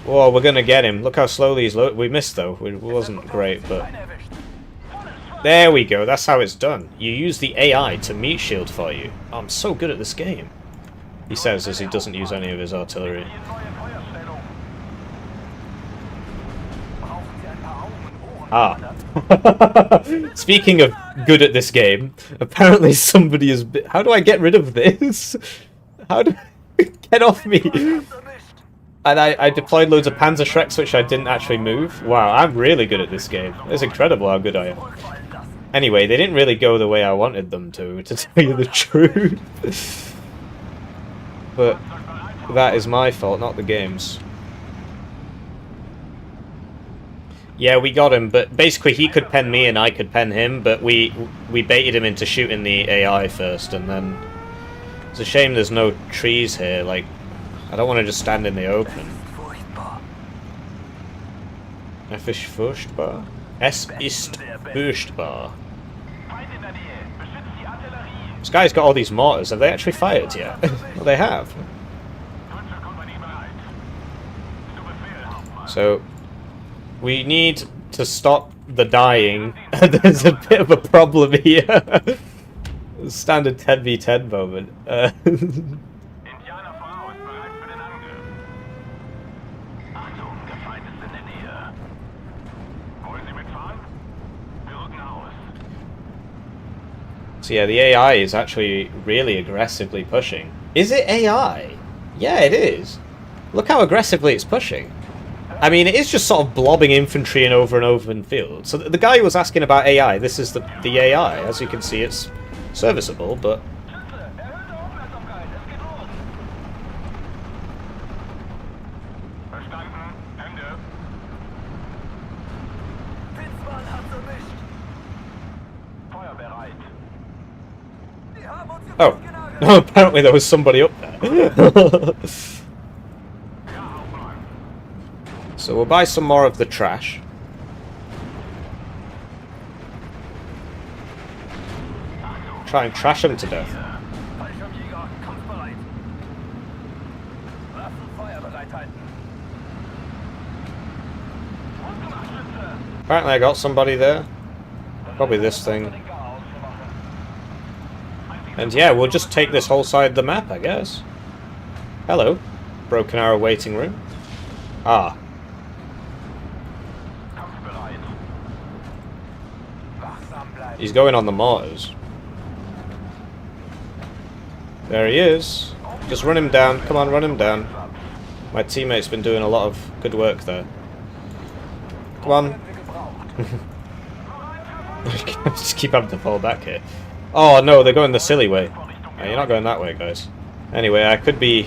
Oh, we're gonna get him. Look how slowly he's loading. We missed, though. It wasn't great, but... There we go, that's how it's done. You use the AI to meat shield for you. Oh, I'm so good at this game. He says as he doesn't use any of his artillery. Ah. Speaking of good at this game, apparently somebody is... How do I get rid of this? How do... Get off me! And I deployed loads of Panzerschrecks which I didn't actually move. Wow, I'm really good at this game. It's incredible how good I am. Anyway, they didn't really go the way I wanted them to tell you the truth. But that is my fault, not the game's. Yeah, we got him, but basically he could pen me and I could pen him, but we baited him into shooting the AI first, and then... It's a shame there's no trees here, like... I don't want to just stand in the open. Es ist furchtbar. Es ist furchtbar. This guy's got all these mortars. Have they actually fired yet? Well, they have. So, we need to stop the dying. There's a bit of a problem here. Standard 10v10 moment. Indianer voraus, bereit für den Angriff. Achtung, der Feind ist in der Nähe. Wollen Sie mitfahren? Wir rücken aus. So yeah, the AI is actually really aggressively pushing. Is it AI? Yeah, it is. Look how aggressively it's pushing. I mean, it is just sort of blobbing infantry in over and over in field. So the guy who was asking about AI, this is the AI. As you can see, it's serviceable, but... Verstanden. Ende. Witzmann hat's erwischt. Feuer bereit. Die haben uns im Oh. genagelt. Apparently there was somebody up there. Ja, Hauptmann. So we'll buy some more of the trash. Try and trash them to death. Fallschirmjäger, kampfbereit. Waffen Feuer bereithalten. Apparently I got somebody there. Probably this thing. And yeah, we'll just take this whole side of the map, I guess. Hello. Broken Arrow waiting room. Ah. Kampfbereit. Wachsam bleiben. He's going on the mortars. There he is. Just run him down. Come on, run him down. My teammate's been doing a lot of good work there. Come on. Just keep having to fall back here. Oh no, they're going the silly way. No, you're not going that way, guys. Anyway, I could be...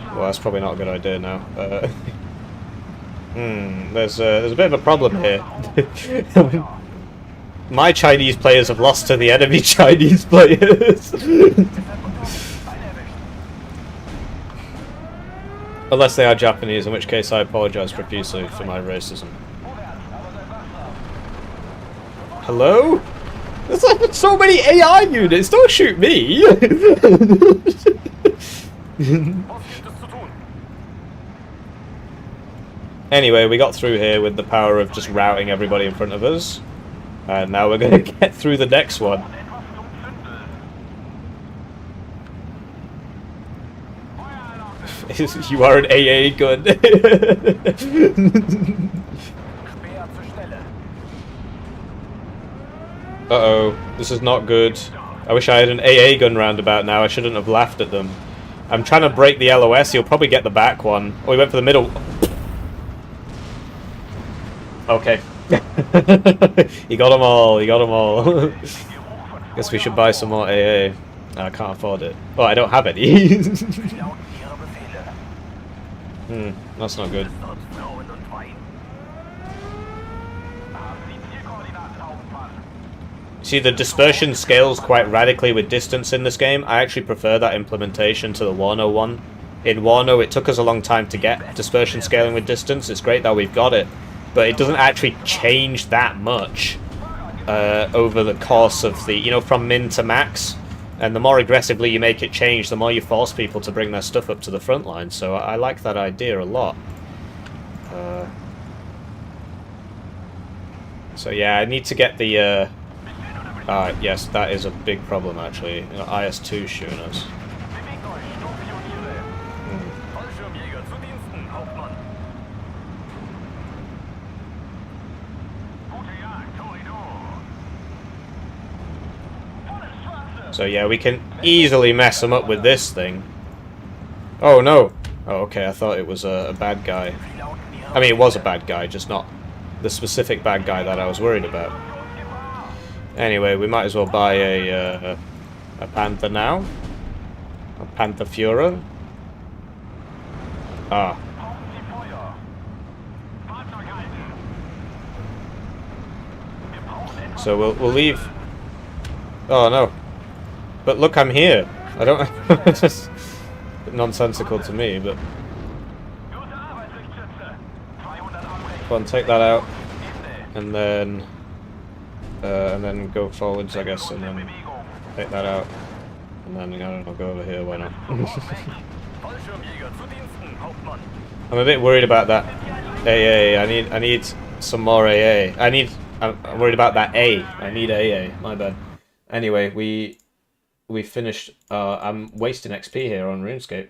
Well, that's probably not a good idea now. There's a bit of a problem here. My Chinese players have lost to the enemy Chinese players. Unless they are Japanese, in which case I apologise profusely for my racism. Hello? There's like so many AI units, don't shoot me! Was gilt es zu tun? Anyway, we got through here with the power of just routing everybody in front of us. And now we're going to get through the next one. Etwas zum Zündeln. You are an AA gun. Speer zur Stelle. Uh-oh, this is not good. I wish I had an AA gun roundabout now. I shouldn't have laughed at them. I'm trying to break the LOS. He'll probably get the back one. Oh, he went for the middle. Okay. He got them all. He got them all. Guess we should buy some more AA. I can't afford it. Oh, I don't have any. Laut ihre Befehle. That's not good. Dort Frauen und Wein. Haben Sie Zielkoordinaten, Hauptmann? See, the dispersion scales quite radically with distance in this game. I actually prefer that implementation to the Warno one. In Warno, it took us a long time to get dispersion scaling with distance. It's great that we've got it, but it doesn't actually change that much over the course of the, you know, from min to max. And the more aggressively you make it change, the more you force people to bring their stuff up to the front line. So I like that idea a lot. So yeah, I need to get the... yes, that is a big problem actually. You know, IS-2 shooting us. Bewegt euch, Sturmpioniere. Fallschirmjäger zu Diensten, Hauptmann. Gute Jagd, Korridor. Volle Straße. So yeah, we can easily mess them up with this thing. Oh no! Oh, okay, I thought it was a bad guy. Laut ihre I mean, it was a bad guy, just not the specific bad guy that I was worried about. Anyway, we might as well buy a Panther now. A Panther Führer. Ah. Brauchen Sie Feuer. Fahrzeug halten. Wir brauchen etwas. So we'll leave. Oh no! But look, I'm here. I don't. It's just a bit nonsensical to me, but Gute Arbeitsrichtschütze. 200 Abrecht. go on, take that out, Ende. and then go forwards, I guess, and then Bewegung. take that out, and then I don't know, go over here. Why not? Fallschirmjäger zu Diensten, Hauptmann. I'm a bit worried about that AA. I need some more AA. I'm worried about that A. I need AA. My bad. Anyway, we finished. I'm wasting XP here on RuneScape.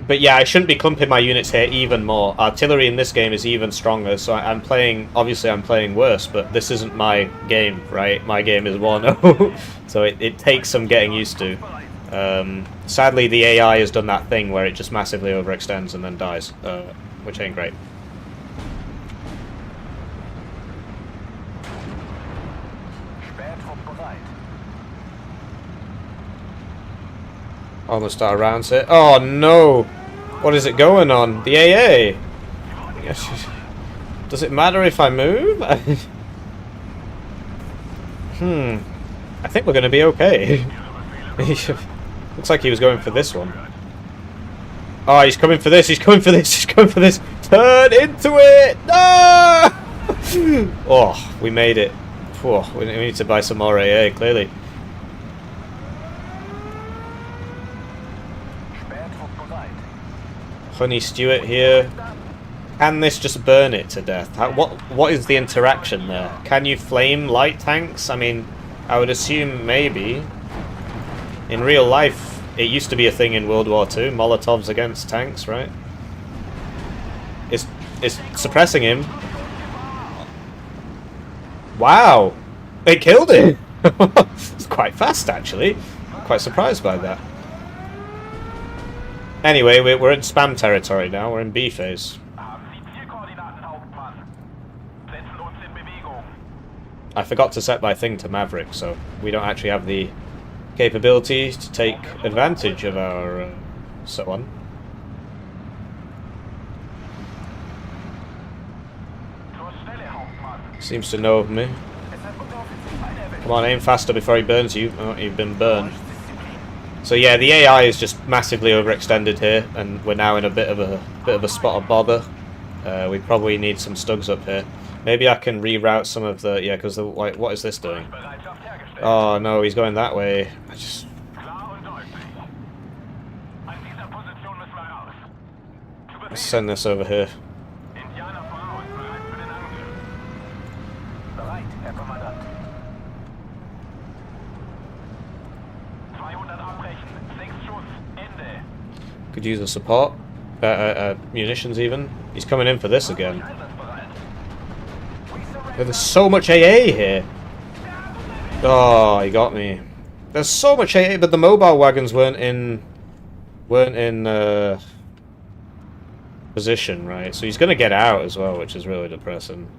But yeah, I shouldn't be clumping my units here even more. Artillery in this game is even stronger, so I'm playing... Obviously, I'm playing worse, but this isn't my game, right? My game is 1-0, so it takes some getting used to. Sadly, the AI has done that thing where it just massively overextends and then dies, which ain't great. Almost out of rounds here. Oh no! What is it going on? The AA! Does it matter if I move? I think we're going to be okay. Looks like he was going for this one. Oh, he's coming for this, he's coming for this, he's coming for this! Turn into it! No! Oh, we made it. Oh, we need to buy some more AA, clearly. Honey Stewart here. Can this just burn it to death? What is the interaction there? Can you flame light tanks? I mean, I would assume maybe. In real life, it used to be a thing in World War II. Molotovs against tanks, right? It's suppressing him. Wow! It killed him! It's quite fast, actually. I'm quite surprised by that. Anyway, we're in spam territory now. We're in B phase. I forgot to set my thing to Maverick, so we don't actually have the capabilities to take advantage of our so on. Seems to know of me. Come on, aim faster before he burns you. Oh, you've been burned. So yeah, the AI is just massively overextended here, and we're now in a bit of a spot of bother. We probably need some stugs up here. Maybe I can reroute some of the because what is this doing? Oh no, he's going that way. Let's send this over here. Could use a support. Munitions even. He's coming in for this again. There's so much AA here. Oh, he got me. There's so much AA, but the mobile wagons weren't in position, right? So he's gonna get out as well, which is really depressing.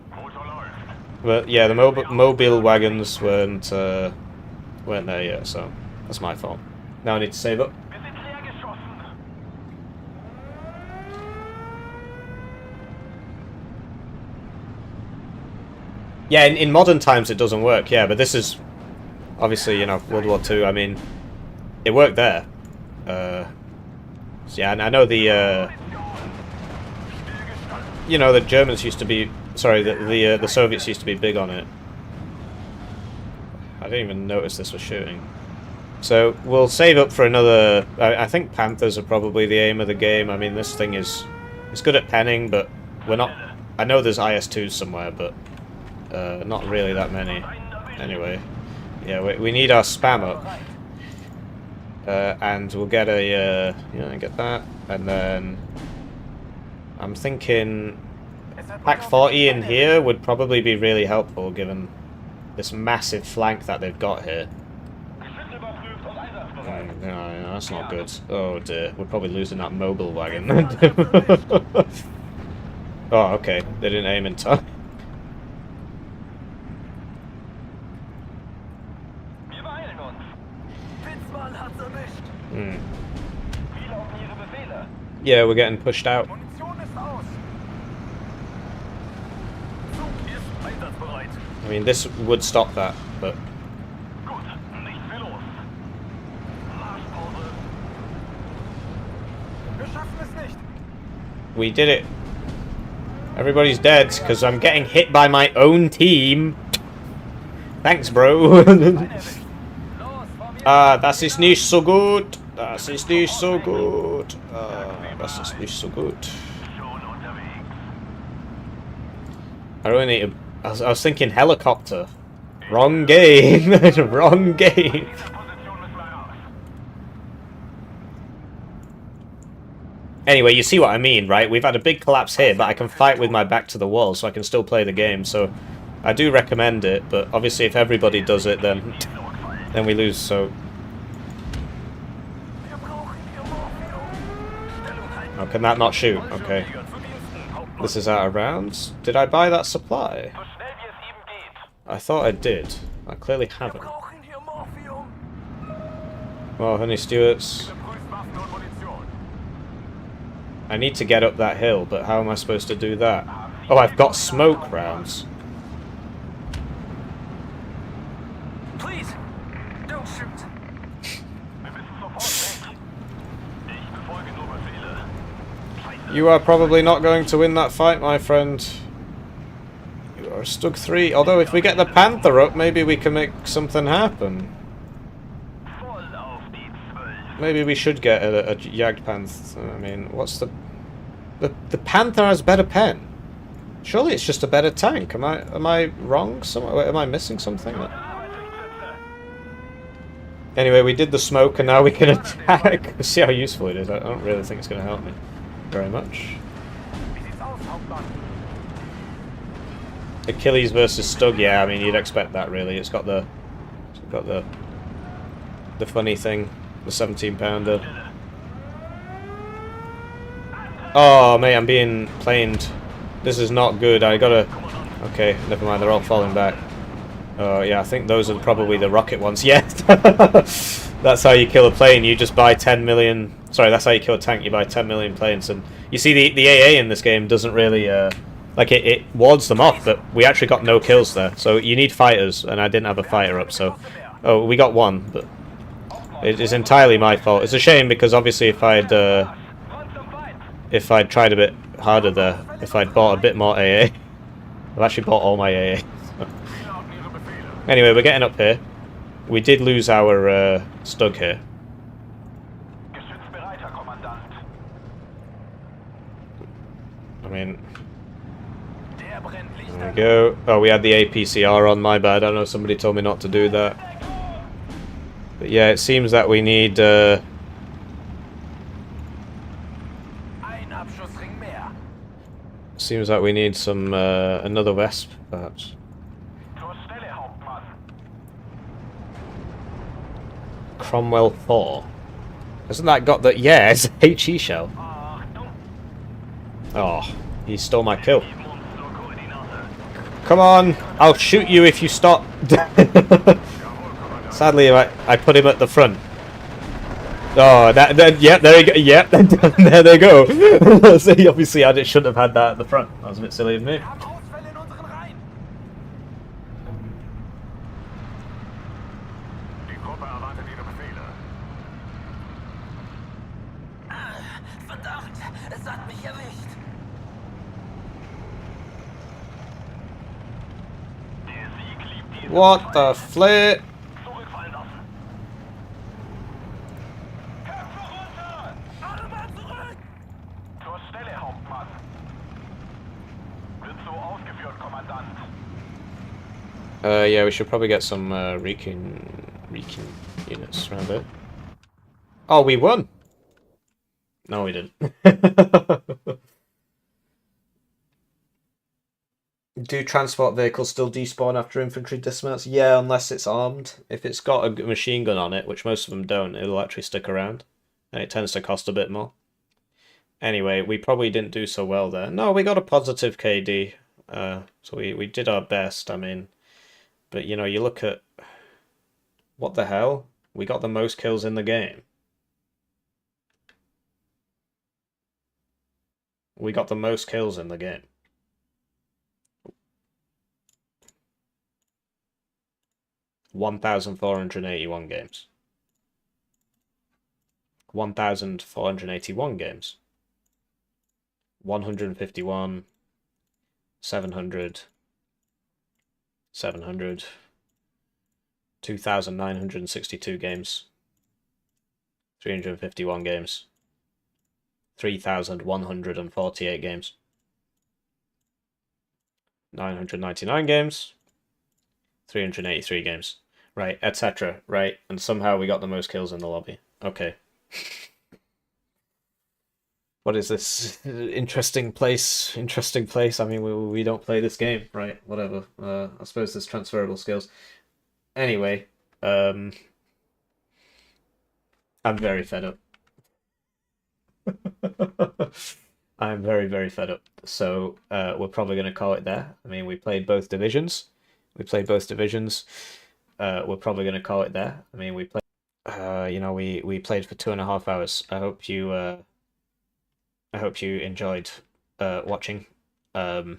But yeah, the mobile wagons weren't there yet, so that's my fault. Now I need to save up. Yeah, in modern times it doesn't work, yeah, but this is obviously, you know, World War II. I mean, it worked there. So yeah, and I know the you know, the Germans used to be, sorry, the Soviets used to be big on it. I didn't even notice this was shooting. So we'll save up for another. I think Panthers are probably the aim of the game. I mean, this thing is, it's good at penning, but we're not. I know there's IS-2s somewhere, but not really that many. Anyway, yeah, we need our spam up, and we'll get a get that, and then I'm thinking Pack 40 in here would probably be really helpful given this massive flank that they've got here. No, that's not good. Oh dear, we're probably losing that mobile wagon. Oh, okay, they didn't aim in time. Yeah, we're getting pushed out. I mean, this would stop that, but... We did it. Everybody's dead, because I'm getting hit by my own team. Thanks, bro. Das ist nicht so gut. Das ist nicht so gut. Das ist nicht so gut. Schon unterwegs. I really need to... I was thinking helicopter. Wrong game. Wrong game. Dieser Position müssen wir raus. Anyway, you see what I mean, right? We've had a big collapse here, but I can fight with my back to the wall, so I can still play the game. So I do recommend it, but obviously if everybody does it, then we lose. So Wir brauchen hier Morphium. Stellung halten. oh, can that not shoot? Okay, Zu Diensten, Hauptmann. this is out of rounds. Did I buy that supply? So schnell wie es eben geht. I thought I did. I clearly haven't. Brauchen hier Morphium. Well, honey Stewarts, Prüft Waffen und Munition. I need to get up that hill, but how am I supposed to do that? Oh, I've got smoke rounds. Please, don't shoot. Wir müssen sofort weg. Ich befolge nur Befehle. Scheiße. You are probably not going to win that fight, my friend. You are Stug 3. Although if we get the Panther up, maybe we can make something happen. Voll auf die 12. Maybe we should get a Jagdpanther. I mean, what's the Panther has better pen. Surely it's just a better tank. Am I wrong? Am I missing something? Anyway, we did the smoke and now we can attack. See how useful it is. I don't really think it's going to help me very much. Wie sieht's aus, Hauptmann? Achilles versus Stug. Yeah, I mean you'd expect that really. It's got the funny thing, the 17-pounder. Oh mate, I'm being planed. This is not good. I gotta. Okay, never mind. They're all falling back. Oh yeah, I think those are probably the rocket ones. Yeah, that's how you kill a plane. You just buy 10 million. Sorry, that's how you kill a tank. You buy 10 million planes, and you see the AA in this game doesn't really like it wards them off. But we actually got no kills there. So you need fighters, and I didn't have a fighter up. So oh, we got one, but it is entirely my fault. It's a shame because obviously if I'd tried a bit harder there, if I'd bought a bit more AA, I've actually bought all my AA. Anyway, we're getting up here. We did lose our Stug here. Geschützbereiter, Kommandant. I mean, Der brennt Licht there we an. go. Oh, we had the APCR on, my bad. I don't know, somebody told me not to do that. But yeah, it seems that we need... Ein Abschussring mehr. seems like we need some another Wesp, perhaps. Zur Stelle, Hauptmann. Cromwell 4. Hasn't that got the... Yeah, it's a HE shell. Achtung. Oh, he stole my kill. Geben uns zur Koordinate. Come on, I'll shoot you if you stop. Sadly, I put him at the front. Oh, yeah, there you go. Yeah, there they go. See, obviously, I shouldn't have had that at the front. That was a bit silly of me. Wir haben Ausfälle in unseren Reihen. Die Gruppe erwartet ihre Befehle. Verdammt, es hat mich erwischt. Der Sieg liegt diesem What the flip? Zurückfallen lassen. Köpfe runter! Alle mal zurück. Zur Stelle, Hauptmann. Wird so ausgeführt, Kommandant. Yeah, we should probably get some recon units around it. Oh, we won! No, we didn't. Do transport vehicles still despawn after infantry dismounts? Yeah, unless it's armed. If it's got a machine gun on it, which most of them don't, it'll actually stick around. And it tends to cost a bit more. Anyway, we probably didn't do so well there. No, we got a positive KD. So we did our best, I mean. But, you know, you look at... What the hell? We got the most kills in the game. We got the most kills in the game. $1,481 games. 1,481 games. 151. 700. 700. 2,962 games. 351 games. 3,148 games. 999 games. 383 games. Right, etc. Right, and somehow we got the most kills in the lobby. Okay. What is this? Interesting place. Interesting place. I mean, we don't play this game, right? Whatever. I suppose there's transferable skills. Anyway, I'm very fed up. I'm very, very fed up. So we're probably going to call it there. I mean, we played both divisions. We played both divisions. We're probably going to call it there. I mean, we played. We played for 2.5 hours. I hope you enjoyed watching. Thanks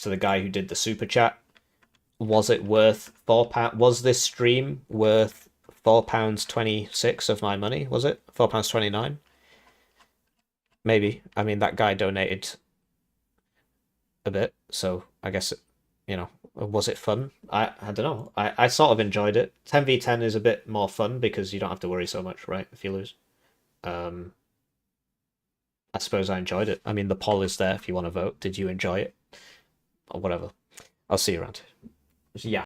to the guy who did the super chat. Was it worth £4? Was this stream worth £4.26 of my money? Was it £4.29? Maybe. I mean, that guy donated a bit, so I guess was it fun? I don't know. I sort of enjoyed it. 10v10 is a bit more fun because you don't have to worry so much, right? If you lose. I suppose I enjoyed it. I mean, the poll is there if you want to vote. Did you enjoy it? Or whatever. I'll see you around. Yeah.